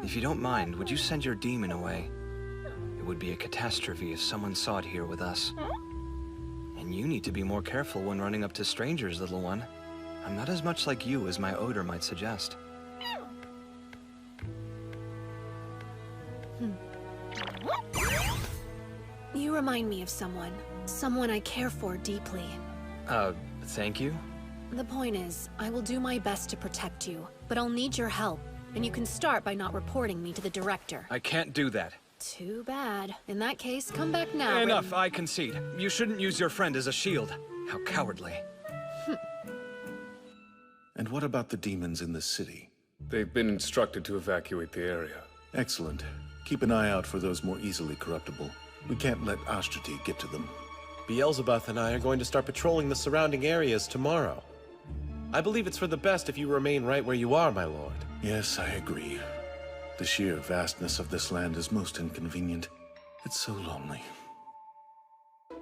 If you don't mind, would you send your demon away? It would be a catastrophe if someone saw it here with us. And you need to be more careful when running up to strangers, little one. I'm not as much like you as my odor might suggest. You remind me of someone. Someone I care for deeply. Thank you? The point is, I will do my best to protect you, but I'll need your help. And you can start by not reporting me to the director. I can't do that. Too bad. In that case, come back now. Enough, I concede. You shouldn't use your friend as a shield. How cowardly. And what about the demons in the city? They've been instructed to evacuate the area. Excellent. Keep an eye out for those more easily corruptible. We can't let Ashtarti get to them. Beelzebub and I are going to start patrolling the surrounding areas tomorrow. I believe it's for the best if you remain right where you are, my lord. Yes, I agree. The sheer vastness of this land is most inconvenient. It's so lonely.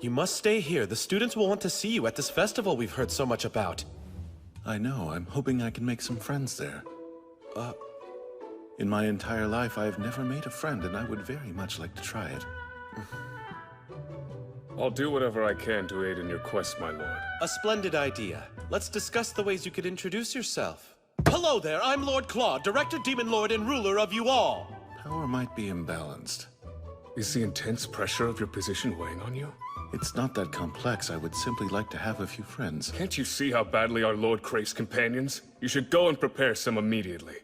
You must stay here. The students will want to see you at this festival we've heard so much about. I know. I'm hoping I can make some friends there. In my entire life, I've never made a friend, and I would very much like to try it. I'll do whatever I can to aid in your quest, my lord. A splendid idea. Let's discuss the ways you could introduce yourself. Hello there, I'm Lord Claude, Director, Demon Lord, and ruler of you all. Power might be imbalanced. Is the intense pressure of your position weighing on you? It's not that complex. I would simply like to have a few friends. Can't you see how badly our lord craves companions? You should go and prepare some immediately.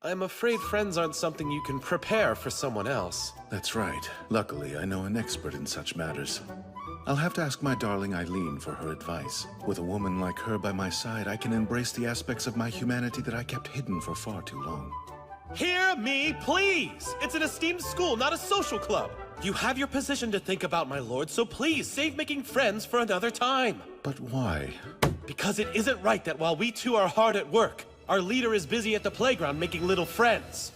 I'm afraid friends aren't something you can prepare for someone else. That's right. Luckily, I know an expert in such matters. I'll have to ask my darling Eileen for her advice. With a woman like her by my side, I can embrace the aspects of my humanity that I kept hidden for far too long. Hear me, please! It's an esteemed school, not a social club. You have your position to think about, my lord, so please save making friends for another time. But why? Because it isn't right that while we two are hard at work, our leader is busy at the playground making little friends.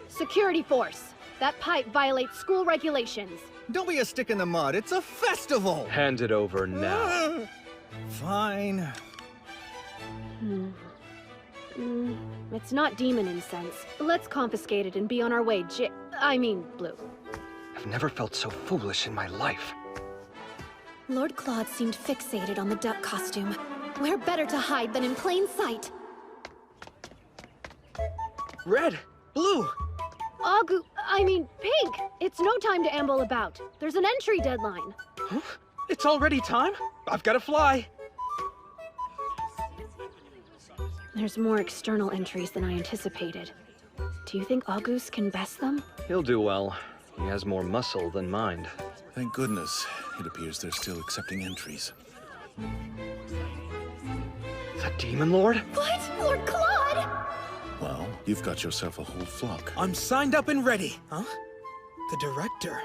Security force. That pipe violates school regulations. Don't be a stick in the mud. It's a festival! Hand it over now. Fine. It's not demon incense. Let's confiscate it and be on our way, Blue. I've never felt so foolish in my life. Lord Claude seemed fixated on the duck costume. Where better to hide than in plain sight? Red! Blue! Pink! It's no time to amble about. There's an entry deadline. Huh? It's already time? I've got to fly! There's more external entries than I anticipated. Do you think August can best them? He'll do well. He has more muscle than mind. Thank goodness. It appears they're still accepting entries. The Demon Lord? What? Lord Claude? Well, you've got yourself a whole flock. I'm signed up and ready. Huh? The director.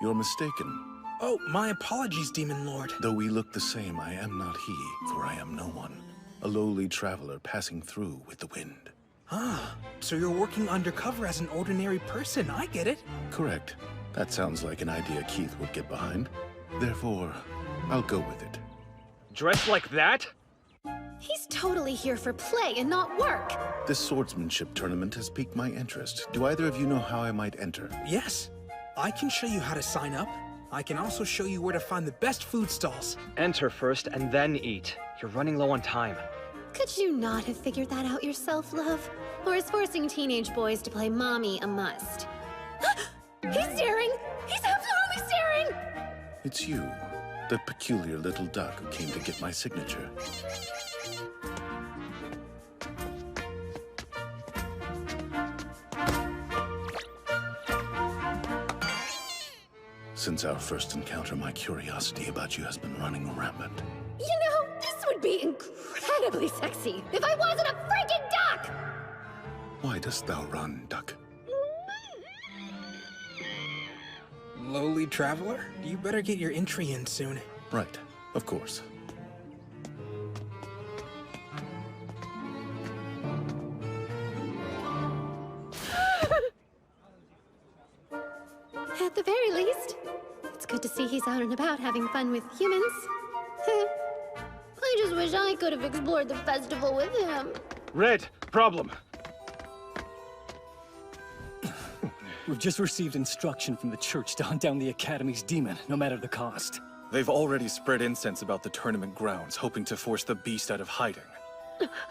You're mistaken. Oh, my apologies, Demon Lord. Though we look the same, I am not he, for I am no one. A lowly traveler passing through with the wind. Ah, so you're working undercover as an ordinary person. I get it. Correct. That sounds like an idea Keith would get behind. Therefore, I'll go with it. Dressed like that? He's totally here for play and not work. This swordsmanship tournament has piqued my interest. Do either of you know how I might enter? Yes. I can show you how to sign up. I can also show you where to find the best food stalls. Enter first and then eat. You're running low on time. Could you not have figured that out yourself, love? Or is forcing teenage boys to play mommy a must? He's staring! He's absolutely staring! It's you, the peculiar little duck who came to get my signature. Since our first encounter, my curiosity about you has been running rampant. You know, this would be incredibly sexy if I wasn't a freaking duck! Why dost thou run, duck? Lowly traveler, you better get your entry in soon. Right, of course. At the very least, it's good to see he's out and about having fun with humans. I just wish I could have explored the festival with him. Red, problem. We've just received instruction from the church to hunt down the Academy's demon, no matter the cost. They've already spread incense about the tournament grounds, hoping to force the beast out of hiding.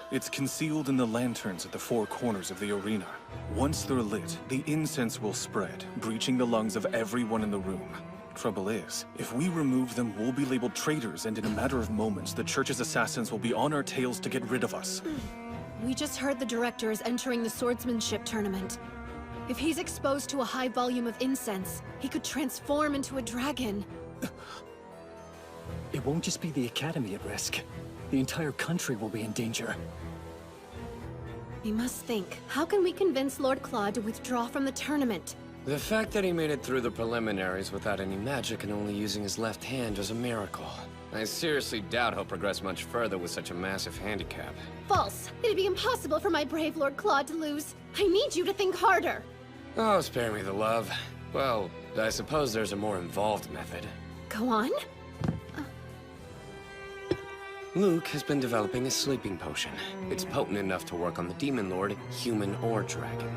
It's concealed in the lanterns at the four corners of the arena. Once they're lit, the incense will spread, breaching the lungs of everyone in the room. Trouble is, if we remove them, we'll be labeled traitors, and in a matter of moments, the church's assassins will be on our tails to get rid of us. We just heard the director is entering the swordsmanship tournament. If he's exposed to a high volume of incense, he could transform into a dragon. It won't just be the Academy at risk. The entire country will be in danger. We must think, how can we convince Lord Claude to withdraw from the tournament? The fact that he made it through the preliminaries without any magic and only using his left hand is a miracle. I seriously doubt he'll progress much further with such a massive handicap. False. It'd be impossible for my brave Lord Claude to lose. I need you to think harder. Oh, spare me the love. Well, I suppose there's a more involved method. Go on. Luke has been developing a sleeping potion. It's potent enough to work on the Demon Lord, human or dragon.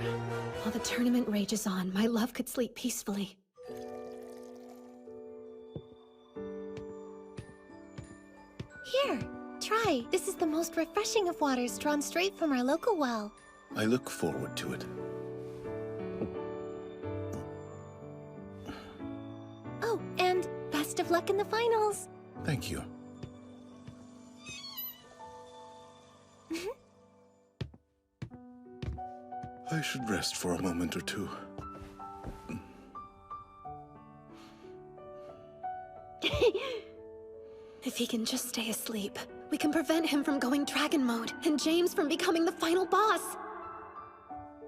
While the tournament rages on, my love could sleep peacefully. Here, try. This is the most refreshing of waters drawn straight from our local well. I look forward to it. Oh, and best of luck in the finals. Thank you. I should rest for a moment or two. If he can just stay asleep, we can prevent him from going dragon mode, and James from becoming the final boss.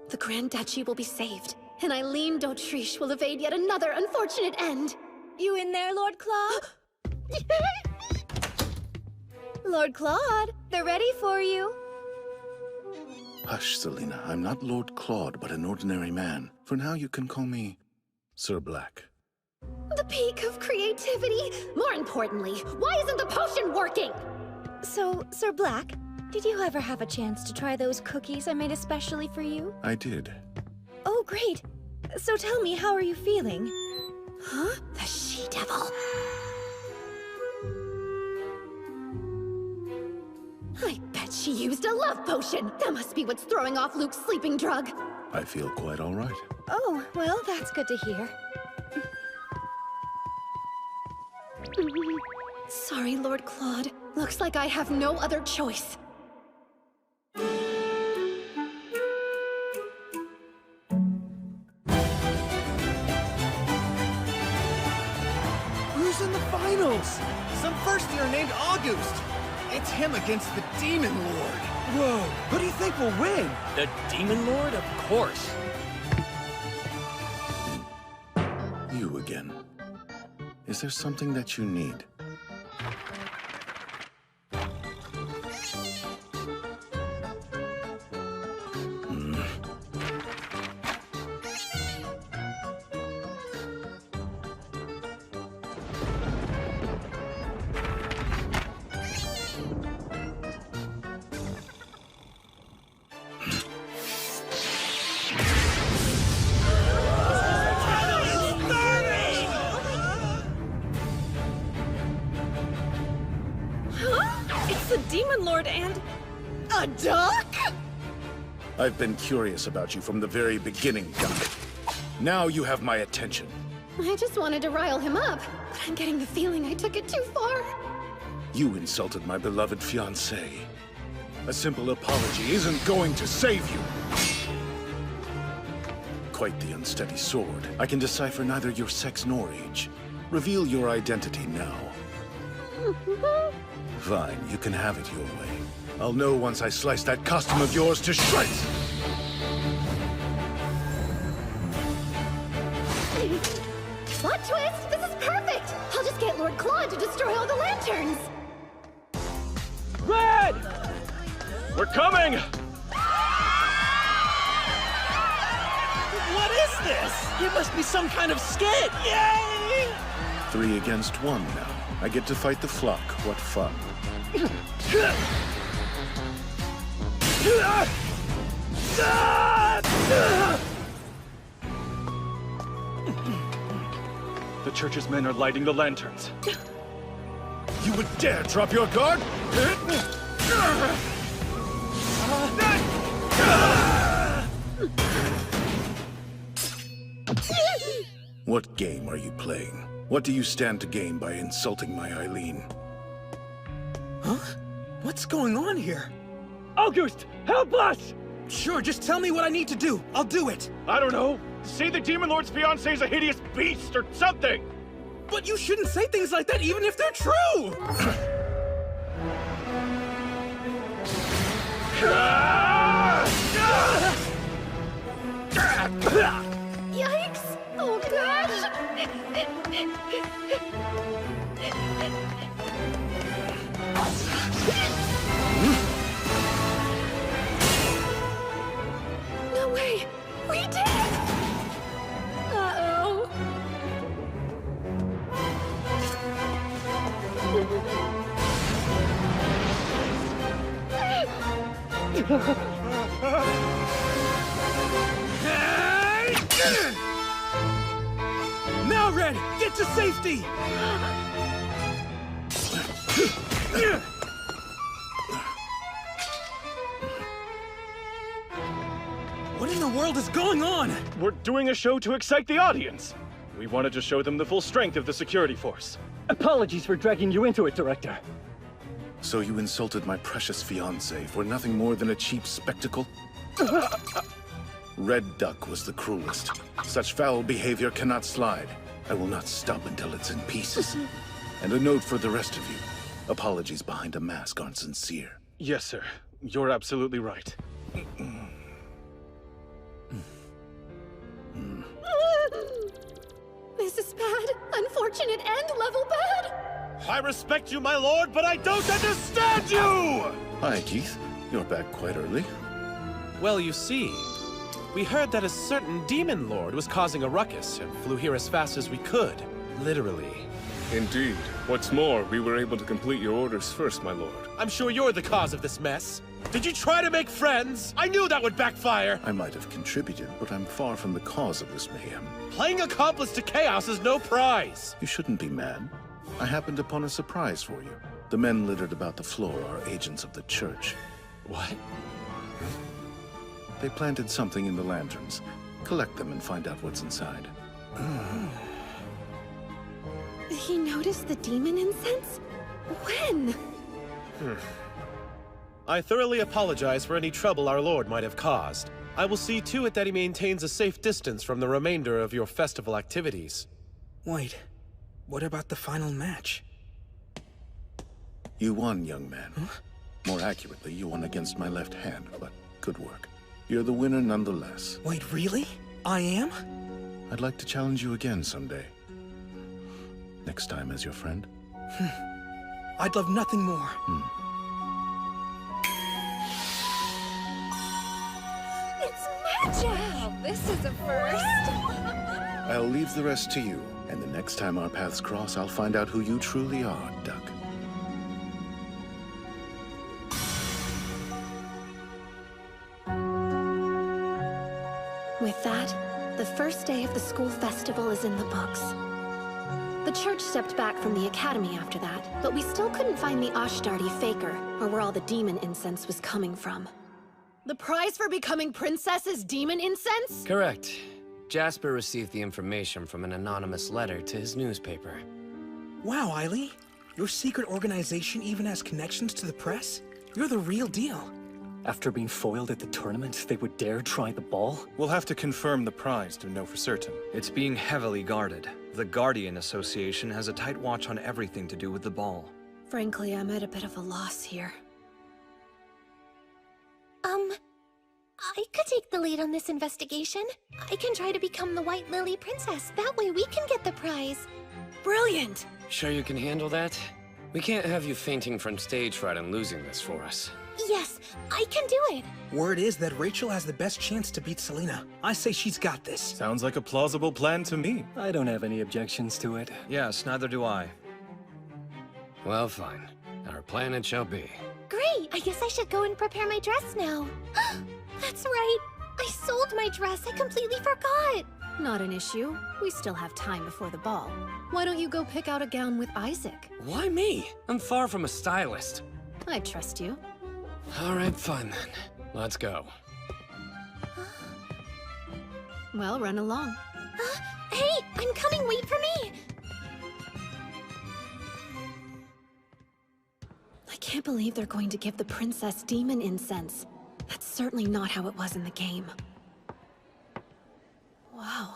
The Grand Duchy will be saved, and Eileen d'Autriche will evade yet another unfortunate end. You in there, Lord Claude? Lord Claude, they're ready for you. Hush, Selina. I'm not Lord Claude, but an ordinary man. For now, you can call me Sir Black. The peak of creativity. More importantly, why isn't the potion working? So, Sir Black, did you ever have a chance to try those cookies I made especially for you? I did. Oh, great. So tell me, how are you feeling? Huh? The she-devil. I bet she used a love potion. That must be what's throwing off Luke's sleeping drug. I feel quite all right. Oh, well, that's good to hear. Sorry, Lord Claude. Looks like I have no other choice. Who's in the finals? Some first-year named August. It's him against the Demon Lord. Whoa, who do you think will win? The Demon Lord? Of course. You again. Is there something that you need? It's the Demon Lord and... a duck? I've been curious about you from the very beginning, Duck. Now you have my attention. I just wanted to rile him up, but I'm getting the feeling I took it too far. You insulted my beloved fiancée. A simple apology isn't going to save you. Quite the unsteady sword. I can decipher neither your sex nor age. Reveal your identity now. Fine, you can have it your way. I'll know once I slice that costume of yours to shreds! Plot twist! This is perfect! I'll just get Lord Claude to destroy all the lanterns! Red! We're coming! What is this? It must be some kind of skit! Yay! 3 against 1 now. I get to fight the flock. What fun. The church's men are lighting the lanterns. You would dare drop your guard? What game are you playing? What do you stand to gain by insulting my Eileen? Huh? What's going on here? August, help us! Sure, just tell me what I need to do. I'll do it. I don't know. Say the Demon Lord's fiancé is a hideous beast or something! But you shouldn't say things like that even if they're true! Yikes! Oh gosh! No way! We did it! Uh-oh. Now, Red, get to safety! What in the world is going on? We're doing a show to excite the audience. We wanted to show them the full strength of the security force. Apologies for dragging you into it, Director. So you insulted my precious fiancé for nothing more than a cheap spectacle? Red Duck was the cruelest. Such foul behavior cannot slide. I will not stop until it's in pieces. And a note for the rest of you. Apologies behind a mask aren't sincere. Yes, sir. You're absolutely right. This is bad. Unfortunate and level bad. I respect you, my lord, but I don't understand you! Hi, Keith. You're back quite early. Well, you see, we heard that a certain demon lord was causing a ruckus and flew here as fast as we could. Literally. Indeed. What's more, we were able to complete your orders first, my lord. I'm sure you're the cause of this mess. Did you try to make friends? I knew that would backfire. I might have contributed, but I'm far from the cause of this mayhem. Playing accomplice to chaos is no prize. You shouldn't be mad. I happened upon a surprise for you. The men littered about the floor are agents of the church. What? They planted something in the lanterns. Collect them and find out what's inside. He noticed the demon incense? When? I thoroughly apologize for any trouble our lord might have caused. I will see to it that he maintains a safe distance from the remainder of your festival activities. Wait, what about the final match? You won, young man. More accurately, you won against my left hand, but good work. You're the winner nonetheless. Wait, really? I am? I'd like to challenge you again someday. Next time as your friend. I'd love nothing more. It's magic! Wow, this is a first. I'll leave the rest to you, and the next time our paths cross, I'll find out who you truly are, Duck. With that, the first day of the school festival is in the books. The church stepped back from the academy after that, but we still couldn't find the Ashtardi Faker, or where all the demon incense was coming from. The prize for becoming princess is demon incense? Correct. Jasper received the information from an anonymous letter to his newspaper. Wow, Eiley. Your secret organization even has connections to the press? You're the real deal. After being foiled at the tournament, they would dare try the ball? We'll have to confirm the prize to know for certain. It's being heavily guarded. The Guardian Association has a tight watch on everything to do with the ball. Frankly, I'm at a bit of a loss here. I could take the lead on this investigation. I can try to become the White Lily Princess. That way we can get the prize. Brilliant! Sure you can handle that? We can't have you fainting from stage fright and losing this for us. Yes, I can do it. Word is that Rachel has the best chance to beat Selena. I say she's got this. Sounds like a plausible plan to me. I don't have any objections to it. Yes, neither do I. Well, fine. Our plan it shall be. Great! I guess I should go and prepare my dress now. That's right. I sold my dress. I completely forgot. Not an issue. We still have time before the ball. Why don't you go pick out a gown with Isaac? Why me? I'm far from a stylist. I trust you. All right, fine then. Let's go. Well, run along. Hey, I'm coming. Wait for me. I can't believe they're going to give the princess demon incense. That's certainly not how it was in the game. Wow.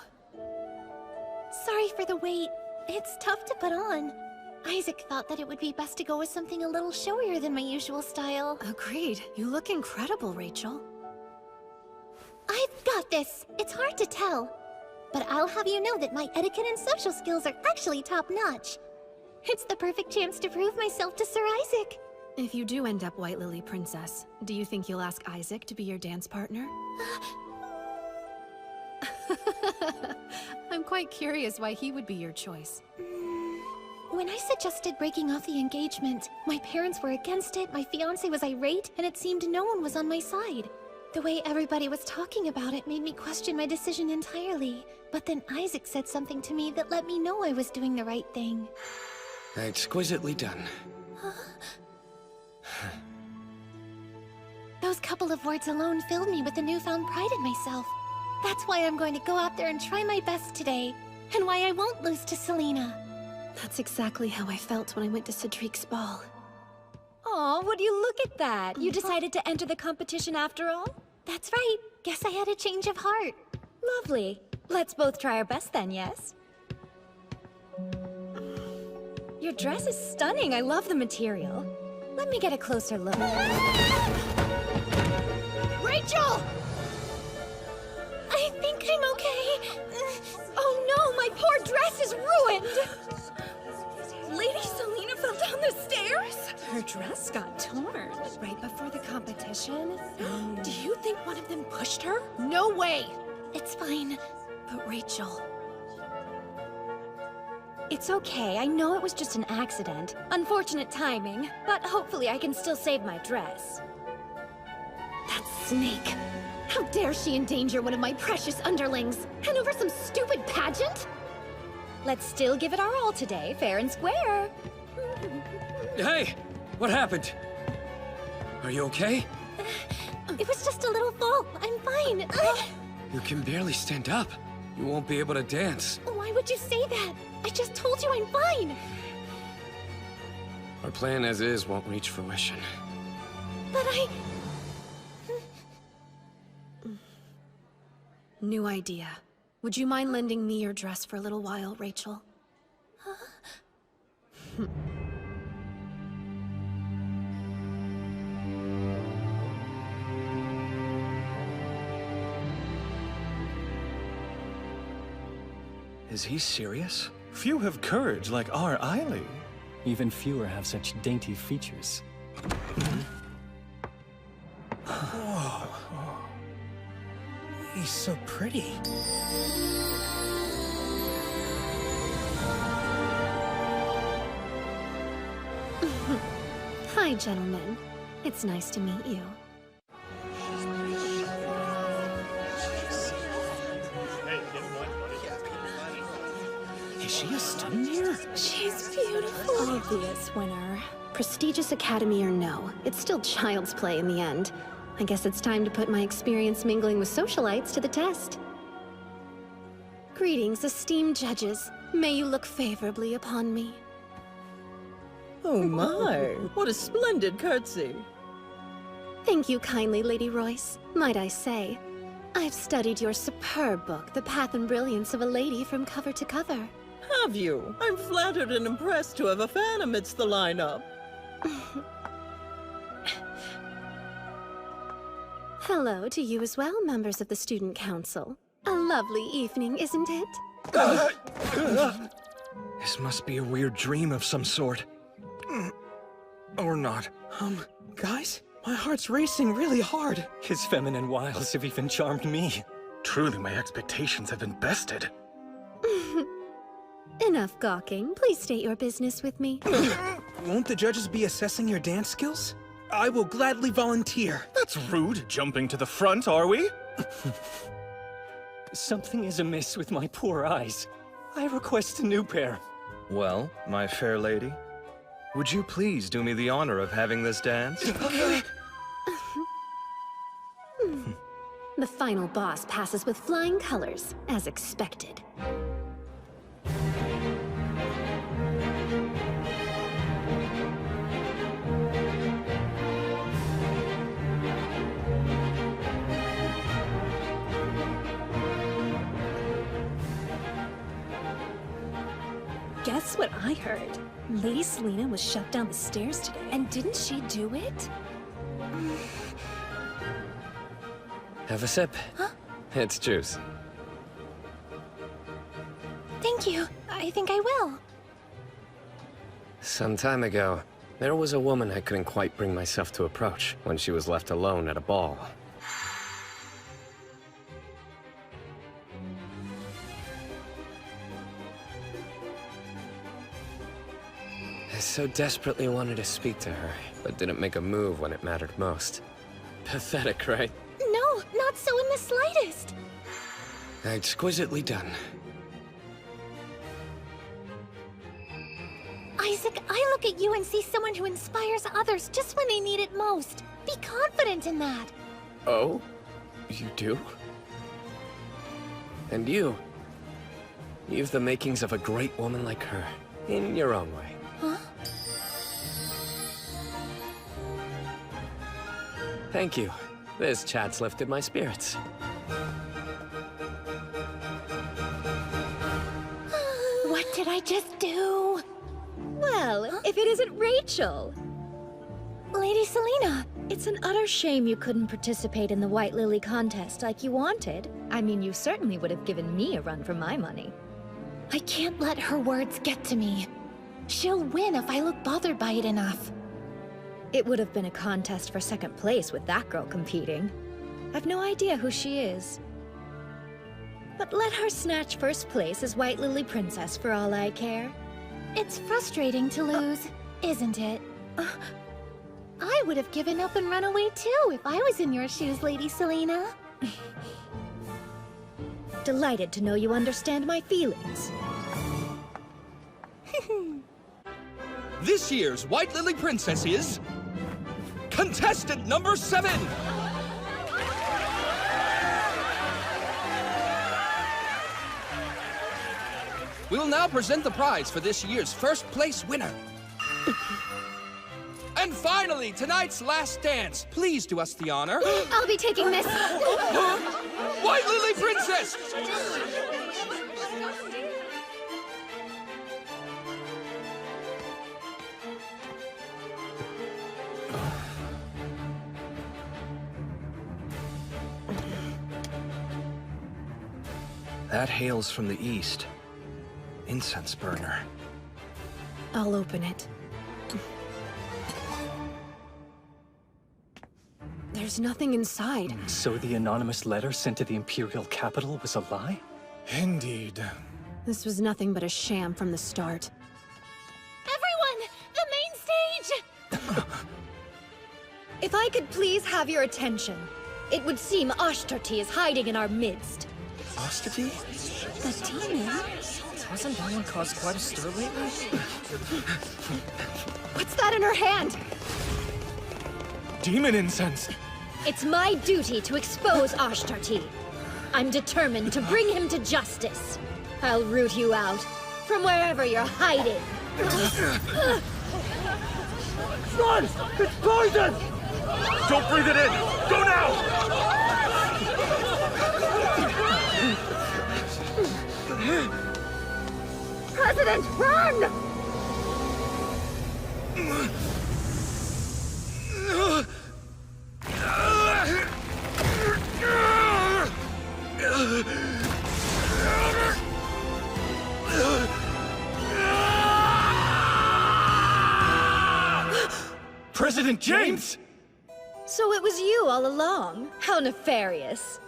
Sorry for the wait. It's tough to put on. Isaac thought that it would be best to go with something a little showier than my usual style. Agreed. You look incredible, Rachel. I've got this. It's hard to tell. But I'll have you know that my etiquette and social skills are actually top-notch. It's the perfect chance to prove myself to Sir Isaac. If you do end up White Lily Princess, do you think you'll ask Isaac to be your dance partner? I'm quite curious why he would be your choice. When I suggested breaking off the engagement, my parents were against it, my fiancé was irate, and it seemed no one was on my side. The way everybody was talking about it made me question my decision entirely. But then Isaac said something to me that let me know I was doing the right thing. Exquisitely done. Those couple of words alone filled me with a newfound pride in myself. That's why I'm going to go out there and try my best today, and why I won't lose to Selena. That's exactly how I felt when I went to Cedric's ball. Aw, would you look at that? You decided to enter the competition after all? That's right. Guess I had a change of heart. Lovely. Let's both try our best then, yes? Your dress is stunning. I love the material. Let me get a closer look. Rachel! I think I'm okay. Oh no, my poor dress is ruined! Lady Selena fell down the stairs? Her dress got torn. Right before the competition? Do you think one of them pushed her? No way! It's fine. But Rachel... It's okay. I know it was just an accident. Unfortunate timing. But hopefully I can still save my dress. That snake! How dare she endanger one of my precious underlings? And over some stupid pageant? Let's still give it our all today, fair and square. Hey! What happened? Are you okay? It was just a little fall. I'm fine. You can barely stand up. You won't be able to dance. Why would you say that? I just told you I'm fine. Our plan as is won't reach fruition. But New idea. Would you mind lending me your dress for a little while, Rachel? Is he serious? Few have courage like our Eiley. Even fewer have such dainty features. Whoa. He's so pretty. Hi, gentlemen. It's nice to meet you. Is she a student here? She's beautiful. Obvious winner. Prestigious academy or no, it's still child's play in the end. I guess it's time to put my experience mingling with socialites to the test. Greetings, esteemed judges. May you look favorably upon me. Oh my, what a splendid curtsy. Thank you kindly, Lady Royce. Might I say, I've studied your superb book, The Path and Brilliance of a Lady, from cover to cover. Have you? I'm flattered and impressed to have a fan amidst the lineup. Hello to you as well, members of the Student Council. A lovely evening, isn't it? This must be a weird dream of some sort. Or not. Guys? My heart's racing really hard. His feminine wiles have even charmed me. Truly, my expectations have been bested. Enough gawking. Please state your business with me. Won't the judges be assessing your dance skills? I will gladly volunteer. That's rude, jumping to the front, are we? Something is amiss with my poor eyes. I request a new pair. Well, my fair lady, would you please do me the honor of having this dance? The final boss passes with flying colors, as expected. Guess what I heard? Lady Selena was shoved down the stairs today. And didn't she do it? Have a sip. Huh? It's juice. Thank you. I think I will. Some time ago, there was a woman I couldn't quite bring myself to approach when she was left alone at a ball. I so desperately wanted to speak to her, but didn't make a move when it mattered most. Pathetic, right? No, not so in the slightest. Exquisitely done. Isaac, I look at you and see someone who inspires others just when they need it most. Be confident in that. Oh? You do? And you? You've the makings of a great woman like her, in your own way. Huh? Thank you. This chat's lifted my spirits. What did I just do? Well, if it isn't Rachel. Lady Selena, it's an utter shame you couldn't participate in the White Lily contest like you wanted. I mean, you certainly would have given me a run for my money. I can't let her words get to me. She'll win if I look bothered by it enough. It would have been a contest for second place with that girl competing. I've no idea who she is. But let her snatch first place as White Lily Princess for all I care. It's frustrating to lose, isn't it? I would have given up and run away too if I was in your shoes, Lady Selena. Delighted to know you understand my feelings. This year's White Lily Princess is... contestant number 7! We'll now present the prize for this year's first place winner. And finally, tonight's last dance. Please do us the honor. I'll be taking this. White Lily Princess! That hails from the east. Incense burner. I'll open it. There's nothing inside. So the anonymous letter sent to the Imperial capital was a lie? Indeed. This was nothing but a sham from the start. Everyone! The main stage! If I could please have your attention, it would seem Ashtarti is hiding in our midst. Ashtarti? The demon? Hasn't that one caused quite a stir lately? What's that in her hand? Demon incense! It's my duty to expose Ashtarti. I'm determined to bring him to justice. I'll root you out from wherever you're hiding. Run! It's poison! Don't breathe it in! Go now! President, run! President James! So it was you all along. How nefarious.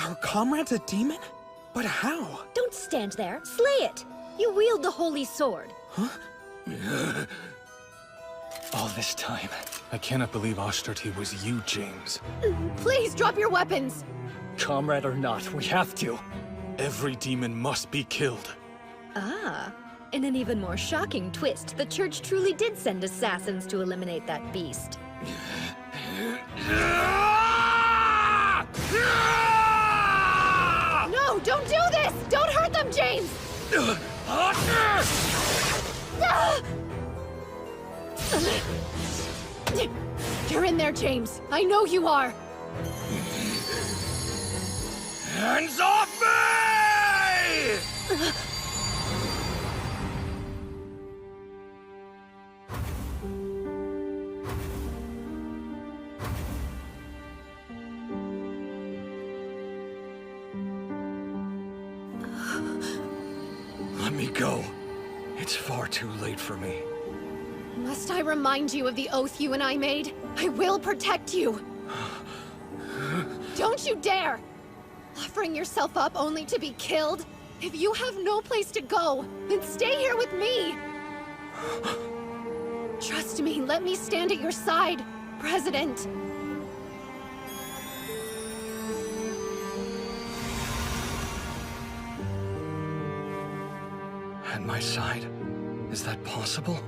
Our comrade's a demon? But how? Don't stand there. Slay it. You wield the holy sword. All this time. I cannot believe Ashtarti was you, James. Please drop your weapons! Comrade or not, we have to. Every demon must be killed. Ah. In an even more shocking twist, the Church truly did send assassins to eliminate that beast. No, don't do this! Don't hurt them, James! You're in there, James. I know you are. Hands off me! Let me go. It's far too late for me. Must I remind you of the oath you and I made? I will protect you. Don't you dare! Offering yourself up only to be killed? If you have no place to go, then stay here with me! Trust me, let me stand at your side, President. At my side? Is that possible?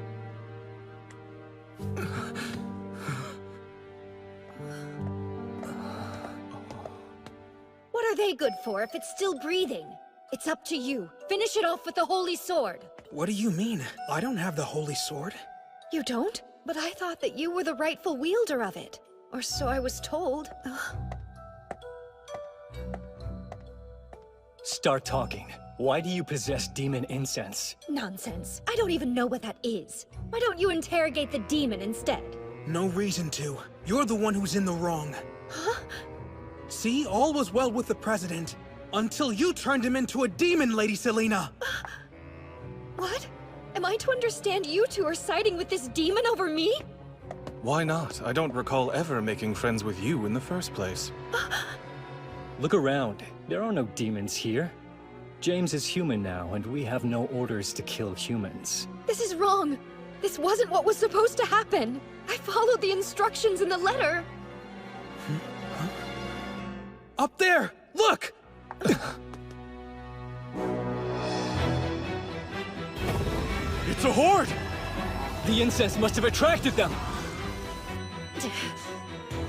What are they good for if it's still breathing? It's up to you. Finish it off with the holy sword. What do you mean? I don't have the holy sword. You don't? But I thought that you were the rightful wielder of it. Or so I was told. Start talking. Why do you possess demon incense? Nonsense. I don't even know what that is. Why don't you interrogate the demon instead? No reason to. You're the one who's in the wrong. Huh? See, all was well with the President. Until you turned him into a demon, Lady Selena! What? Am I to understand you two are siding with this demon over me? Why not? I don't recall ever making friends with you in the first place. Look around. There are no demons here. James is human now, and we have no orders to kill humans. This is wrong. This wasn't what was supposed to happen. I followed the instructions in the letter. Up there! Look! It's a horde! The incense must have attracted them!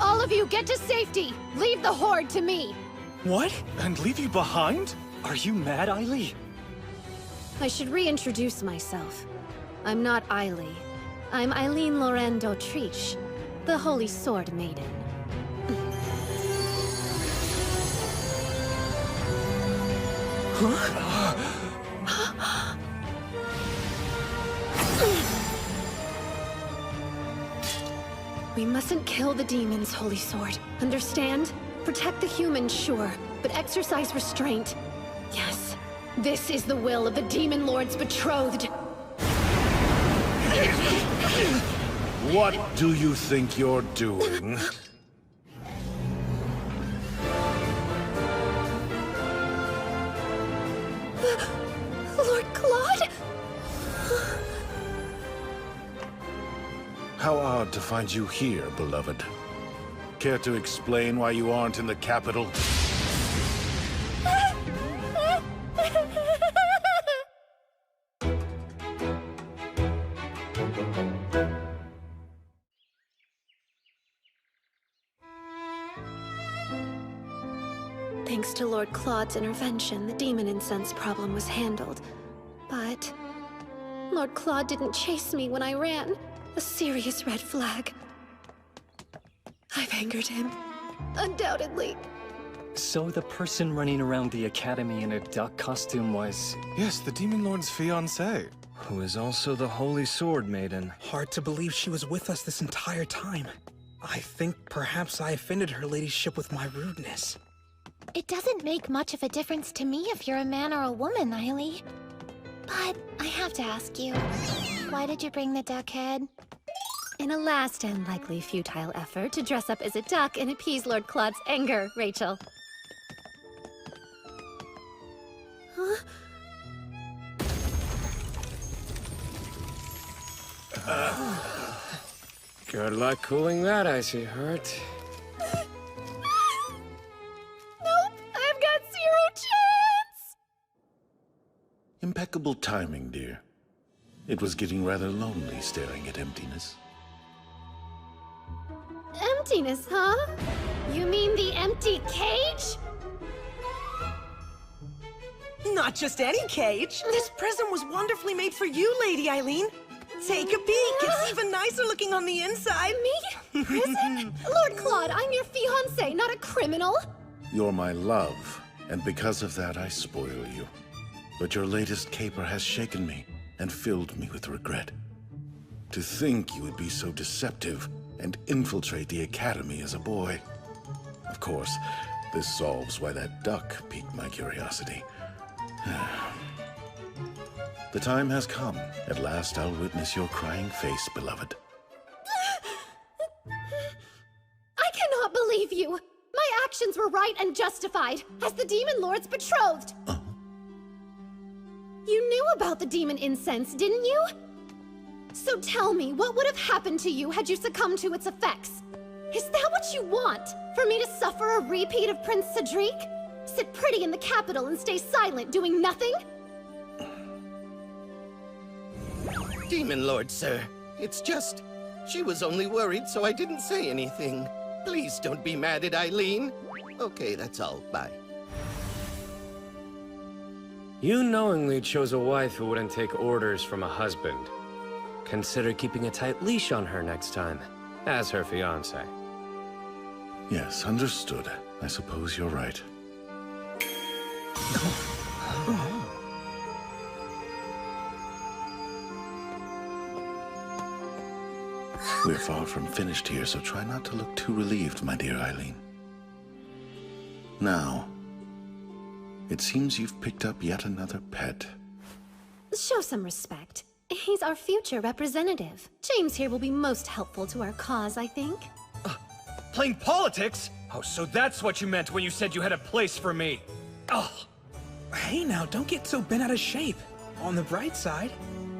All of you, get to safety! Leave the horde to me! What? And leave you behind? Are you mad, Ailey? I should reintroduce myself. I'm not Ailey. I'm Eileen Lorraine d'Autriche, the Holy Sword Maiden. We mustn't kill the demons, Holy Sword. Understand? Protect the humans, sure, but exercise restraint. Yes, this is the will of the Demon Lord's betrothed. What do you think you're doing? Lord Claude? How odd to find you here, beloved. Care to explain why you aren't in the capital? Thanks to Lord Claude's intervention, the demon incense problem was handled. But Lord Claude didn't chase me when I ran. A serious red flag. I've angered him. Undoubtedly. So the person running around the academy in a duck costume was... Yes, the Demon Lord's fiancée. Who is also the Holy Sword Maiden. Hard to believe she was with us this entire time. I think perhaps I offended her ladyship with my rudeness. It doesn't make much of a difference to me if you're a man or a woman, Eiley. But I have to ask you, why did you bring the duck head? In a last and likely futile effort to dress up as a duck and appease Lord Claude's anger, Rachel. Huh? Good luck cooling that icy hurt. Nope! I've got 0 chance! Impeccable timing, dear. It was getting rather lonely staring at emptiness. Emptiness, huh? You mean the empty cage? Not just any cage. This prison was wonderfully made for you, Lady Eileen. Take a peek. It's even nicer looking on the inside. Me? Prison? Lord Claude, I'm your fiancé, not a criminal. You're my love, and because of that I spoil you. But your latest caper has shaken me and filled me with regret. To think you would be so deceptive and infiltrate the academy as a boy. Of course, this solves why that duck piqued my curiosity. The time has come. At last I'll witness your crying face, beloved. I cannot believe you. My actions were right and justified, as the Demon Lord's betrothed. You knew about the demon incense, didn't you? So tell me, what would have happened to you had you succumbed to its effects? Is that what you want? For me to suffer a repeat of Prince Cedric? Sit pretty in the capital and stay silent, doing nothing? Demon Lord, sir. It's just... she was only worried, so I didn't say anything. Please don't be mad at Eileen. Okay, that's all. Bye. You knowingly chose a wife who wouldn't take orders from a husband. Consider keeping a tight leash on her next time, as her fiancé. Yes, understood. I suppose you're right. We're far from finished here, so try not to look too relieved, my dear Eileen. Now, it seems you've picked up yet another pet. Show some respect. He's our future representative. James here will be most helpful to our cause, I think. Playing politics? Oh, so that's what you meant when you said you had a place for me. Oh. Hey now, don't get so bent out of shape. On the bright side,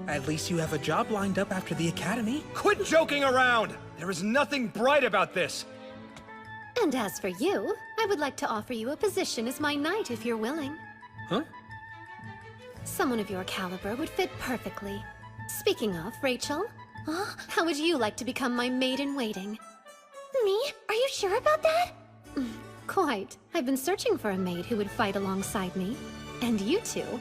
at least you have a job lined up after the academy. Quit joking around! There is nothing bright about this. And as for you, I would like to offer you a position as my knight if you're willing. Huh? Someone of your caliber would fit perfectly. Speaking of, Rachel, how would you like to become my maid-in-waiting? Me? Are you sure about that? Quite. I've been searching for a maid who would fight alongside me. And you two.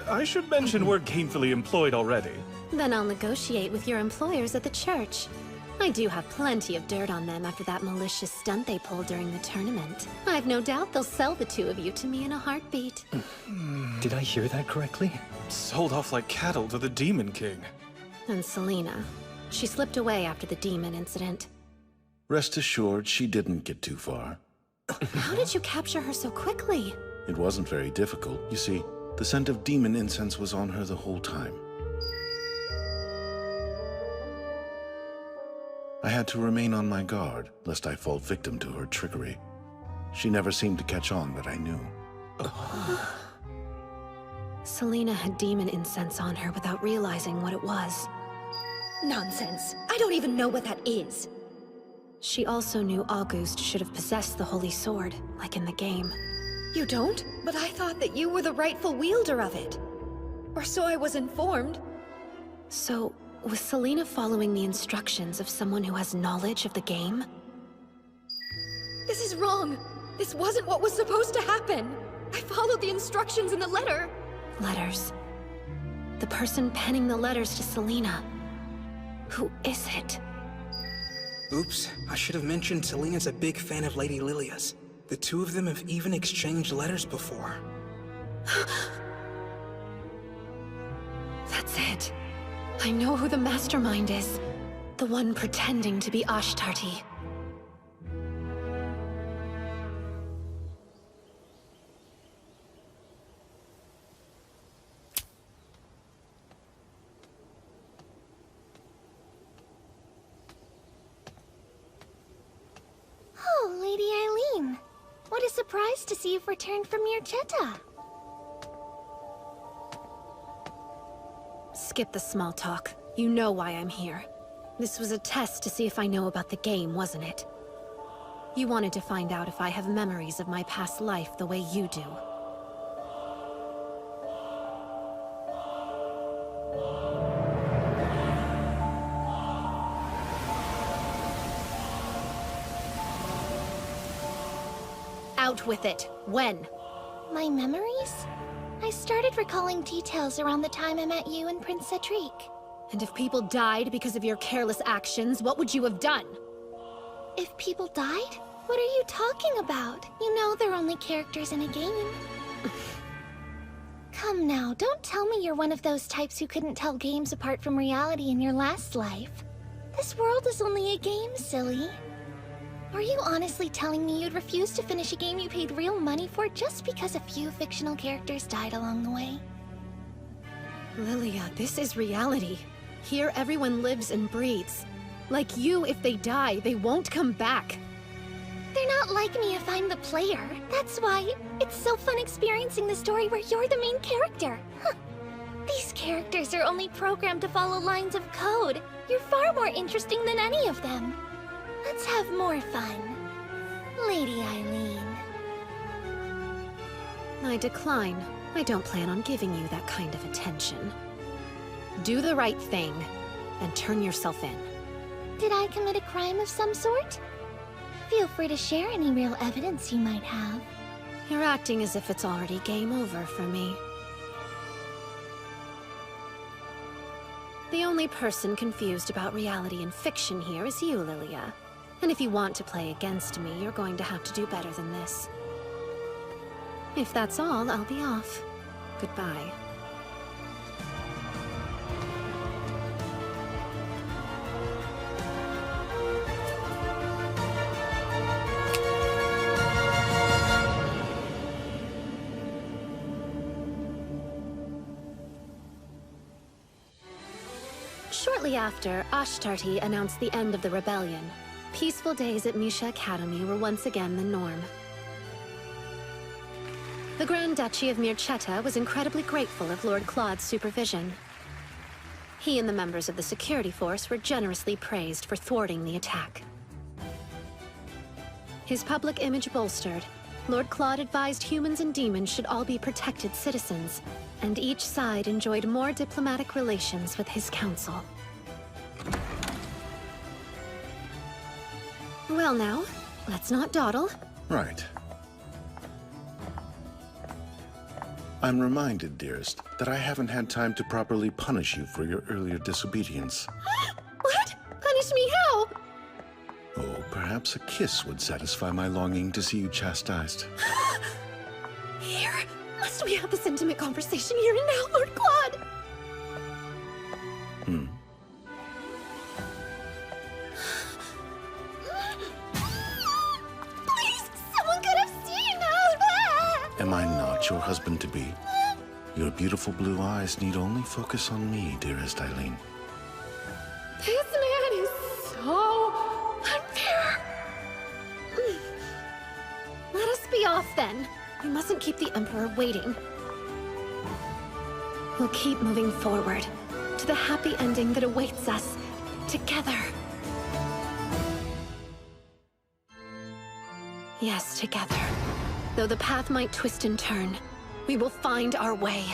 I should mention we're gainfully employed already. Then I'll negotiate with your employers at the church. I do have plenty of dirt on them after that malicious stunt they pulled during the tournament. I've no doubt they'll sell the two of you to me in a heartbeat. Did I hear that correctly? Sold off like cattle to the Demon King. And Selena. She slipped away after the demon incident. Rest assured, she didn't get too far. How did you capture her so quickly? It wasn't very difficult. You see, the scent of demon incense was on her the whole time. I had to remain on my guard, lest I fall victim to her trickery. She never seemed to catch on that I knew. Selena had demon incense on her without realizing what it was. Nonsense. I don't even know what that is. She also knew August should have possessed the Holy Sword, like in the game. You don't? But I thought that you were the rightful wielder of it. Or so I was informed. So, was Selena following the instructions of someone who has knowledge of the game? This is wrong. This wasn't what was supposed to happen. I followed the instructions in the letter. Letters. The person penning the letters to Selena. Who is it? Oops, I should have mentioned Selena's a big fan of Lady Lilia's. The two of them have even exchanged letters before. That's it. I know who the mastermind is. The one pretending to be Ashtarti. Oh, Lady Eileen. What a surprise to see you've returned from Mirchetta. Skip the small talk. You know why I'm here. This was a test to see if I know about the game, wasn't it? You wanted to find out if I have memories of my past life the way you do. Out with it. When? My memories? I started recalling details around the time I met you and Prince Cedric. And if people died because of your careless actions, what would you have done? If people died? What are you talking about? You know they're only characters in a game. Come now, don't tell me you're one of those types who couldn't tell games apart from reality in your last life. This world is only a game, silly. Are you honestly telling me you'd refuse to finish a game you paid real money for just because a few fictional characters died along the way? Lilia, this is reality. Here everyone lives and breathes. Like you, if they die, they won't come back. They're not like me if I'm the player. That's why it's so fun experiencing the story where you're the main character. Huh. These characters are only programmed to follow lines of code. You're far more interesting than any of them. Let's have more fun. Lady Eileen. I decline. I don't plan on giving you that kind of attention. Do the right thing, and turn yourself in. Did I commit a crime of some sort? Feel free to share any real evidence you might have. You're acting as if it's already game over for me. The only person confused about reality and fiction here is you, Lilia. And if you want to play against me, you're going to have to do better than this. If that's all, I'll be off. Goodbye. Shortly after, Ashtarti announced the end of the rebellion. Peaceful days at Misha Academy were once again the norm. The Grand Duchy of Mirchetta was incredibly grateful of Lord Claude's supervision. He and the members of the security force were generously praised for thwarting the attack. His public image bolstered, Lord Claude advised humans and demons should all be protected citizens, and each side enjoyed more diplomatic relations with his council. Well now, let's not dawdle. Right. I'm reminded, dearest, that I haven't had time to properly punish you for your earlier disobedience. What? Punish me how? Oh, perhaps a kiss would satisfy my longing to see you chastised. Here? Must we have this intimate conversation here and now, Lord Claude? Please, someone could have seen us! Am I not your husband-to-be? Your beautiful blue eyes need only focus on me, dearest Eileen. This man is so unfair. Let us be off then. We mustn't keep the Emperor waiting. We'll keep moving forward to the happy ending that awaits us together. Yes, together. Though the path might twist and turn, we will find our way.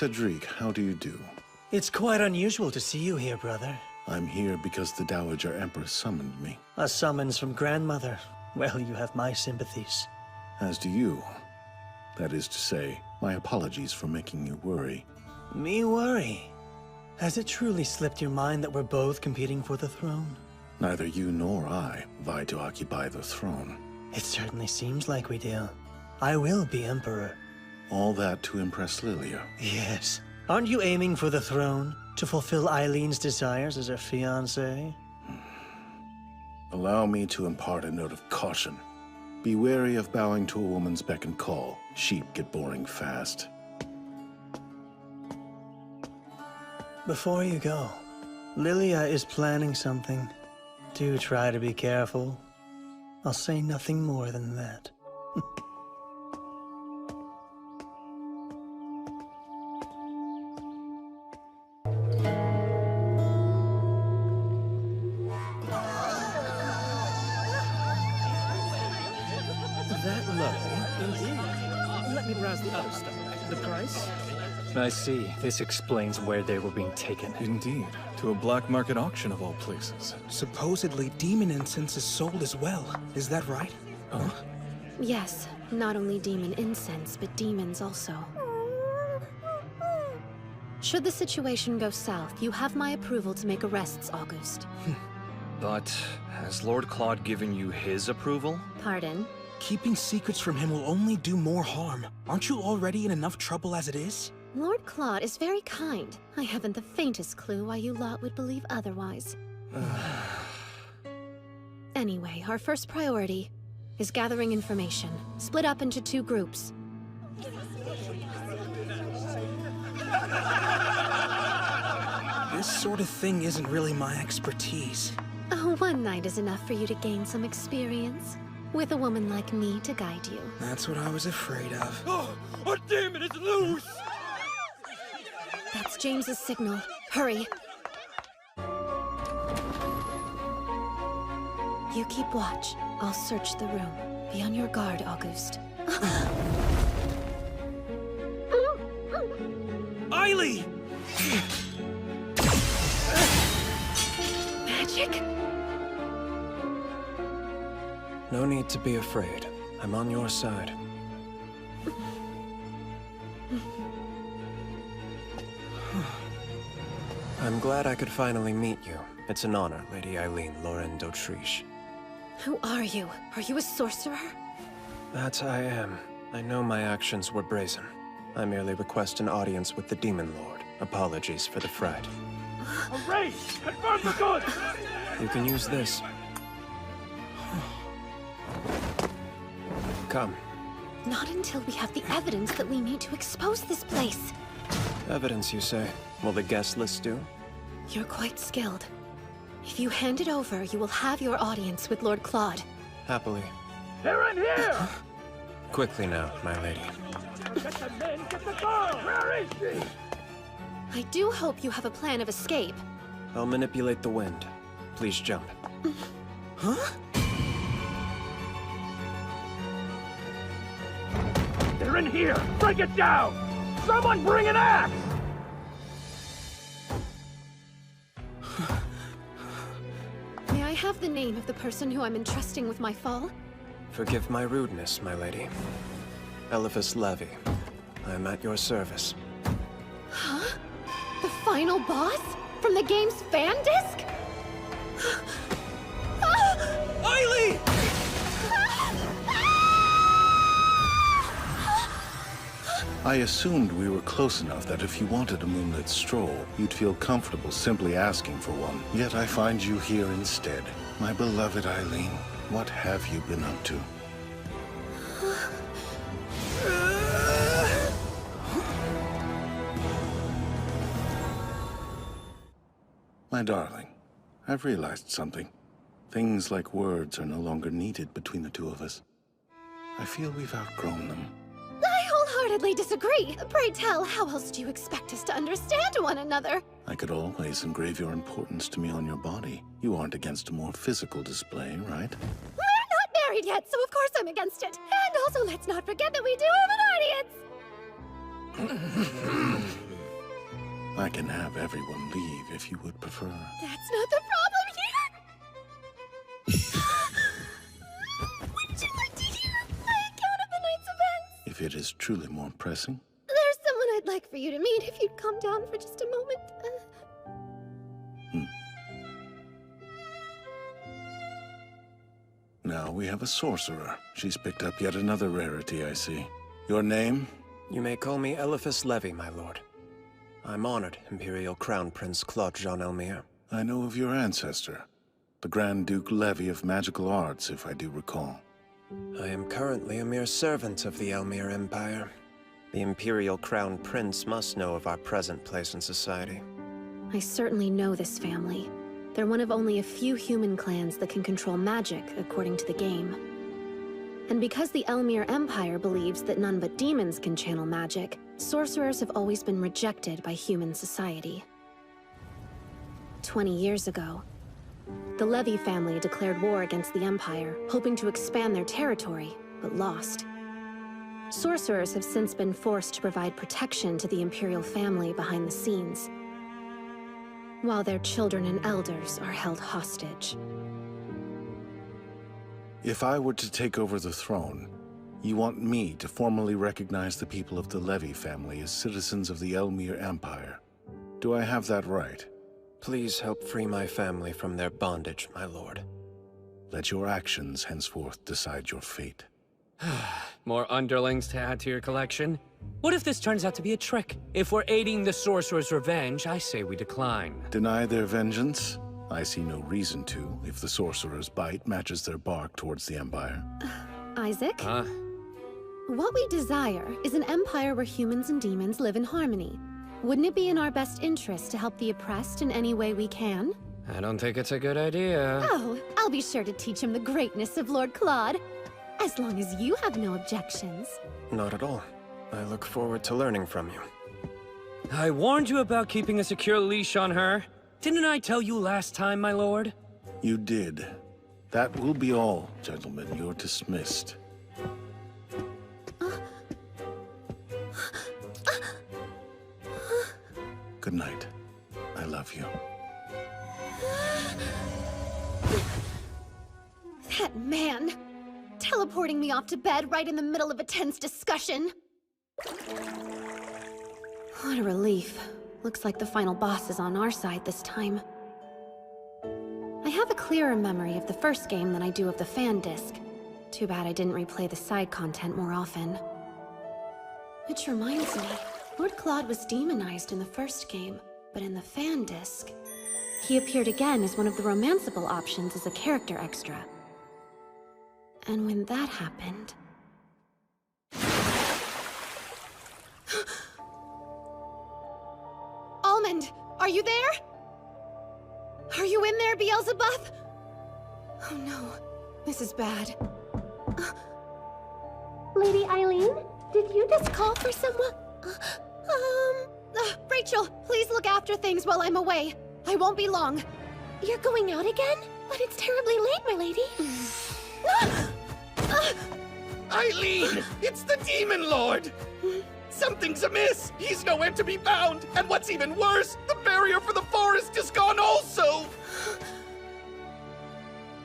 Cedric, how do you do? It's quite unusual to see you here, brother. I'm here because the Dowager Empress summoned me. A summons from grandmother. Well, you have my sympathies. As do you. That is to say, my apologies for making you worry. Me worry? Has it truly slipped your mind that we're both competing for the throne? Neither you nor I vie to occupy the throne. It certainly seems like we do. I will be Emperor. All that to impress Lilia. Yes. Aren't you aiming for the throne? To fulfill Eileen's desires as her fiancé? Allow me to impart a note of caution. Be wary of bowing to a woman's beck and call. Sheep get boring fast. Before you go, Lilia is planning something. Do try to be careful. I'll say nothing more than that. That low, indeed. Let me browse the other stuff. The price? I see. This explains where they were being taken. Indeed. To a black market auction of all places. Supposedly, demon incense is sold as well. Is that right? Yes, not only demon incense, but demons also. Should the situation go south, you have my approval to make arrests, August. But has Lord Claude given you his approval? Pardon? Keeping secrets from him will only do more harm. Aren't you already in enough trouble as it is? Lord Claude is very kind. I haven't the faintest clue why you lot would believe otherwise. Anyway, our first priority is gathering information. Split up into 2 groups. This sort of thing isn't really my expertise. Oh, one night is enough for you to gain some experience. With a woman like me to guide you. That's what I was afraid of. Oh, our demon is loose! That's James's signal. Hurry. You keep watch. I'll search the room. Be on your guard, August. Eiley! Magic? No need to be afraid. I'm on your side. I'm glad I could finally meet you. It's an honor, Lady Eileen Lauren d'Autriche. Who are you? Are you a sorcerer? That I am. I know my actions were brazen. I merely request an audience with the Demon Lord. Apologies for the fright. A race! Confirm for good! You can use this. Come. Not until we have the evidence that we need to expose this place. Evidence, you say? Will the guest list do? You're quite skilled. If you hand it over, you will have your audience with Lord Claude. Happily. They're in here! Quickly now, my lady. Get the men, get the girl! Where is she? I do hope you have a plan of escape. I'll manipulate the wind. Please jump. Huh? They're in here! Break it down! Someone bring an axe! May I have the name of the person who I'm entrusting with my fall? Forgive my rudeness, my lady. Eliphas Levy. I am at your service. Huh? The final boss? From the game's fan disc? Eiley! I assumed we were close enough that if you wanted a moonlit stroll, you'd feel comfortable simply asking for one. Yet I find you here instead. My beloved Eileen, what have you been up to? My darling, I've realized something. Things like words are no longer needed between the 2 of us. I feel we've outgrown them. I wholeheartedly disagree. Pray tell, how else do you expect us to understand one another? I could always engrave your importance to me on your body. You aren't against a more physical display, right? We're not married yet, so of course I'm against it. And also, let's not forget that we do have an audience! I can have everyone leave if you would prefer. That's not the problem here! What would you like to hear? My account of the night's events! If it is truly more pressing. There's someone I'd like for you to meet if you'd calm down for just a moment. Now we have a sorcerer. She's picked up yet another rarity, I see. Your name? You may call me Eliphas Levy, my lord. I'm honored, Imperial Crown Prince Claude Jean Elmire. I know of your ancestor, the Grand Duke Levy of Magical Arts, if I do recall. I am currently a mere servant of the Elmire Empire. The Imperial Crown Prince must know of our present place in society. I certainly know this family. They're one of only a few human clans that can control magic, according to the game. And because the Elmire Empire believes that none but demons can channel magic, sorcerers have always been rejected by human society. 20 years ago, the Levy family declared war against the Empire, hoping to expand their territory, but lost. Sorcerers have since been forced to provide protection to the Imperial family behind the scenes, while their children and elders are held hostage. If I were to take over the throne, you want me to formally recognize the people of the Levy family as citizens of the Elmire Empire. Do I have that right? Please help free my family from their bondage, my lord. Let your actions henceforth decide your fate. More underlings to add to your collection? What if this turns out to be a trick? If we're aiding the Sorcerer's revenge, I say we decline. Deny their vengeance? I see no reason to, if the Sorcerer's bite matches their bark towards the Empire. Isaac? Huh? What we desire is an empire where humans and demons live in harmony. Wouldn't it be in our best interest to help the oppressed in any way we can? I don't think it's a good idea. Oh, I'll be sure to teach him the greatness of Lord Claude. As long as you have no objections. Not at all. I look forward to learning from you. I warned you about keeping a secure leash on her. Didn't I tell you last time, my lord? You did. That will be all, gentlemen. You're dismissed. Good night. I love you. That man! Teleporting me off to bed right in the middle of a tense discussion. What a relief. Looks like the final boss is on our side this time. I have a clearer memory of the first game than I do of the fan disc. Too bad I didn't replay the side content more often. Which reminds me, Lord Claude was demonized in the first game, but in the fan disc, he appeared again as one of the romanceable options as a character extra. And when that happened... Almond, are you there? Are you in there, Beelzebub? Oh no, this is bad. Lady Eileen, did you just call for someone? Rachel, please look after things while I'm away. I won't be long. You're going out again? But it's terribly late, my lady. Eileen! It's the Demon Lord! Something's amiss! He's nowhere to be found! And what's even worse, the barrier for the forest is gone also!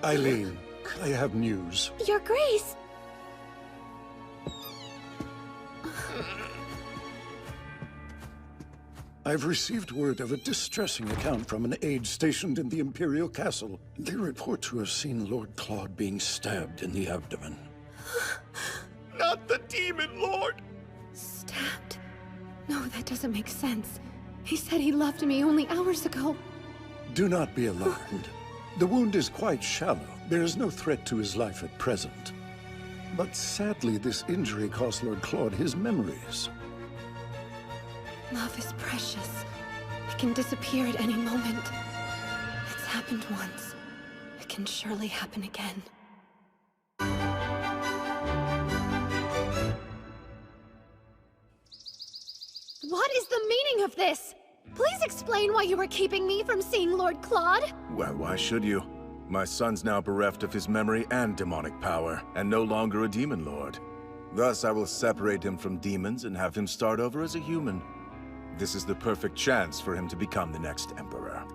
Eileen, I have news. Your Grace! I've received word of a distressing account from an aide stationed in the Imperial Castle. They report to have seen Lord Claude being stabbed in the abdomen. Not the Demon Lord! Stabbed? No, that doesn't make sense. He said he loved me only hours ago. Do not be alarmed. The wound is quite shallow. There is no threat to his life at present. But sadly, this injury cost Lord Claude his memories. Love is precious. It can disappear at any moment. It's happened once. It can surely happen again. What is the meaning of this? Please explain why you were keeping me from seeing Lord Claude. Well, why should you? My son's now bereft of his memory and demonic power, and no longer a demon lord. Thus, I will separate him from demons and have him start over as a human. This is the perfect chance for him to become the next Emperor.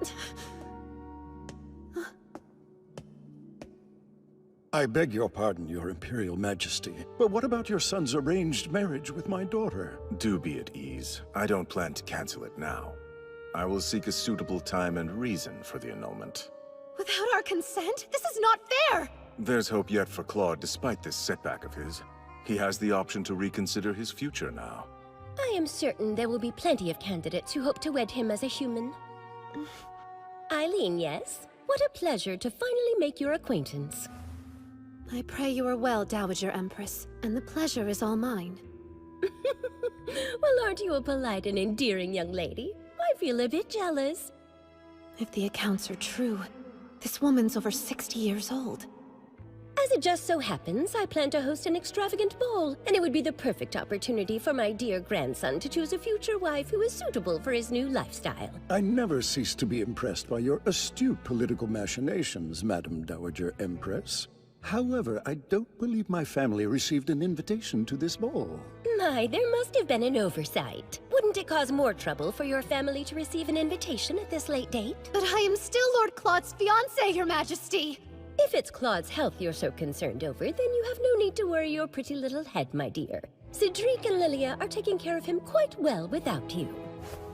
I beg your pardon, Your Imperial Majesty, but what about your son's arranged marriage with my daughter? Do be at ease. I don't plan to cancel it now. I will seek a suitable time and reason for the annulment. Without our consent? This is not fair! There's hope yet for Claude despite this setback of his. He has the option to reconsider his future now. I am certain there will be plenty of candidates who hope to wed him as a human. Eileen, yes? What a pleasure to finally make your acquaintance. I pray you are well, Dowager Empress, and the pleasure is all mine. Well, aren't you a polite and endearing young lady? I feel a bit jealous. If the accounts are true, this woman's over 60 years old. As it just so happens, I plan to host an extravagant ball, and it would be the perfect opportunity for my dear grandson to choose a future wife who is suitable for his new lifestyle. I never cease to be impressed by your astute political machinations, Madam Dowager Empress. However, I don't believe my family received an invitation to this ball. My, there must have been an oversight. Wouldn't it cause more trouble for your family to receive an invitation at this late date? But I am still Lord Claude's fiancée, Your Majesty! If it's Claude's health you're so concerned over, then you have no need to worry your pretty little head, my dear. Cedric and Lilia are taking care of him quite well without you.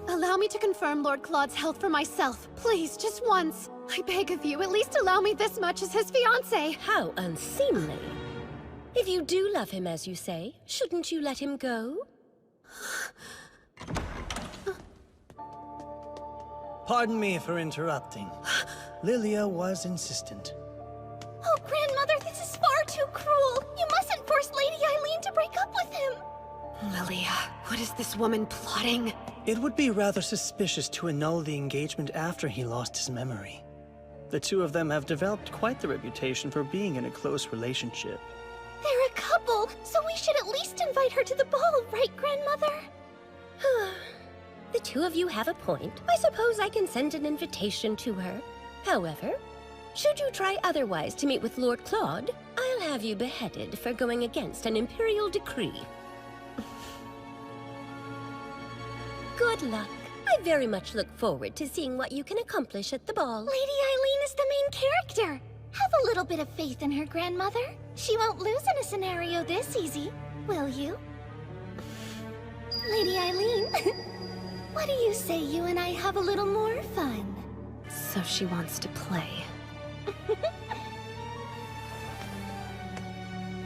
Allow me to confirm Lord Claude's health for myself. Please, just once. I beg of you, at least allow me this much as his fiancée. How unseemly. If you do love him, as you say, shouldn't you let him go? Pardon me for interrupting. Lilia was insistent. Oh, Grandmother, this is far too cruel. You mustn't force Lady Eileen to break up with him. Lilia, what is this woman plotting? It would be rather suspicious to annul the engagement after he lost his memory. The two of them have developed quite the reputation for being in a close relationship. They're a couple, so we should at least invite her to the ball, right, Grandmother? The two of you have a point. I suppose I can send an invitation to her. However, should you try otherwise to meet with Lord Claude, I'll have you beheaded for going against an imperial decree. Good luck. I very much look forward to seeing what you can accomplish at the ball. Lady Eileen is the main character. Have a little bit of faith in her, Grandmother. She won't lose in a scenario this easy, will you? Lady Eileen, what do you say you and I have a little more fun? So she wants to play.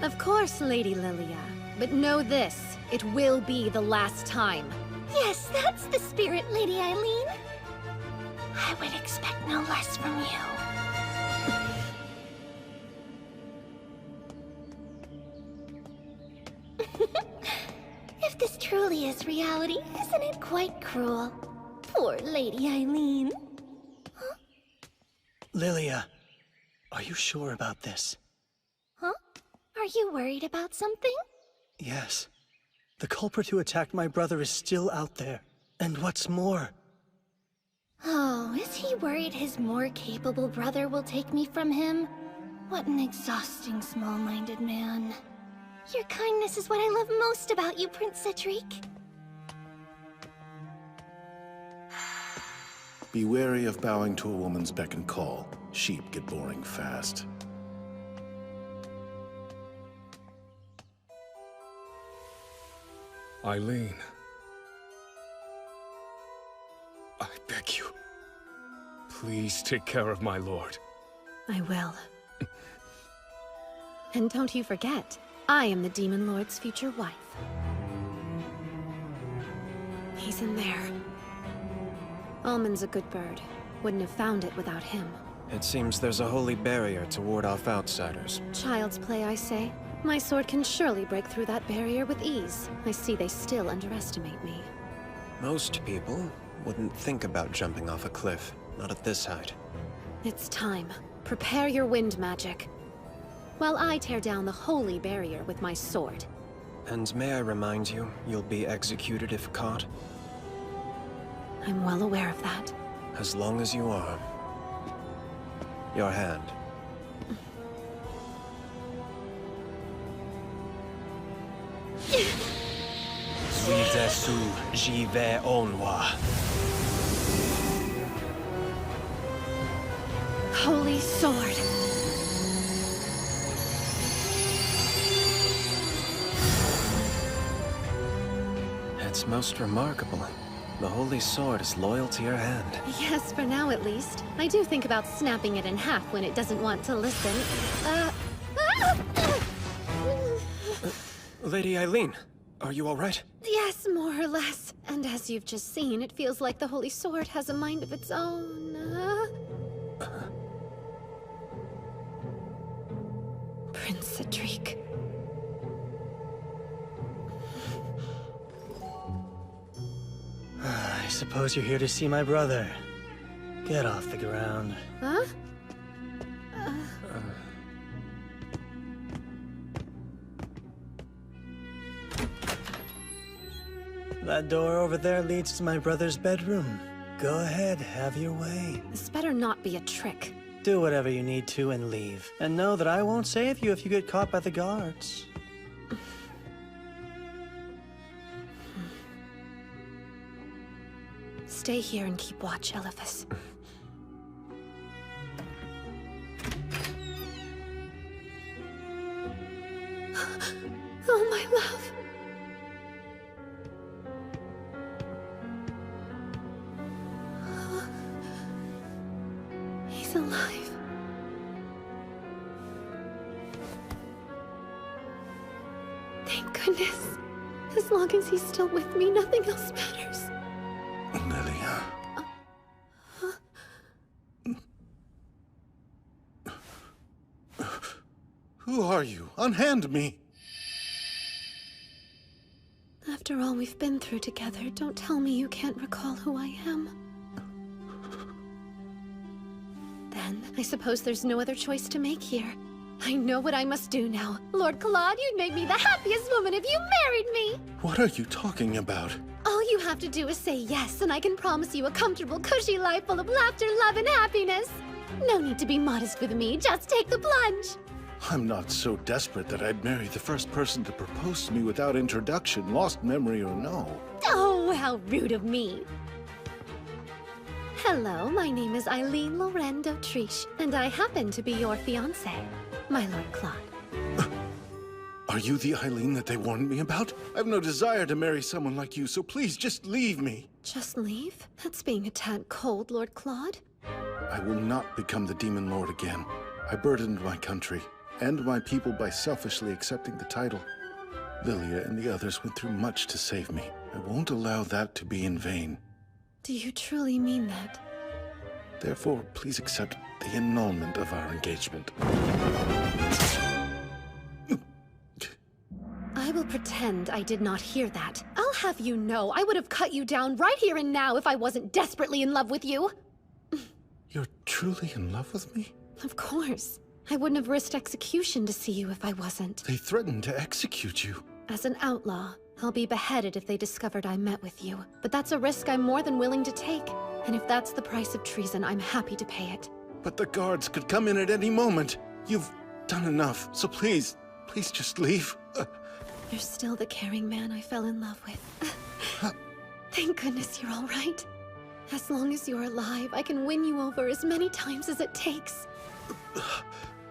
Of course, Lady Lilia. But know this, it will be the last time. Yes, that's the spirit, Lady Eileen. I would expect no less from you. If this truly is reality, isn't it quite cruel? Poor Lady Eileen. Huh? Lilia, are you sure about this? Huh? Are you worried about something? Yes. The culprit who attacked my brother is still out there. And what's more... Oh, is he worried his more capable brother will take me from him? What an exhausting, small-minded man. Your kindness is what I love most about you, Prince Cedric. Be wary of bowing to a woman's beck and call. Sheep get boring fast. Eileen. I beg you. Please take care of my lord. I will. And don't you forget, I am the Demon Lord's future wife. He's in there. Almond's a good bird. Wouldn't have found it without him. It seems there's a holy barrier to ward off outsiders. Child's play, I say. My sword can surely break through that barrier with ease. I see they still underestimate me. Most people wouldn't think about jumping off a cliff, not at this height. It's time. Prepare your wind magic. While I tear down the holy barrier with my sword. And may I remind you, you'll be executed if caught? I'm well aware of that. As long as you are. Your hand. Sweet as Su Jive Onwa. Holy Sword. It's most remarkable. The Holy Sword is loyal to your hand. Yes, for now at least. I do think about snapping it in half when it doesn't want to listen. Lady Eileen, are you all right? Yes, more or less. And as you've just seen, it feels like the Holy Sword has a mind of its own. Prince Cedric. I suppose you're here to see my brother. Get off the ground. Huh? That door over there leads to my brother's bedroom. Go ahead, have your way. This better not be a trick. Do whatever you need to and leave. And know that I won't save you if you get caught by the guards. Stay here and keep watch, Eliphas. Oh, my love. He's alive. Thank goodness. As long as he's still with me, nothing else matters. Lilia. Who are you? Unhand me! After all we've been through together, don't tell me you can't recall who I am. Then, I suppose there's no other choice to make here. I know what I must do now. Lord Claude, you'd make me the happiest woman if you married me! What are you talking about? All you have to do is say yes, and I can promise you a comfortable, cushy life full of laughter, love, and happiness. No need to be modest with me, just take the plunge. I'm not so desperate that I'd marry the first person to propose to me without introduction, lost memory or no. Oh, how rude of me. Hello, my name is Eileen Lorraine d'Autriche, and I happen to be your fiancé, my Lord Claude. Are you the Eileen that they warned me about? I've no desire to marry someone like you, so please just leave me. Just leave? That's being a tad cold, Lord Claude. I will not become the Demon Lord again. I burdened my country and my people by selfishly accepting the title. Lilia and the others went through much to save me. I won't allow that to be in vain. Do you truly mean that? Therefore, please accept the annulment of our engagement. I will pretend I did not hear that. I'll have you know I would have cut you down right here and now if I wasn't desperately in love with you. You're truly in love with me? Of course. I wouldn't have risked execution to see you if I wasn't. They threatened to execute you. As an outlaw, I'll be beheaded if they discovered I met with you. But that's a risk I'm more than willing to take. And if that's the price of treason, I'm happy to pay it. But the guards could come in at any moment. You've done enough, so please just leave. You're still the caring man I fell in love with. Thank goodness you're all right. As long as you're alive, I can win you over as many times as it takes.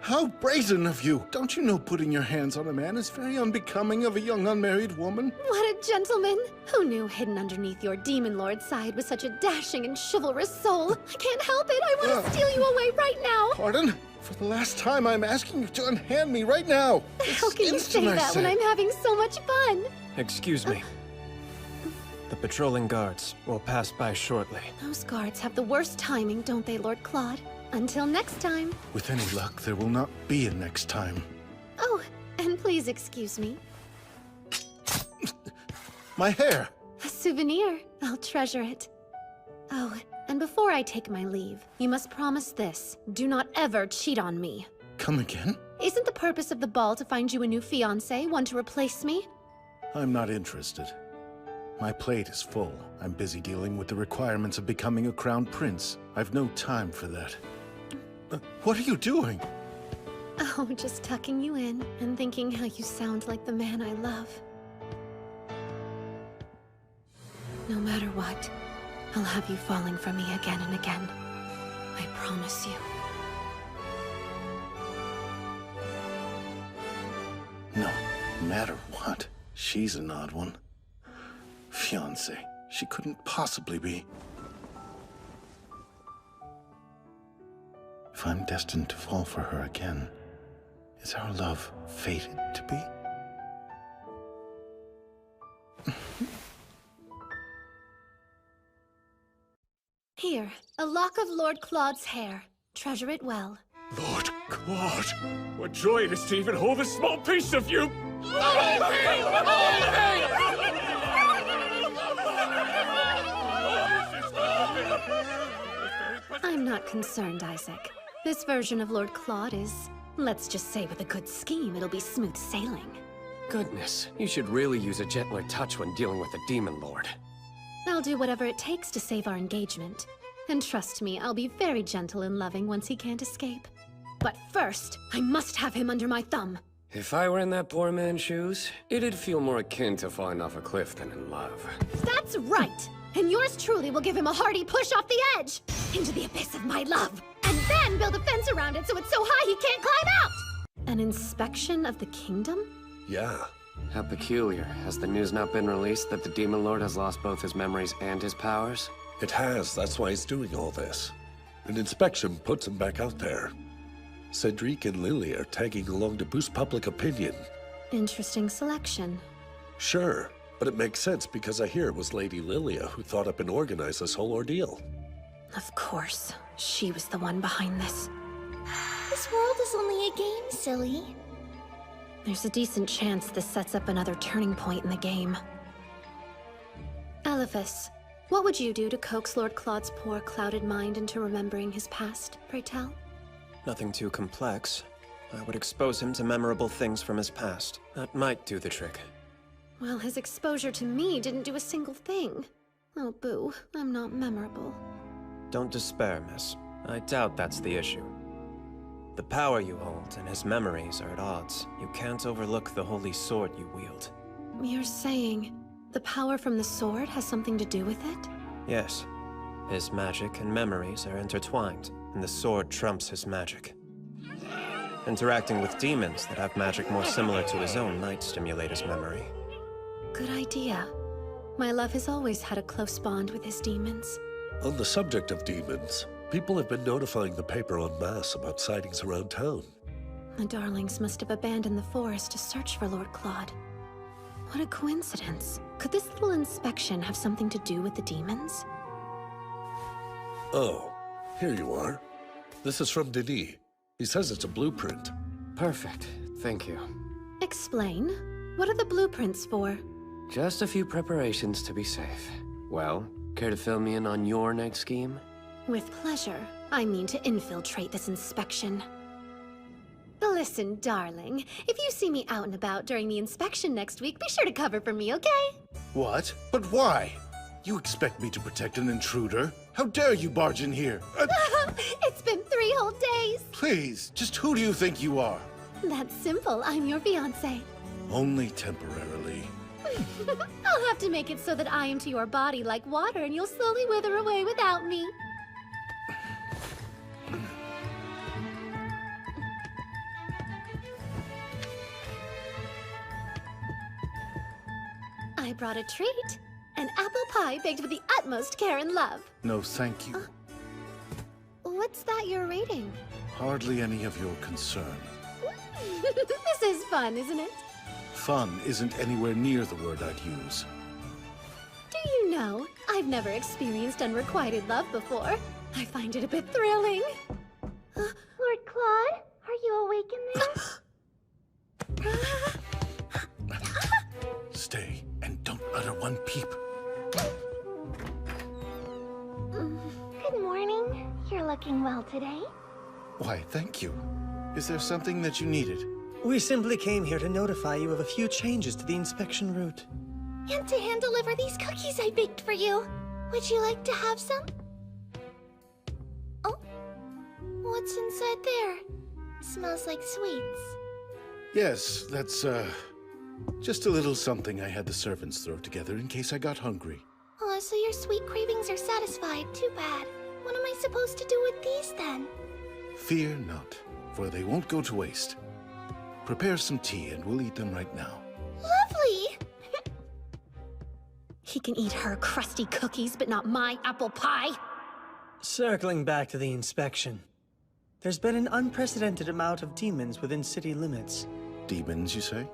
How brazen of you! Don't you know putting your hands on a man is very unbecoming of a young unmarried woman? What a gentleman! Who knew hidden underneath your demon lord side was such a dashing and chivalrous soul? I can't help it! I want to steal you away right now! Pardon? For the last time, I'm asking you to unhand me right now! How can you say that when I'm having so much fun? Excuse me. The patrolling guards will pass by shortly. Those guards have the worst timing, don't they, Lord Claude? Until next time. With any luck, there will not be a next time. Oh, and please excuse me. My hair! A souvenir. I'll treasure it. Oh, and before I take my leave, you must promise this. Do not ever cheat on me. Come again? Isn't the purpose of the ball to find you a new fiancé, one to replace me? I'm not interested. My plate is full. I'm busy dealing with the requirements of becoming a crown prince. I've no time for that. What are you doing? Oh, just tucking you in and thinking how you sound like the man I love. No matter what, I'll have you falling for me again and again. I promise you. No matter what, she's an odd one. Fiancé. She couldn't possibly be. If I'm destined to fall for her again, is our love fated to be? Here, a lock of Lord Claude's hair. Treasure it well. Lord Claude, what joy it is to even hold a small piece of you! I'm not concerned, Isaac. This version of Lord Claude is, let's just say with a good scheme, it'll be smooth sailing. Goodness, you should really use a gentler touch when dealing with a demon lord. I'll do whatever it takes to save our engagement. And trust me, I'll be very gentle and loving once he can't escape. But first, I must have him under my thumb. If I were in that poor man's shoes, it'd feel more akin to falling off a cliff than in love. That's right! And yours truly will give him a hearty push off the edge! Into the abyss of my love! And then build a fence around it so it's so high he can't climb out! An inspection of the kingdom? Yeah. How peculiar. Has the news not been released that the Demon Lord has lost both his memories and his powers? It has. That's why he's doing all this. An inspection puts him back out there. Cedric and Lily are tagging along to boost public opinion. Interesting selection. Sure, but it makes sense because I hear it was Lady Lilia who thought up and organized this whole ordeal. Of course. She was the one behind this. This world is only a game, silly. There's a decent chance this sets up another turning point in the game. Elephas, what would you do to coax Lord Claude's poor, clouded mind into remembering his past, pray tell? Nothing too complex. I would expose him to memorable things from his past. That might do the trick. Well, his exposure to me didn't do a single thing. Oh, boo, I'm not memorable. Don't despair, miss. I doubt that's the issue. The power you hold and his memories are at odds. You can't overlook the holy sword you wield. You're saying the power from the sword has something to do with it? Yes. His magic and memories are intertwined, and the sword trumps his magic. Interacting with demons that have magic more similar to his own might stimulate his memory. Good idea. My love has always had a close bond with his demons. On the subject of demons, people have been notifying the paper en masse about sightings around town. The Darlings must have abandoned the forest to search for Lord Claude. What a coincidence. Could this little inspection have something to do with the demons? Oh, here you are. This is from Denis. He says it's a blueprint. Perfect. Thank you. Explain. What are the blueprints for? Just a few preparations to be safe. Well, care to fill me in on your next scheme? With pleasure. I mean to infiltrate this inspection. Listen, darling. If you see me out and about during the inspection next week, be sure to cover for me, okay? What? But why? You expect me to protect an intruder? How dare you barge in here? It's been 3 whole days! Please, just who do you think you are? That's simple. I'm your fiancé. Only temporarily. I'll have to make it so that I am to your body like water and you'll slowly wither away without me. I brought a treat. An apple pie baked with the utmost care and love. No, thank you. What's that you're reading? Hardly any of your concern. This is fun, isn't it? Fun isn't anywhere near the word I'd use. Do you know, I've never experienced unrequited love before. I find it a bit thrilling. Lord Claude, are you awake in there? Stay, and don't utter one peep. Good morning. You're looking well today. Why, thank you. Is there something that you needed? We simply came here to notify you of a few changes to the inspection route. And to hand-deliver these cookies I baked for you. Would you like to have some? Oh, what's inside there? Smells like sweets. Yes, that's, just a little something I had the servants throw together in case I got hungry. Oh, so your sweet cravings are satisfied. Too bad. What am I supposed to do with these, then? Fear not, for they won't go to waste. Prepare some tea and we'll eat them right now. Lovely! He can eat her crusty cookies, but not my apple pie. Circling back to the inspection. There's been an unprecedented amount of demons within city limits. Demons, you say?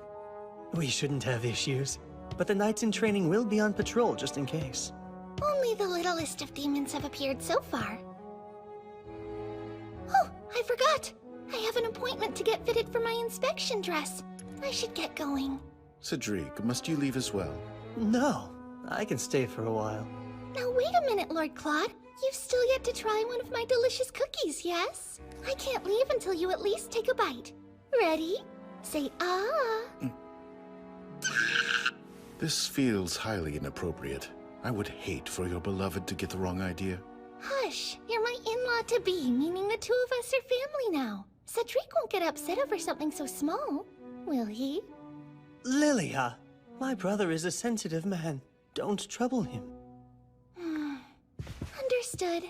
We shouldn't have issues, but the knights in training will be on patrol just in case. Only the littlest of demons have appeared so far. Oh, I forgot! I have an appointment to get fitted for my inspection dress. I should get going. Cedric, must you leave as well? No, I can stay for a while. Now wait a minute, Lord Claude. You've still yet to try one of my delicious cookies, yes? I can't leave until you at least take a bite. Ready? Say ah. This feels highly inappropriate. I would hate for your beloved to get the wrong idea. Hush, you're my in-law-to-be, meaning the two of us are family now. Cedric won't get upset over something so small, will he? Lilia, my brother is a sensitive man. Don't trouble him. Understood.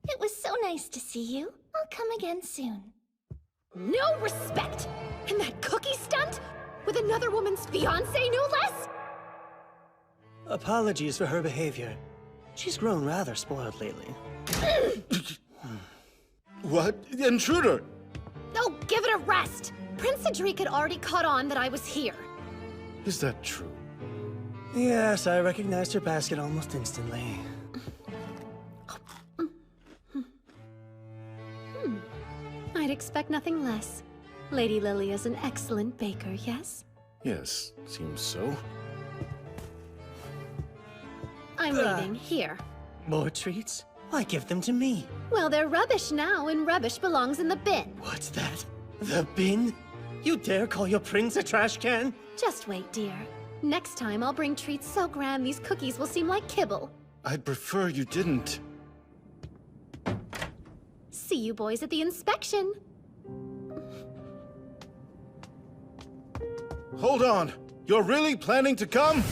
It was so nice to see you. I'll come again soon. No respect! And that cookie stunt? With another woman's fiancé, no less? Apologies for her behavior. She's grown rather spoiled lately. What? Intruder! Oh, give it a rest! Prince Cedric had already caught on that I was here. Is that true? Yes, I recognized her basket almost instantly. I'd expect nothing less. Lady Lilia's an excellent baker, yes? Yes, seems so. I'm leaving. Here. More treats? Why give them to me? Well, they're rubbish now, and rubbish belongs in the bin. What's that? The bin? You dare call your prince a trash can? Just wait, dear. Next time, I'll bring treats so grand these cookies will seem like kibble. I'd prefer you didn't. See you boys at the inspection. Hold on! You're really planning to come?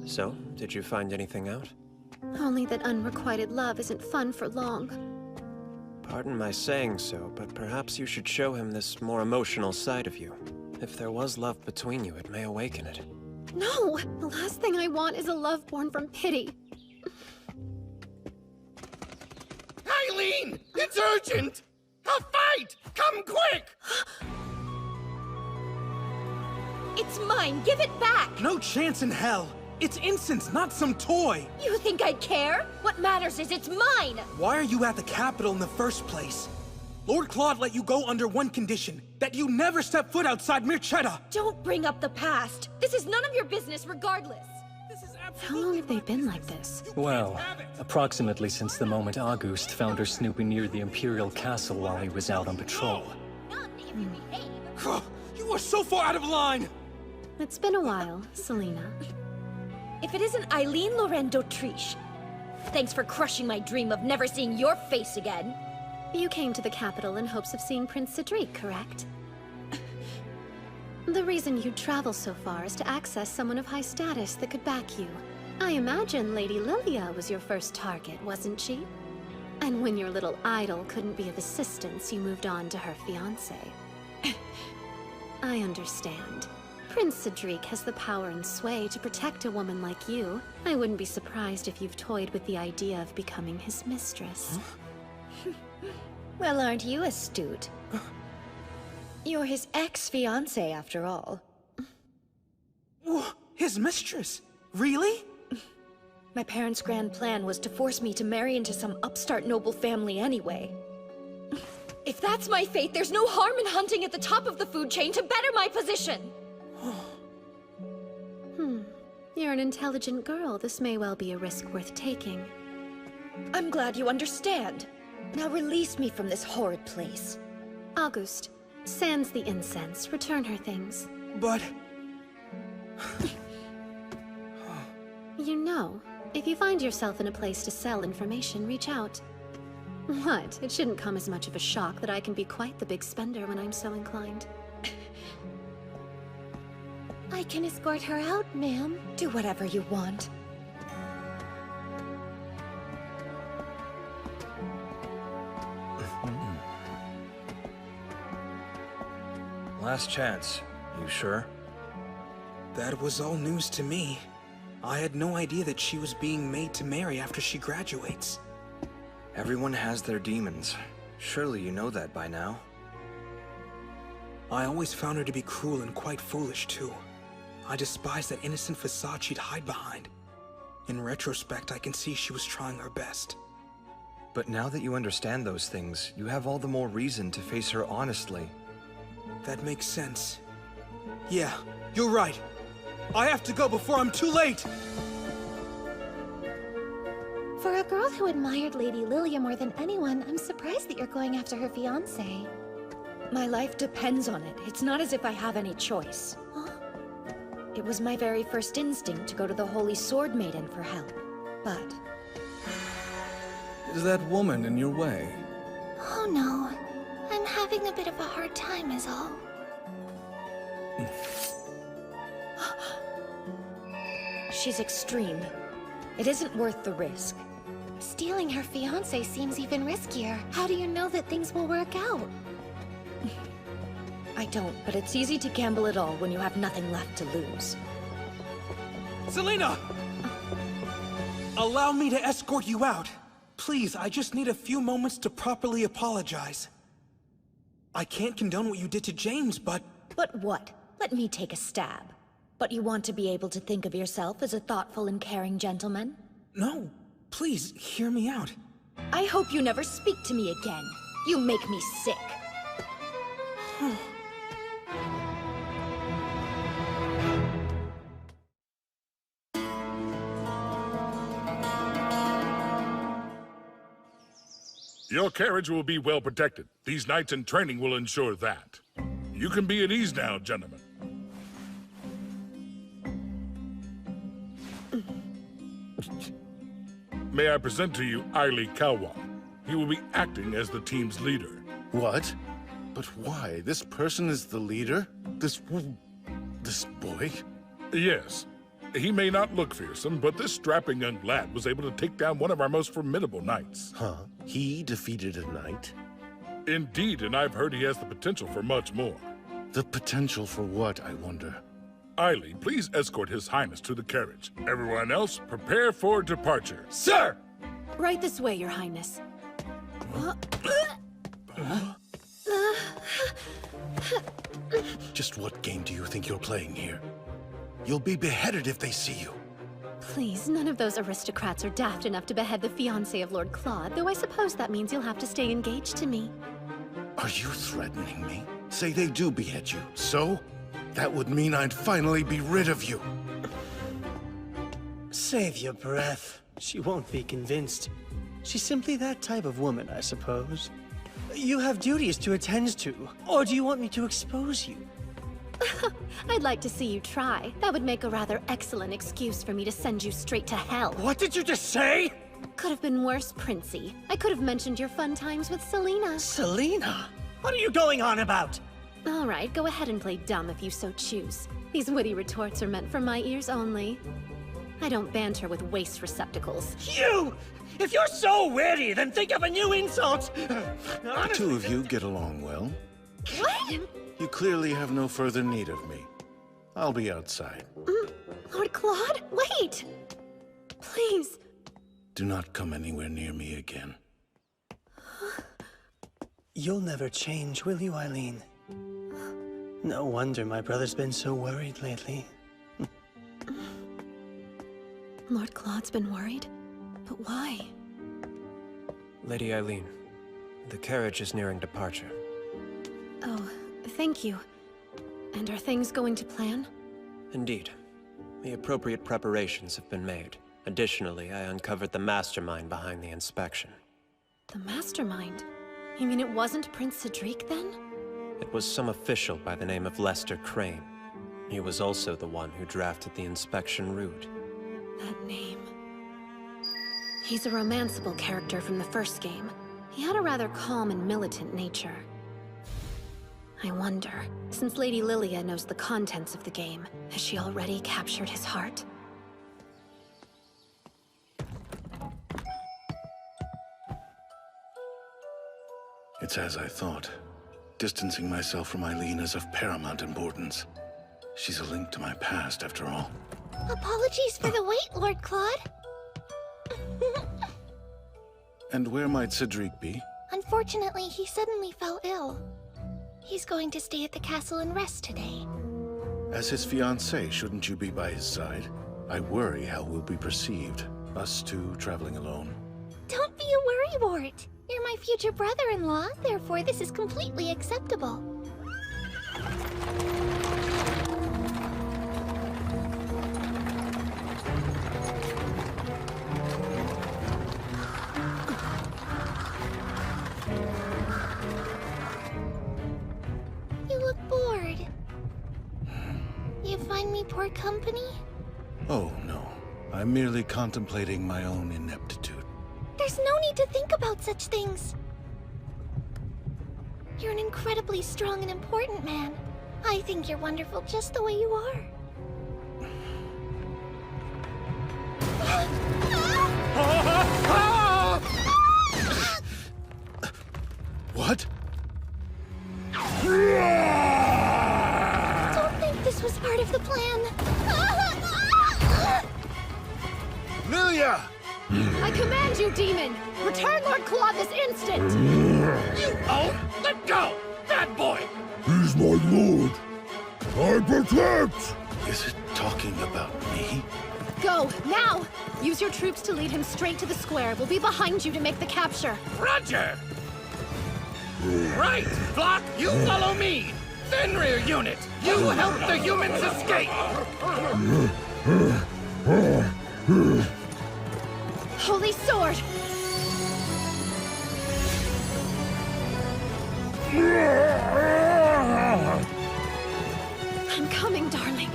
So, did you find anything out? Only that unrequited love isn't fun for long. Pardon my saying so, but perhaps you should show him this more emotional side of you. If there was love between you, it may awaken it. No! The last thing I want is a love born from pity. Eileen! It's urgent! A fight! Come quick! It's mine! Give it back! No chance in hell! It's incense, not some toy! You think I'd care? What matters is it's mine! Why are you at the capital in the first place? Lord Claude let you go under one condition, that you never step foot outside Mirchetta! Don't bring up the past! This is none of your business regardless! How long have they been like this? Well, approximately since the moment August found her snooping near the Imperial Castle while he was out on patrol. You are so far out of line! It's been a while, Selena. If it isn't Eileen Lorraine d'Autriche, thanks for crushing my dream of never seeing your face again. You came to the capital in hopes of seeing Prince Cedric, correct? The reason you'd travel so far is to access someone of high status that could back you. I imagine Lady Lilia was your first target, wasn't she? And when your little idol couldn't be of assistance, you moved on to her fiancé. I understand. Prince Cedric has the power and sway to protect a woman like you. I wouldn't be surprised if you've toyed with the idea of becoming his mistress. Well, aren't you astute? You're his ex-fiancé, after all. His mistress? Really? My parents' grand plan was to force me to marry into some upstart noble family anyway. If that's my fate, there's no harm in hunting at the top of the food chain to better my position! You're an intelligent girl. This may well be a risk worth taking. I'm glad you understand. Now release me from this horrid place. August, sans the incense, return her things. But... You know, if you find yourself in a place to sell information, reach out. What? It shouldn't come as much of a shock that I can be quite the big spender when I'm so inclined. I can escort her out, ma'am. Do whatever you want. Last chance. You sure? That was all news to me. I had no idea that she was being made to marry after she graduates. Everyone has their demons. Surely you know that by now. I always found her to be cruel and quite foolish, too. I despise that innocent facade she'd hide behind. In retrospect, I can see she was trying her best. But now that you understand those things, you have all the more reason to face her honestly. That makes sense. Yeah, you're right. I have to go before I'm too late! For a girl who admired Lady Lilia more than anyone, I'm surprised that you're going after her fiancé. My life depends on it. It's not as if I have any choice. It was my very first instinct to go to the Holy Sword Maiden for help. But... Is that woman in your way? Oh no. I'm having a bit of a hard time is all. She's extreme. It isn't worth the risk. Stealing her fiancé seems even riskier. How do you know that things will work out? I don't, but it's easy to gamble it all when you have nothing left to lose. Selina! Allow me to escort you out. Please, I just need a few moments to properly apologize. I can't condone what you did to James, but... But what? Let me take a stab. But you want to be able to think of yourself as a thoughtful and caring gentleman? No, please, hear me out. I hope you never speak to me again. You make me sick. Your carriage will be well protected. These nights in training will ensure that. You can be at ease now, gentlemen. May I present to you Aili Kawa. He will be acting as the team's leader. What? But why? This person is the leader? This boy? Yes. He may not look fearsome, but this strapping young lad was able to take down one of our most formidable knights. Huh? He defeated a knight? Indeed, and I've heard he has the potential for much more. The potential for what, I wonder? Aili, please escort His Highness to the carriage. Everyone else, prepare for departure. Sir! Right this way, Your Highness. Just what game do you think you're playing here? You'll be beheaded if they see you. Please, none of those aristocrats are daft enough to behead the fiancé of Lord Claude, though I suppose that means you'll have to stay engaged to me. Are you threatening me? Say they do behead you, so? That would mean I'd finally be rid of you. Save your breath. She won't be convinced. She's simply that type of woman, I suppose. You have duties to attend to, or do you want me to expose you? I'd like to see you try. That would make a rather excellent excuse for me to send you straight to hell. What did you just say? Could have been worse, Princey. I could have mentioned your fun times with Selina. Selina? What are you going on about? All right, go ahead and play dumb if you so choose. These witty retorts are meant for my ears only. I don't banter with waste receptacles. You! If you're so witty, then think of a new insult! The two of you get along well. What? You clearly have no further need of me. I'll be outside. Lord Claude, wait! Please. Do not come anywhere near me again. You'll never change, will you, Eileen? No wonder my brother's been so worried lately. Lord Claude's been worried? But why? Lady Eileen, the carriage is nearing departure. Oh, thank you. And are things going to plan? Indeed. The appropriate preparations have been made. Additionally, I uncovered the mastermind behind the inspection. The mastermind? You mean it wasn't Prince Cedric, then? It was some official by the name of Lester Crane. He was also the one who drafted the inspection route. That name... He's a romanceable character from the first game. He had a rather calm and militant nature. I wonder, since Lady Lilia knows the contents of the game, has she already captured his heart? It's as I thought. Distancing myself from Eileen is of paramount importance. She's a link to my past, after all. Apologies for the wait, Lord Claude. And where might Cedric be? Unfortunately, he suddenly fell ill. He's going to stay at the castle and rest today. As his fiancée, shouldn't you be by his side? I worry how we'll be perceived, us two traveling alone. Don't be a worrywart. You're my future brother-in-law, therefore this is completely acceptable. You look bored. You find me poor company? Oh, no. I'm merely contemplating my own ineptitude. There's no need to think about such things. You're an incredibly strong and important man. I think you're wonderful just the way you are. What? Don't think this was part of the plan. Lilia! I command you, demon! Return Lord Claude this instant! You own? Let go! Bad boy! He's my lord. I protect! Is it talking about me? Go, now! Use your troops to lead him straight to the square. We'll be behind you to make the capture. Roger! Right! Flock, you follow me! Fenrir unit, you help the humans escape! Holy sword! I'm coming, darling.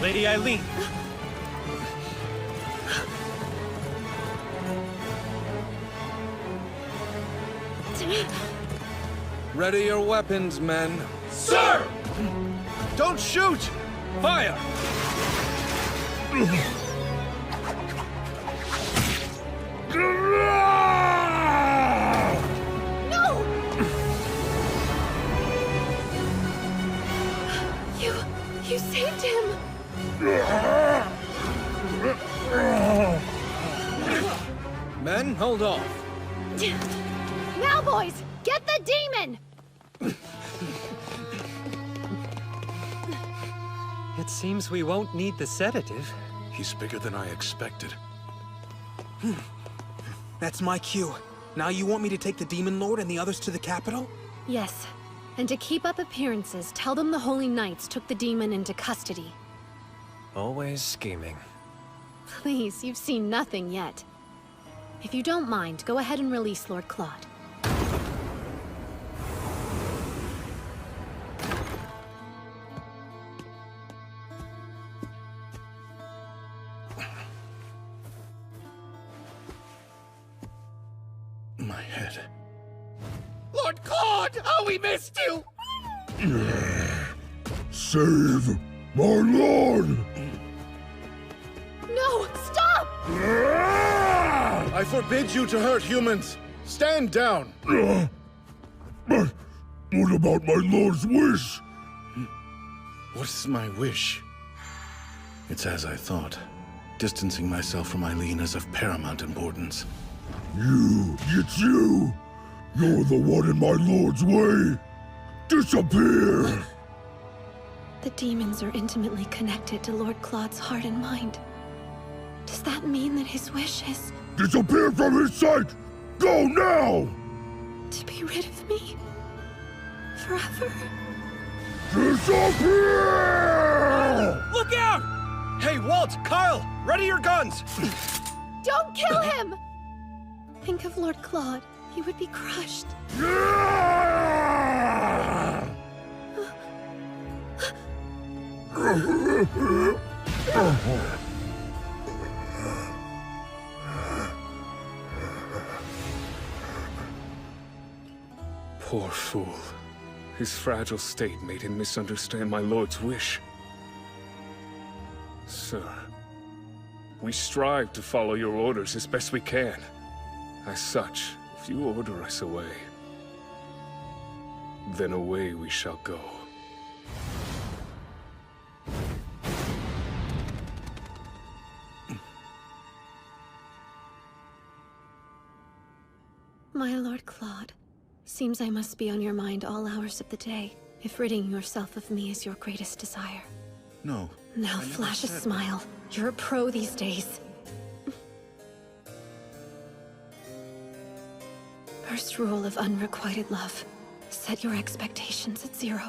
Lady Eileen! Ready your weapons, men. Sir! Don't shoot! Fire! No! You saved him! Men, hold off. Now, boys, get the demon! It seems we won't need the sedative. He's bigger than I expected. That's my cue. Now you want me to take the Demon Lord and the others to the capital? Yes. And to keep up appearances, tell them the Holy Knights took the demon into custody. Always scheming. Please, you've seen nothing yet. If you don't mind, go ahead and release Lord Claude. My head. Lord Claude, how we missed you! Save my lord! No, stop! I forbid you to hurt humans! Stand down! But what about my lord's wish? What is my wish? It's as I thought. Distancing myself from Eileen is of paramount importance. It's you! You're the one in my lord's way! Disappear! The demons are intimately connected to Lord Claude's heart and mind. Does that mean that his wish is... Disappear from his sight! Go now! to be rid of me? Forever? Disappear! Look out! Hey, Walt, Carl, ready your guns! Don't kill him! Think of Lord Claude. He would be crushed. Poor fool. His fragile state made him misunderstand my lord's wish. Sir, we strive to follow your orders as best we can. As such, if you order us away, then away we shall go. My Lord Claude, seems I must be on your mind all hours of the day, if ridding yourself of me is your greatest desire. No. Now flash a smile. You're a pro these days. First rule of unrequited love. Set your expectations at 0.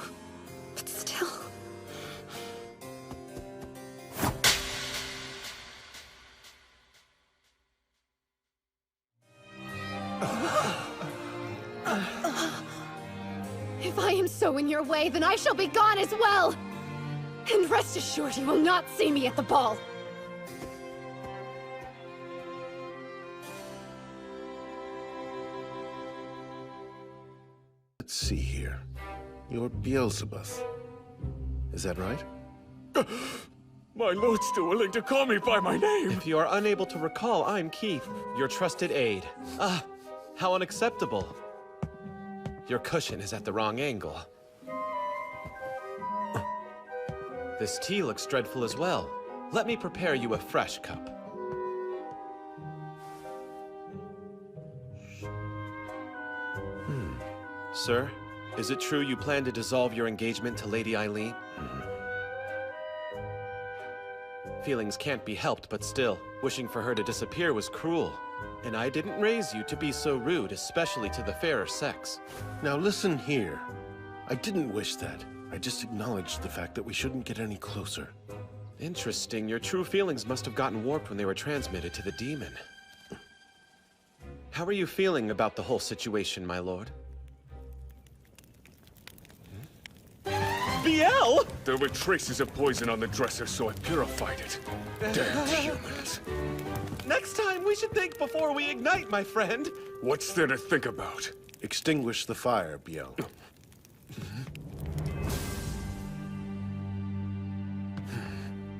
But still... If I am so in your way, then I shall be gone as well! And rest assured you will not see me at the ball! Let's see here. You're Beelzebub. Is that right? My lord's still willing to call me by my name! If you are unable to recall, I'm Keith, your trusted aide. Ah, how unacceptable. Your cushion is at the wrong angle. This tea looks dreadful as well. Let me prepare you a fresh cup. Sir, is it true you plan to dissolve your engagement to Lady Eileen? Feelings can't be helped, but still, wishing for her to disappear was cruel. And I didn't raise you to be so rude, especially to the fairer sex. Now listen here. I didn't wish that. I just acknowledged the fact that we shouldn't get any closer. Interesting. Your true feelings must have gotten warped when they were transmitted to the demon. How are you feeling about the whole situation, my lord? Biel! There were traces of poison on the dresser, so I purified it. Damned humans. Next time, we should think before we ignite, my friend. What's there to think about? Extinguish the fire, Biel.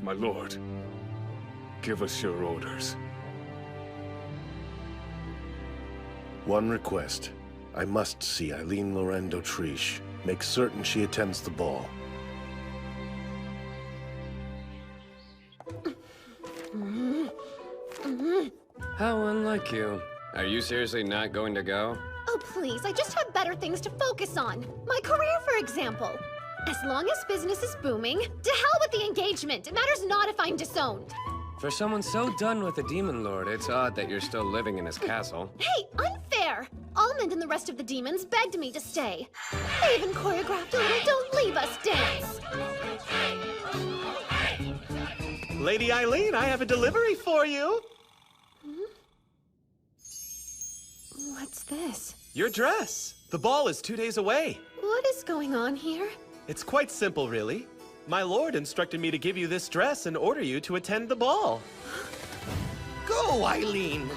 My lord, give us your orders. One request. I must see Eileen Lorraine d'Autriche. Make certain she attends the ball. How unlike you. Are you seriously not going to go? Oh, please, I just have better things to focus on. My career, for example. As long as business is booming, to hell with the engagement. It matters not if I'm disowned. For someone so done with the Demon Lord, it's odd that you're still living in his castle. Hey, unfair! Almond and the rest of the demons begged me to stay. They even choreographed a little Don't Leave Us dance. Lady Eileen, I have a delivery for you. What's this? Your dress. The ball is 2 days away. What is going on here? It's quite simple, really. My lord instructed me to give you this dress and order you to attend the ball. Go, Eileen!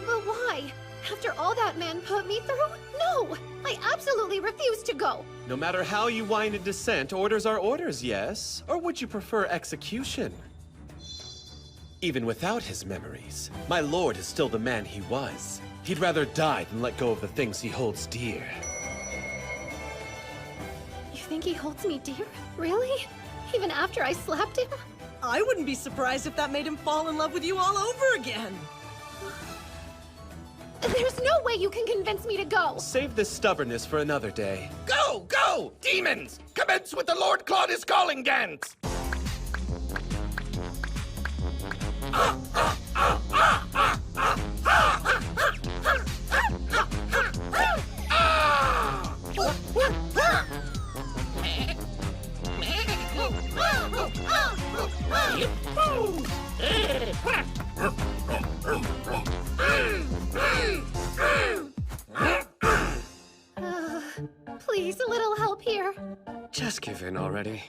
But why? After all that man put me through? No! I absolutely refuse to go! No matter how you whine in dissent, orders are orders, yes? Or would you prefer execution? Even without his memories, my lord is still the man he was. He'd rather die than let go of the things he holds dear. You think he holds me dear? Really? Even after I slapped him? I wouldn't be surprised if that made him fall in love with you all over again. There's no way you can convince me to go! Save this stubbornness for another day. Go! Go! Demons! Commence with the Lord Claude is calling dance! Please, a little help here. Just give in already.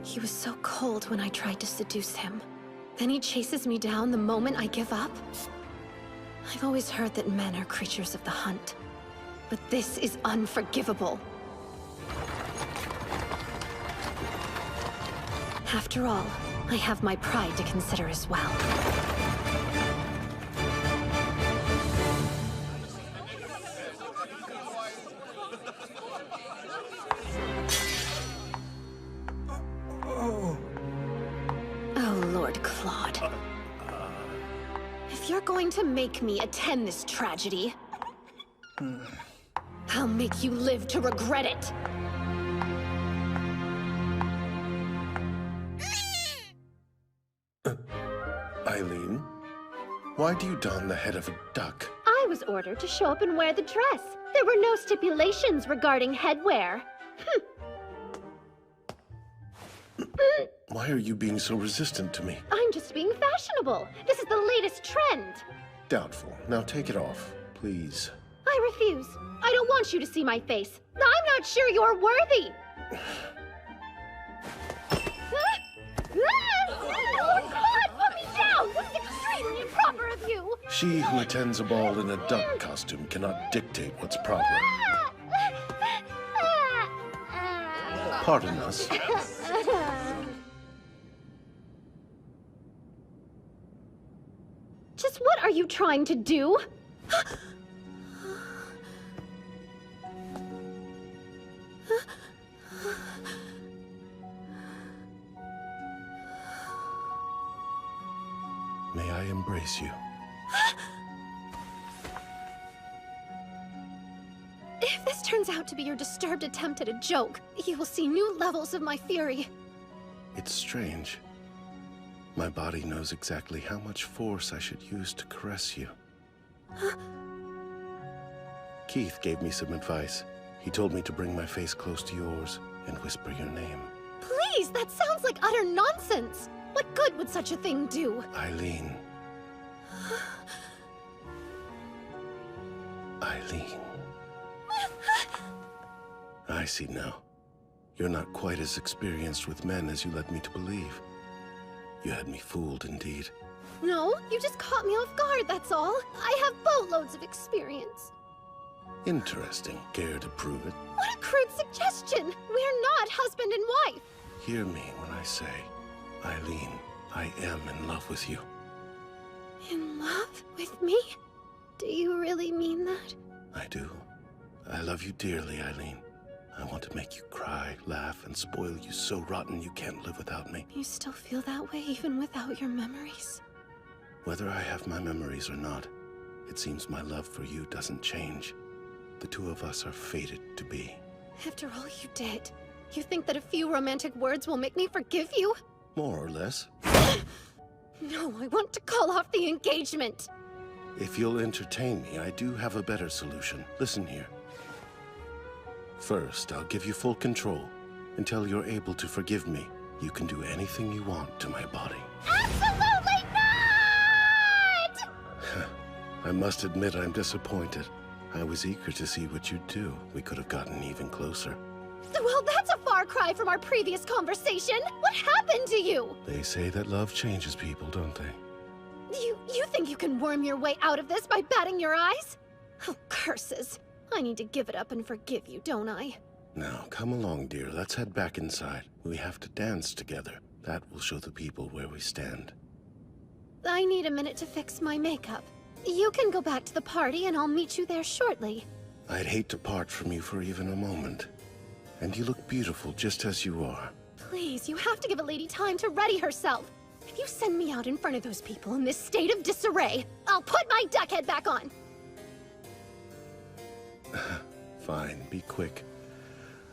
He was so cold when I tried to seduce him. Then he chases me down the moment I give up. I've always heard that men are creatures of the hunt. But this is unforgivable. After all, I have my pride to consider as well. Oh, Lord Claude. If you're going to make me attend this tragedy, I'll make you live to regret it. Eileen, why do you don the head of a duck? I was ordered to show up and wear the dress. There were no stipulations regarding headwear. Why are you being so resistant to me? I'm just being fashionable. This is the latest trend. Doubtful. Now take it off, please. I refuse. I don't want you to see my face. I'm not sure you're worthy. Lord God, put me down! This is extremely improper of you! She who attends a ball in a duck costume cannot dictate what's proper. Pardon us. Just what are you trying to do? May I embrace you? If this turns out to be your disturbed attempt at a joke, you will see new levels of my fury. It's strange. My body knows exactly how much force I should use to caress you. Keith gave me some advice. He told me to bring my face close to yours and whisper your name. Please, that sounds like utter nonsense. What good would such a thing do? Eileen. Eileen. I see now. You're not quite as experienced with men as you led me to believe. You had me fooled indeed. No, you just caught me off guard, that's all. I have boatloads of experience. Interesting. Care to prove it? What a crude suggestion! We're not husband and wife! Hear me when I say, Eileen, I am in love with you. In love with me? Do you really mean that? I do. I love you dearly, Eileen. I want to make you cry, laugh, and spoil you so rotten you can't live without me. You still feel that way even without your memories? Whether I have my memories or not, it seems my love for you doesn't change. The two of us are fated to be. After all you did, you think that a few romantic words will make me forgive you? More or less. No, I want to call off the engagement. If you'll entertain me, I do have a better solution. Listen here. First, I'll give you full control. Until you're able to forgive me, you can do anything you want to my body. Absolutely not! I must admit I'm disappointed. I was eager to see what you'd do. We could have gotten even closer. Well, that's a far cry from our previous conversation. What happened to you? They say that love changes people, don't they? You think you can worm your way out of this by batting your eyes? Oh, curses. I need to give it up and forgive you, don't I? Now, come along, dear. Let's head back inside. We have to dance together. That will show the people where we stand. I need a minute to fix my makeup. You can go back to the party and I'll meet you there shortly. I'd hate to part from you for even a moment. And you look beautiful just as you are. Please, you have to give a lady time to ready herself. If you send me out in front of those people in this state of disarray, I'll put my duck head back on. Fine, be quick.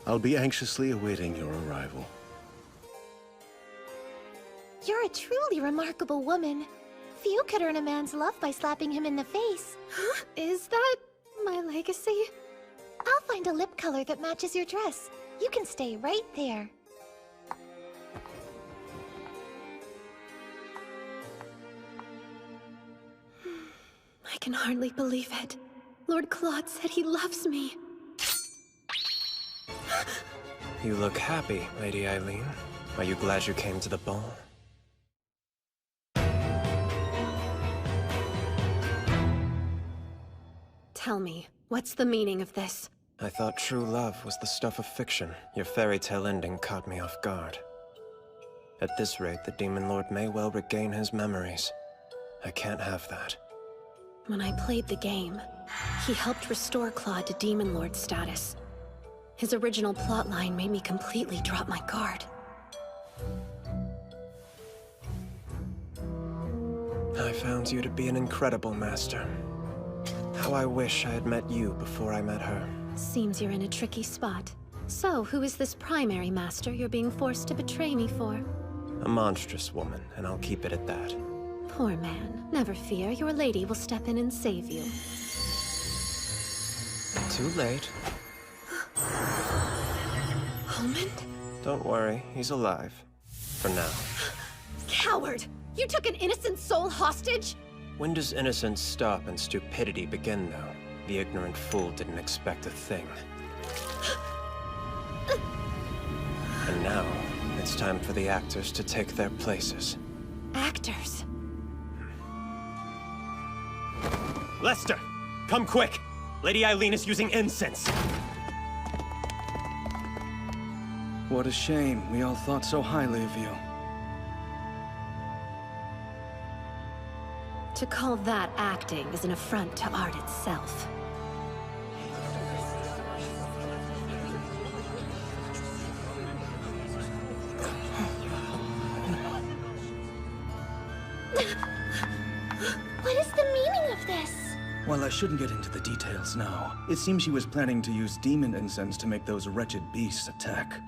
I'll be anxiously awaiting your arrival. You're a truly remarkable woman. Few could earn a man's love by slapping him in the face. Huh? Is that my legacy? I'll find a lip color that matches your dress. You can stay right there. I can hardly believe it. Lord Claude said he loves me. You look happy, Lady Eileen. Are you glad you came to the ball? Tell me, what's the meaning of this? I thought true love was the stuff of fiction. Your fairy tale ending caught me off guard. At this rate, the Demon Lord may well regain his memories. I can't have that. When I played the game, he helped restore Claude to Demon Lord status. His original plotline made me completely drop my guard. I found you to be an incredible master. How I wish I had met you before I met her. Seems you're in a tricky spot. So, who is this primary master you're being forced to betray me for? A monstrous woman, and I'll keep it at that. Poor man. Never fear, your lady will step in and save you. Too late. Almond? Don't worry, he's alive. For now. Coward! You took an innocent soul hostage? When does innocence stop and stupidity begin, though? The ignorant fool didn't expect a thing. And now, it's time for the actors to take their places. Actors? Lester! Come quick! Lady Eileen is using incense! What a shame. We all thought so highly of you. To call that acting is an affront to art itself. What is the meaning of this? Well, I shouldn't get into the details now. It seems she was planning to use demon incense to make those wretched beasts attack.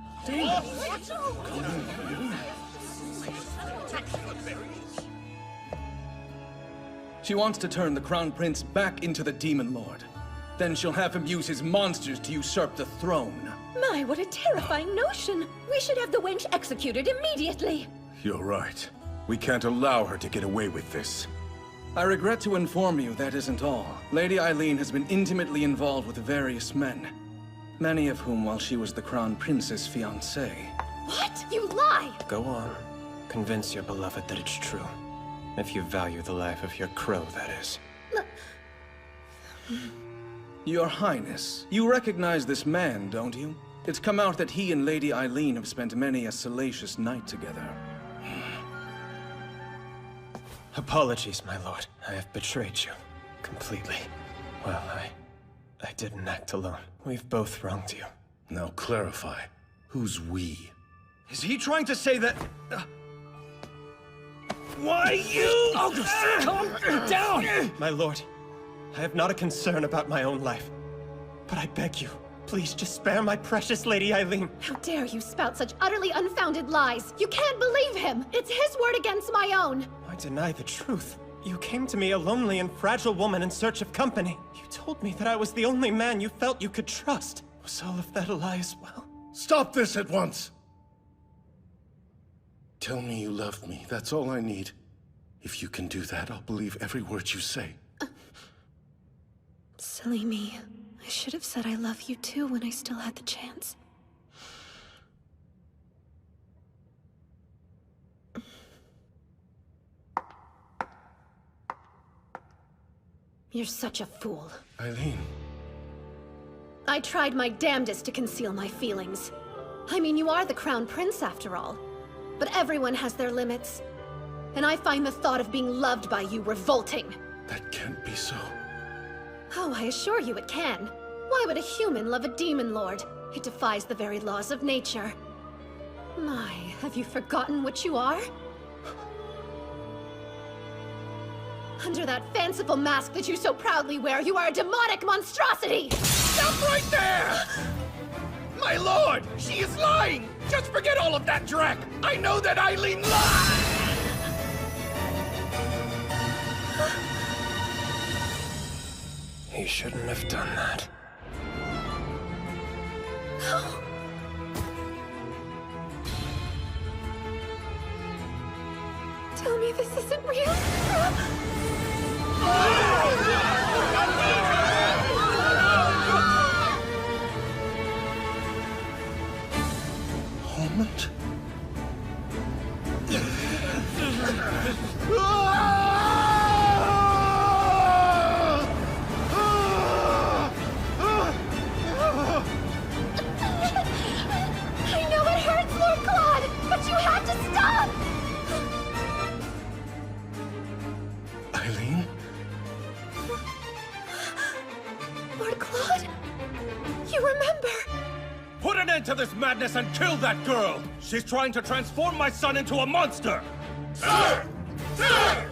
She wants to turn the Crown Prince back into the Demon Lord. Then she'll have him use his monsters to usurp the throne. My, what a terrifying notion! We should have the wench executed immediately! You're right. We can't allow her to get away with this. I regret to inform you that isn't all. Lady Eileen has been intimately involved with various men. Many of whom while she was the Crown Prince's fiancé. What? You lie! Go on. Convince your beloved that it's true. If you value the life of your crow, that is. Your Highness, you recognize this man, don't you? It's come out that he and Lady Eileen have spent many a salacious night together. Apologies, my lord. I have betrayed you. Completely. Well, I didn't act alone. We've both wronged you. Now clarify. Who's we? Is he trying to say that... Why you? August, calm down! My lord, I have not a concern about my own life. But I beg you, please just spare my precious Lady Eileen. How dare you spout such utterly unfounded lies? You can't believe him! It's his word against my own! I deny the truth. You came to me a lonely and fragile woman in search of company. You told me that I was the only man you felt you could trust. Was all of that a lie as well? Stop this at once! Tell me you love me. That's all I need. If you can do that, I'll believe every word you say. Silly me. I should have said I love you too when I still had the chance. You're such a fool. Eileen. I tried my damnedest to conceal my feelings. I mean, you are the Crown Prince after all. But everyone has their limits. And I find the thought of being loved by you revolting. That can't be so. Oh, I assure you it can. Why would a human love a demon lord? It defies the very laws of nature. My, have you forgotten what you are? Under that fanciful mask that you so proudly wear, you are a demonic monstrosity! Stop right there! My lord, she is lying! Just forget all of that, Drac! I know that Eileen lies! He shouldn't have done that. No! Tell me this isn't real? Almond? I know it hurts, Lord Claude, but you have to stop! Eileen? Lord Claude? You remember? Put an end to this madness and kill that girl! She's trying to transform my son into a monster! Sir! Sir!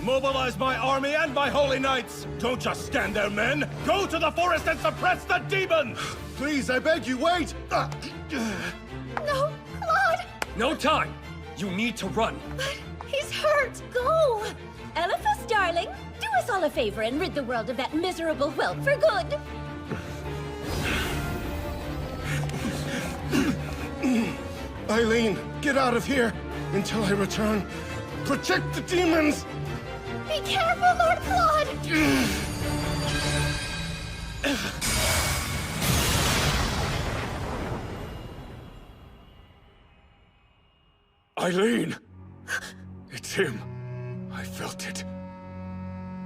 Mobilize my army and my holy knights! Don't just stand there, men! Go to the forest and suppress the demon! Please, I beg you, wait! No, Claude! No time! You need to run. But he's hurt! Go! Elephas, darling, do us all a favor and rid the world of that miserable whelp for good. Eileen, get out of here until I return. Protect the demons! Be careful, Lord Claude! Eileen! It's him. I felt it.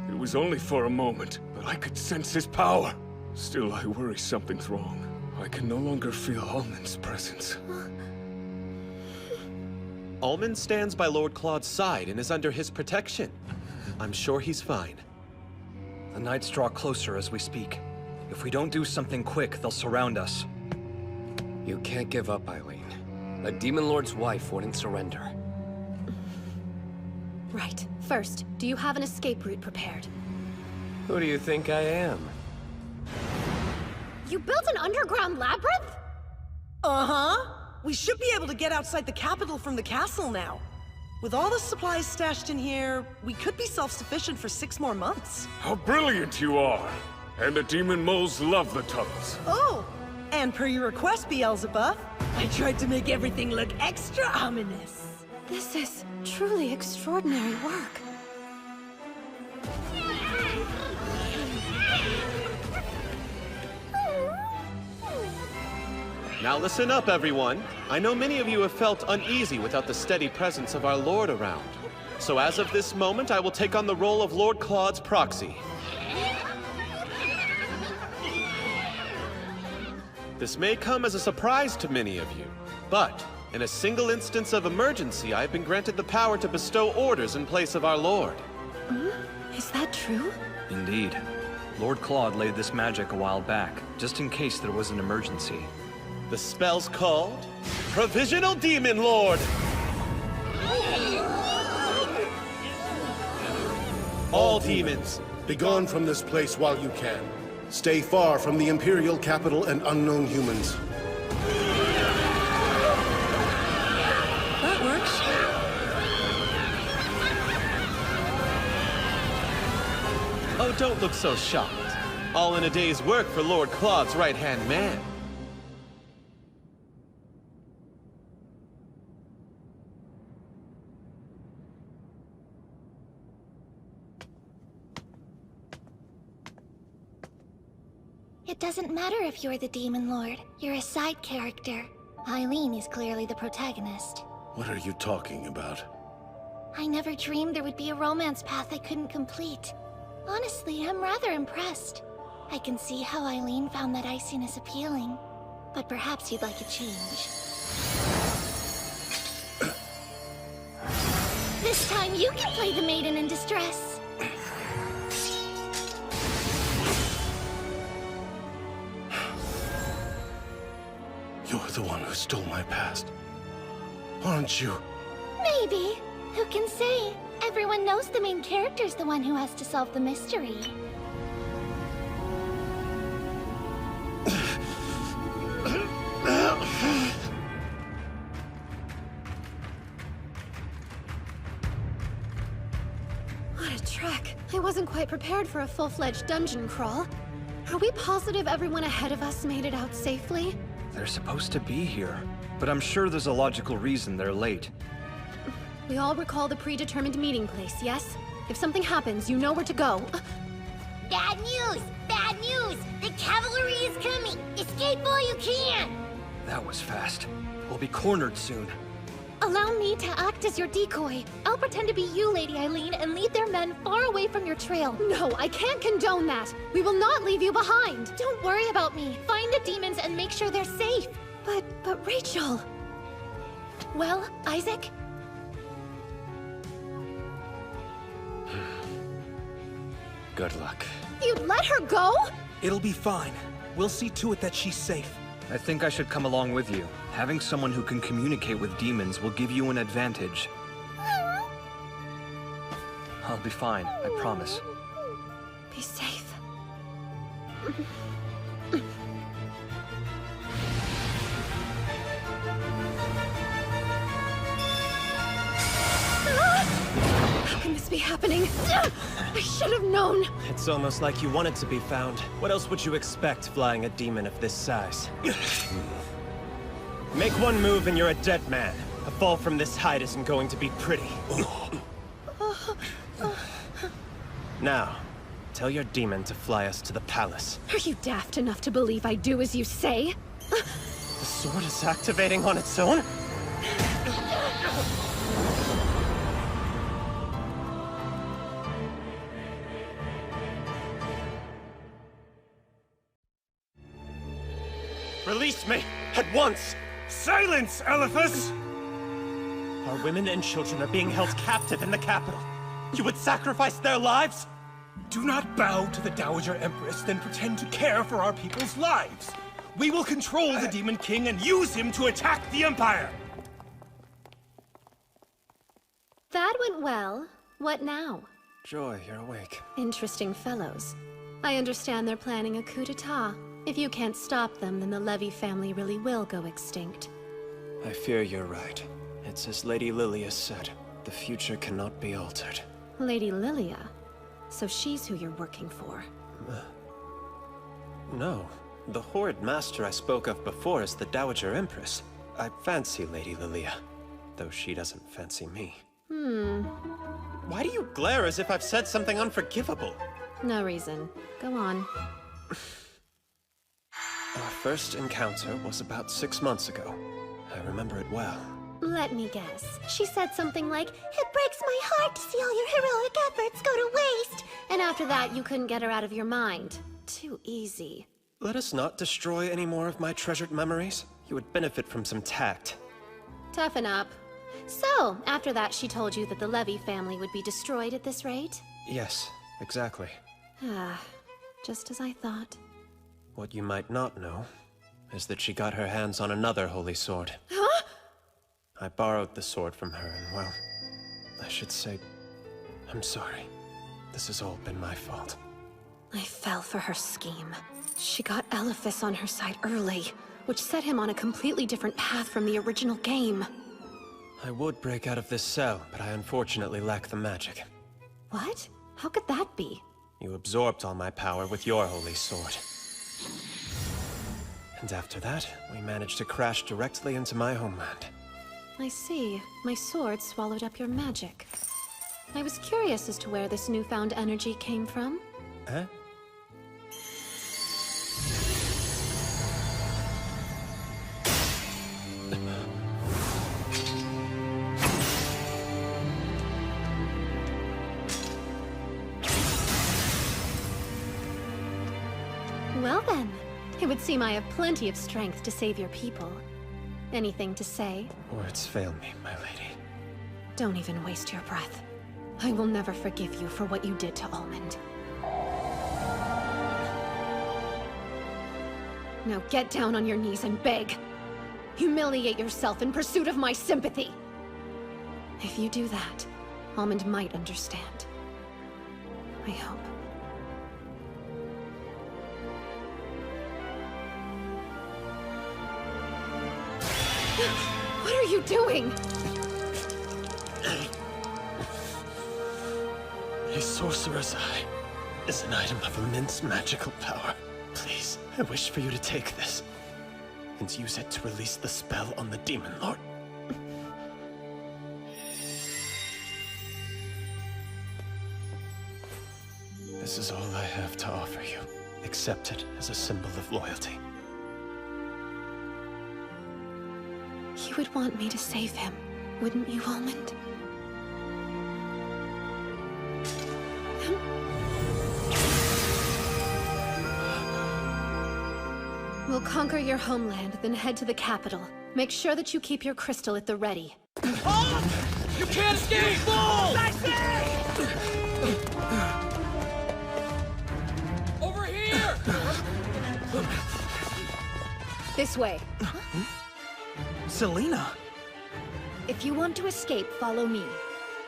It was only for a moment, but I could sense his power. Still, I worry something's wrong. I can no longer feel Almond's presence. Almond stands by Lord Claude's side and is under his protection. I'm sure he's fine. The knights draw closer as we speak. If we don't do something quick, they'll surround us. You can't give up, Eileen. A Demon Lord's wife wouldn't surrender. Right. First, do you have an escape route prepared? Who do you think I am? You built an underground labyrinth? Uh-huh. We should be able to get outside the capital from the castle now. With all the supplies stashed in here, we could be self-sufficient for 6 more months. How brilliant you are! And the demon moles love the tunnels. Oh, and per your request, Beelzebub, I tried to make everything look extra ominous. This is truly extraordinary work. Now listen up, everyone. I know many of you have felt uneasy without the steady presence of our Lord around. So as of this moment, I will take on the role of Lord Claude's proxy. This may come as a surprise to many of you, but in a single instance of emergency, I have been granted the power to bestow orders in place of our Lord. Is that true? Indeed. Lord Claude laid this magic a while back, just in case there was an emergency. The spell's called Provisional Demon Lord! All demons, begone from this place while you can. Stay far from the Imperial capital and unknown humans. That works. Oh, don't look so shocked. All in a day's work for Lord Claude's right-hand man. It doesn't matter if you're the Demon Lord. You're a side character. Eileen is clearly the protagonist. What are you talking about? I never dreamed there would be a romance path I couldn't complete. Honestly, I'm rather impressed. I can see how Eileen found that iciness appealing. But perhaps you'd like a change. This time you can play the maiden in distress. You're the one who stole my past, aren't you? Maybe. Who can say? Everyone knows the main character's the one who has to solve the mystery. What a trek. I wasn't quite prepared for a full-fledged dungeon crawl. Are we positive everyone ahead of us made it out safely? They're supposed to be here, but I'm sure there's a logical reason they're late. We all recall the predetermined meeting place, yes? If something happens, you know where to go. Bad news! Bad news! The cavalry is coming! Escape while you can! That was fast. We'll be cornered soon. Allow me to act as your decoy. I'll pretend to be you, Lady Eileen, and lead their men far away from your trail. No, I can't condone that. We will not leave you behind. Don't worry about me. Find the demons and make sure they're safe. But Rachel... Well, Isaac? Good luck. You'd let her go? It'll be fine. We'll see to it that she's safe. I think I should come along with you. Having someone who can communicate with demons will give you an advantage. I'll be fine, I promise. Be safe. How can this be happening? I should have known. It's almost like you wanted to be found. What else would you expect flying a demon of this size? Make one move and you're a dead man. A fall from this height isn't going to be pretty. Now, tell your demon to fly us to the palace. Are you daft enough to believe I do as you say? The sword is activating on its own? Release me! At once! Silence, Elephas! Our women and children are being held captive in the capital. You would sacrifice their lives? Do not bow to the Dowager Empress, then pretend to care for our people's lives. We will control the Demon King and use him to attack the Empire! That went well. What now? Joy, you're awake. Interesting fellows. I understand they're planning a coup d'etat. If you can't stop them, then the Levy family really will go extinct. I fear you're right. It's as Lady Lilia said. The future cannot be altered. Lady Lilia? So she's who you're working for. No. The Horde Master I spoke of before is the Dowager Empress. I fancy Lady Lilia, though she doesn't fancy me. Why do you glare as if I've said something unforgivable? No reason. Go on. Our first encounter was about 6 months ago. I remember it well. Let me guess. She said something like, "It breaks my heart to see all your heroic efforts go to waste." And after that, you couldn't get her out of your mind. Too easy. Let us not destroy any more of my treasured memories. You would benefit from some tact. Toughen up. So, after that, she told you that the Levy family would be destroyed at this rate? Yes, exactly. Ah, just as I thought. What you might not know is that she got her hands on another holy sword. Huh? I borrowed the sword from her, and well, I should say, I'm sorry. This has all been my fault. I fell for her scheme. She got Elephas on her side early, which set him on a completely different path from the original game. I would break out of this cell, but I unfortunately lack the magic. What? How could that be? You absorbed all my power with your holy sword. And after that, we managed to crash directly into my homeland. I see. My sword swallowed up your magic. I was curious as to where this newfound energy came from. Huh? Well then, it would seem I have plenty of strength to save your people. Anything to say? Words fail me, my lady. Don't even waste your breath. I will never forgive you for what you did to Almond. Now get down on your knees and beg. Humiliate yourself in pursuit of my sympathy. If you do that, Almond might understand. I hope. What are you doing? A sorcerer's eye is an item of immense magical power. Please, I wish for you to take this and use it to release the spell on the Demon Lord. This is all I have to offer you. Accept it as a symbol of loyalty. He would want me to save him. Wouldn't you, Almond? We'll conquer your homeland, then head to the capital. Make sure that you keep your crystal at the ready. You can't escape, fool! Over here! This way. Selina! If you want to escape, follow me.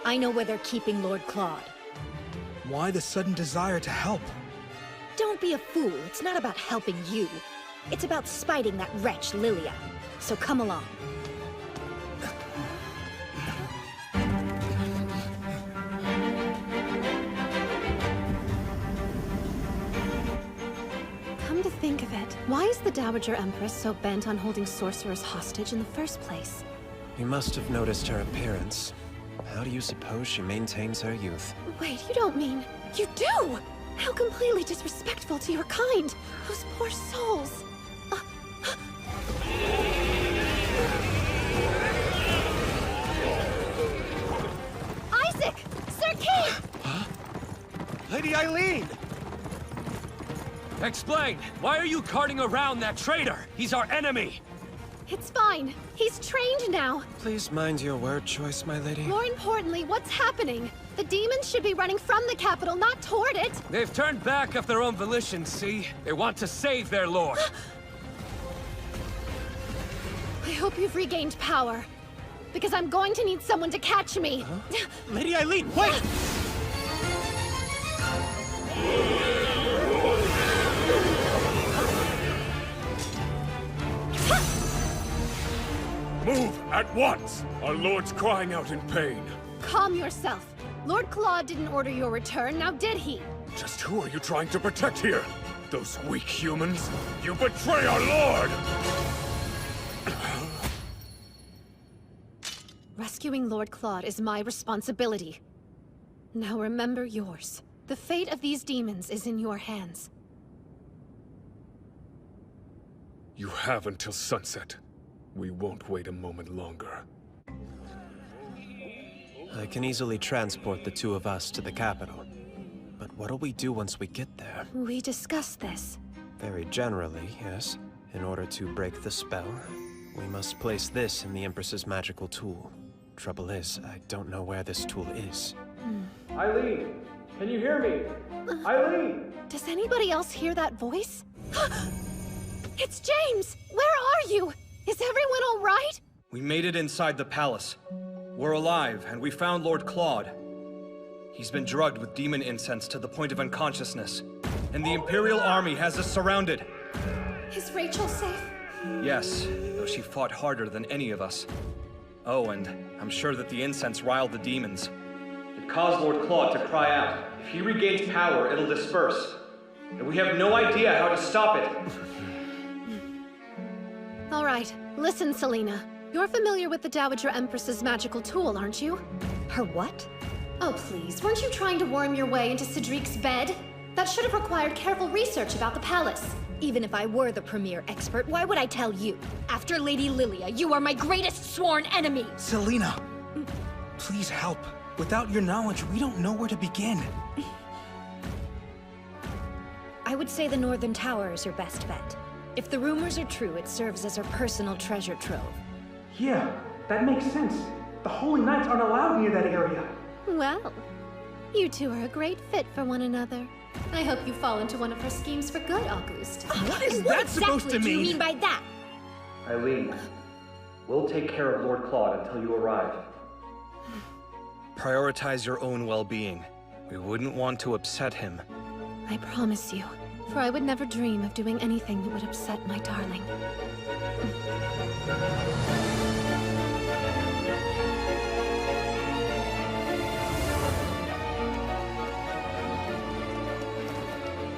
I know where they're keeping Lord Claude. Why the sudden desire to help? Don't be a fool. It's not about helping you. It's about spiting that wretch, Lilia. So come along. Come to think of it, why is the Dowager Empress so bent on holding sorcerers hostage in the first place? You must have noticed her appearance. How do you suppose she maintains her youth? Wait, you don't mean... You do! How completely disrespectful to your kind! Those poor souls! Isaac! Sir Keith! Lady Eileen! Explain! Why are you carting around that traitor? He's our enemy! It's fine. He's trained now. Please mind your word choice, my lady. More importantly, what's happening? The demons should be running from the capital, not toward it. They've turned back of their own volition, see? They want to save their lord. I hope you've regained power. Because I'm going to need someone to catch me. Lady Eileen, wait! Move at once! Our lord's crying out in pain. Calm yourself. Lord Claude didn't order your return, now did he? Just who are you trying to protect here? Those weak humans? You betray our lord! Rescuing Lord Claude is my responsibility. Now remember yours. The fate of these demons is in your hands. You have until sunset. We won't wait a moment longer. I can easily transport the two of us to the capital. But what'll we do once we get there? We discussed this. Very generally, yes. In order to break the spell, we must place this in the Empress's magical tool. Trouble is, I don't know where this tool is. Eileen, can you hear me? Eileen! Does anybody else hear that voice? It's James! Where are you? Is everyone all right? We made it inside the palace. We're alive, and we found Lord Claude. He's been drugged with demon incense to the point of unconsciousness, and the Imperial Army has us surrounded. Is Rachel safe? Yes, though she fought harder than any of us. Oh, and I'm sure that the incense riled the demons. It caused Lord Claude to cry out. If he regains power, it'll disperse. And we have no idea how to stop it. All right, listen, Selina. You're familiar with the Dowager Empress's magical tool, aren't you? Her what? Oh, please, weren't you trying to worm your way into Cedric's bed? That should have required careful research about the palace. Even if I were the premier expert, why would I tell you? After Lady Lilia, you are my greatest sworn enemy! Selina! Please help. Without your knowledge, we don't know where to begin. I would say the Northern Tower is your best bet. If the rumors are true, it serves as her personal treasure trove. Yeah, that makes sense. The Holy Knights aren't allowed near that area. Well, you two are a great fit for one another. I hope you fall into one of her schemes for good, Auguste. What is that supposed to mean? What do you mean by that? Eileen, we'll take care of Lord Claude until you arrive. Prioritize your own well-being. We wouldn't want to upset him. I promise you, for I would never dream of doing anything that would upset my darling.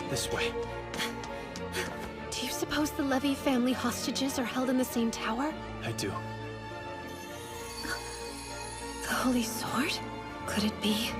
This way. Do you suppose the Levy family hostages are held in the same tower? I do. The Holy Sword? Could it be?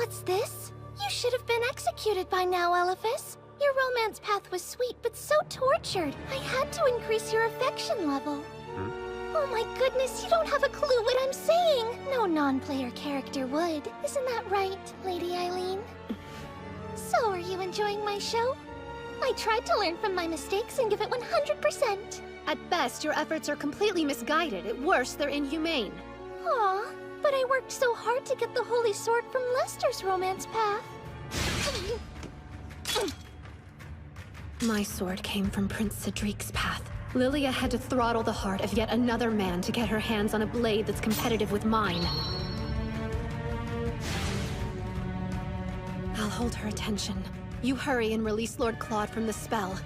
What's this? You should have been executed by now, Elephas. Your romance path was sweet, but so tortured. I had to increase your affection level. Oh my goodness, you don't have a clue what I'm saying. No non-player character would. Isn't that right, Lady Eileen? So, are you enjoying my show? I tried to learn from my mistakes and give it 100%. At best, your efforts are completely misguided. At worst, they're inhumane. Aw, but I worked so hard to get the Holy Sword from Lester's romance path. My sword came from Prince Cedric's path. Lilia had to throttle the heart of yet another man to get her hands on a blade that's competitive with mine. I'll hold her attention. You hurry and release Lord Claude from the spell.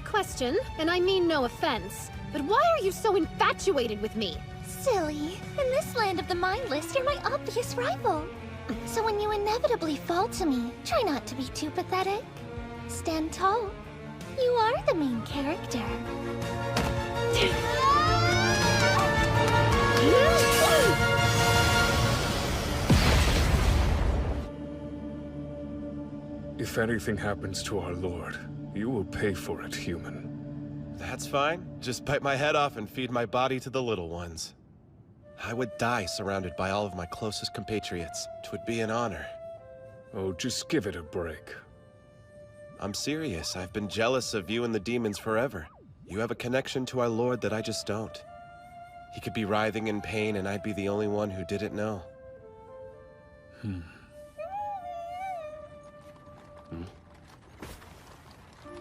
Question, and I mean no offense, but why are you so infatuated with me? Silly. In this land of the mindless, you're my obvious rival. So when you inevitably fall to me, try not to be too pathetic. Stand tall. You are the main character. If anything happens to our lord, you will pay for it, human. That's fine. Just bite my head off and feed my body to the little ones. I would die surrounded by all of my closest compatriots. It would be an honor. Oh, just give it a break. I'm serious. I've been jealous of you and the demons forever. You have a connection to our lord that I just don't. He could be writhing in pain and I'd be the only one who didn't know.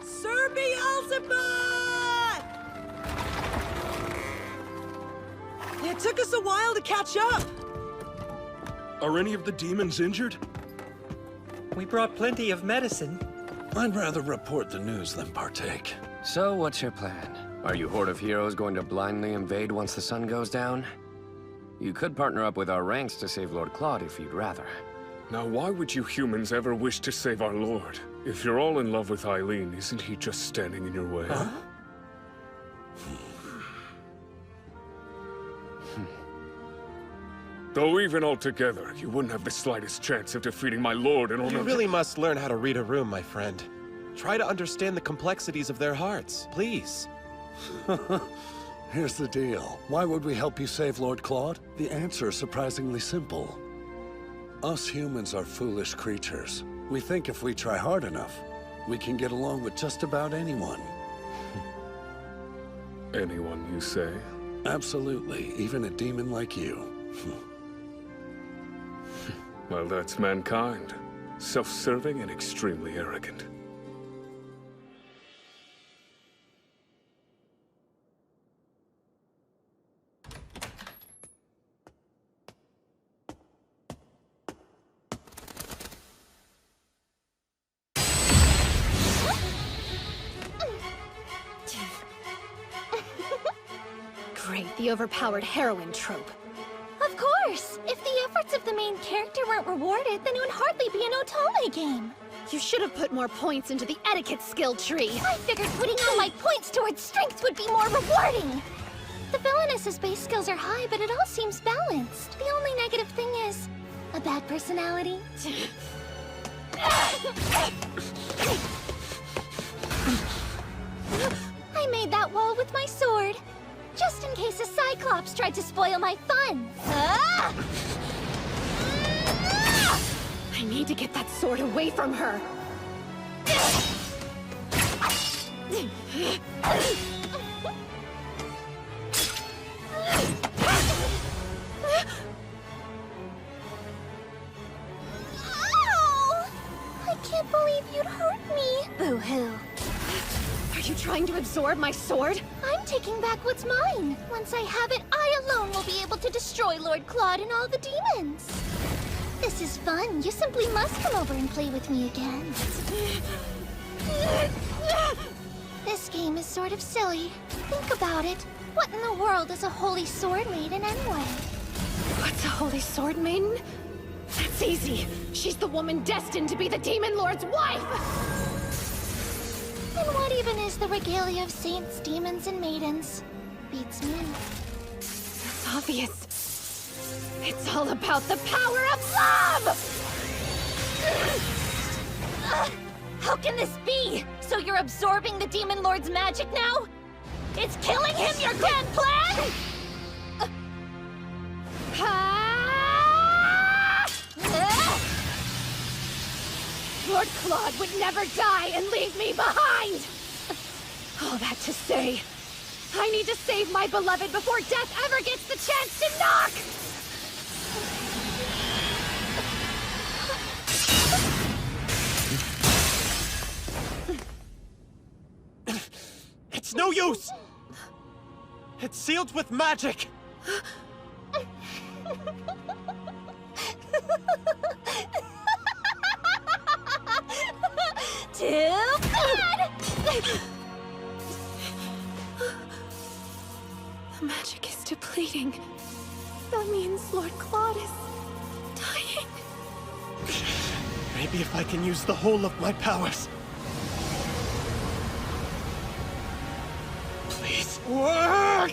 Sir Beelzebub! It took us a while to catch up. Are any of the demons injured? We brought plenty of medicine. I'd rather report the news than partake. So, what's your plan? Are you Horde of Heroes going to blindly invade once the sun goes down? You could partner up with our ranks to save Lord Claude if you'd rather. Now, why would you humans ever wish to save our lord? If you're all in love with Eileen, isn't he just standing in your way? Huh? Though even altogether, you wouldn't have the slightest chance of defeating my lord in order You really must learn how to read a room, my friend. Try to understand the complexities of their hearts, please. Here's the deal. Why would we help you save Lord Claude? The answer is surprisingly simple. Us humans are foolish creatures. We think if we try hard enough, we can get along with just about anyone. Anyone, you say? Absolutely, even a demon like you. Well, that's mankind. Self-serving and extremely arrogant. Great, the overpowered heroine trope. Of course! If the efforts of the main character weren't rewarded, then it would hardly be an Otome game. You should have put more points into the etiquette skill tree. I figured putting all my points towards strength would be more rewarding. The villainess's base skills are high, but it all seems balanced. The only negative thing is a bad personality. I made that wall with my sword, just in case a Cyclops tried to spoil my fun. I need to get that sword away from her. Oh! I can't believe you'd hurt me. Boo-hoo. Are you trying to absorb my sword? I'm taking back what's mine. Once I have it, I alone will be able to destroy Lord Claude and all the demons. This is fun. You simply must come over and play with me again. This game is sort of silly. Think about it. What in the world is a Holy Sword Maiden anyway? What's a Holy Sword Maiden? That's easy. She's the woman destined to be the Demon Lord's wife! And what even is the regalia of saints, demons, and maidens? Beats me. It's obvious. It's all about the power of love! How can this be? So you're absorbing the Demon Lord's magic now? It's killing him, your grand plan? Lord Claude would never die and leave me behind! All that to say, I need to save my beloved before death ever gets the chance to knock! It's no use! It's sealed with magic! Too bad! The magic is depleting. That means Lord Claude is dying. Maybe if I can use the whole of my powers. Please, work!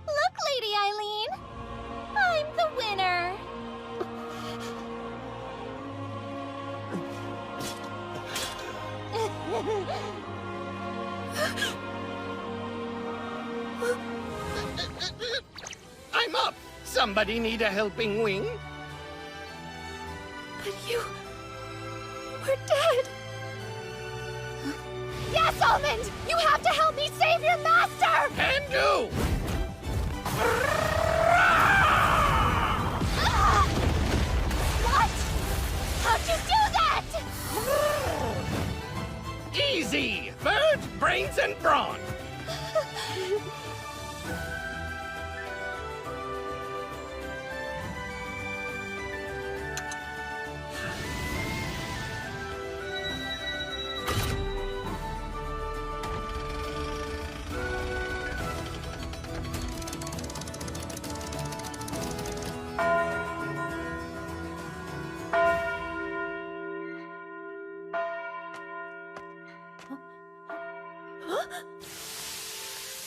Look, Lady Eileen! I'm the winner! I'm up! Somebody need a helping wing? But you were dead. Yes, Almond! You have to help me save your master! Can do! What? How'd you do that? Easy! Bird, brains, and brawn!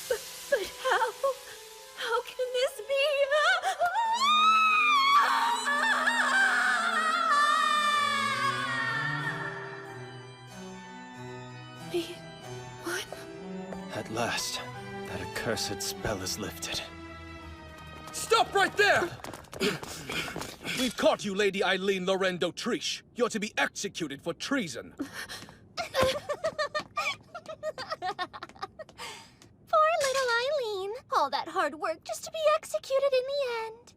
But how can this be? At last, that accursed spell is lifted. Stop right there! We've caught you, Lady Eileen Lorraine d'Autriche. You're to be executed for treason. Poor little Eileen. All that hard work just to be executed in the end.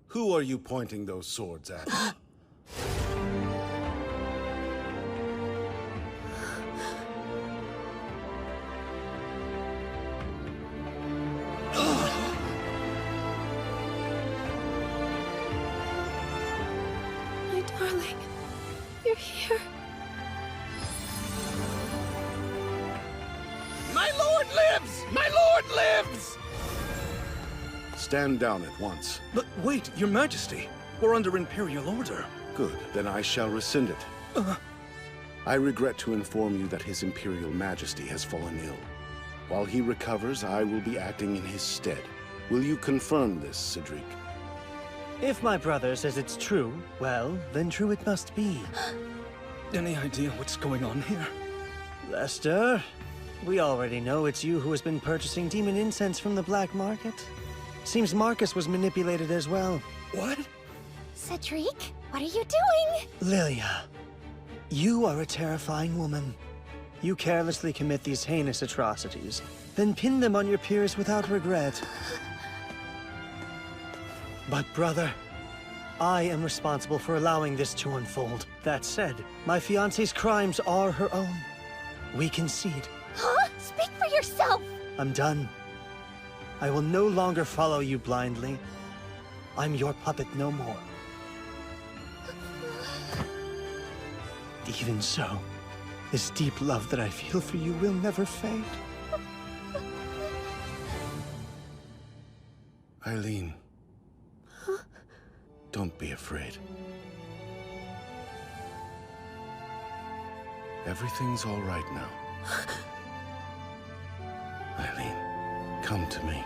Who are you pointing those swords at? My darling, you're here. My lord lives! My lord lives! Stand down at once. But wait, Your Majesty. We're under Imperial order. Good, then I shall rescind it. I regret to inform you that His Imperial Majesty has fallen ill. While he recovers, I will be acting in his stead. Will you confirm this, Cedric? If my brother says it's true, well, then true it must be. Any idea what's going on here? Lester, we already know it's you who has been purchasing demon incense from the black market. Seems Marcus was manipulated as well. What? Cedric, what are you doing? Lilia, you are a terrifying woman. You carelessly commit these heinous atrocities, then pin them on your peers without regret. But brother, I am responsible for allowing this to unfold. That said, my fiancé's crimes are her own. We concede. Huh? Speak for yourself! I'm done. I will no longer follow you blindly. I'm your puppet no more. Even so, this deep love that I feel for you will never fade. Eileen. Don't be afraid. Everything's all right now. Eileen, come to me.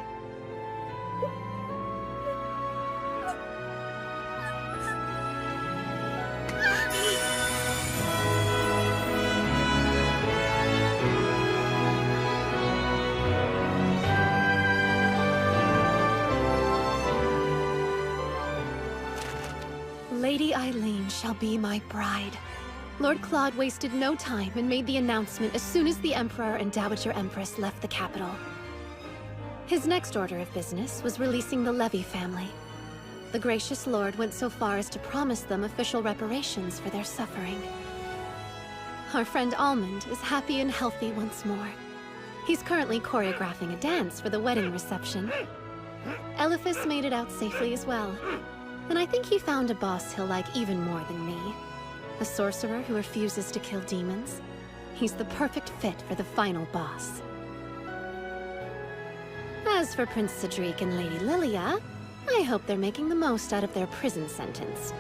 Lady Eileen shall be my bride. Lord Claude wasted no time and made the announcement as soon as the Emperor and Dowager Empress left the capital. His next order of business was releasing the Levy family. The gracious Lord went so far as to promise them official reparations for their suffering. Our friend Almond is happy and healthy once more. He's currently choreographing a dance for the wedding reception. Eliphas made it out safely as well. And I think he found a boss he'll like even more than me. A sorcerer who refuses to kill demons. He's the perfect fit for the final boss. As for Prince Cedric and Lady Lilia, I hope they're making the most out of their prison sentence.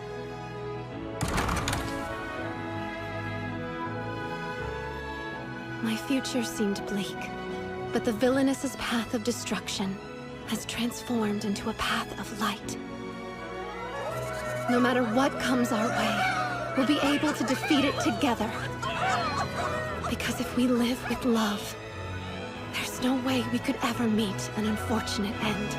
My future seemed bleak, but the villainous' path of destruction has transformed into a path of light. No matter what comes our way, we'll be able to defeat it together. Because if we live with love, there's no way we could ever meet an unfortunate end.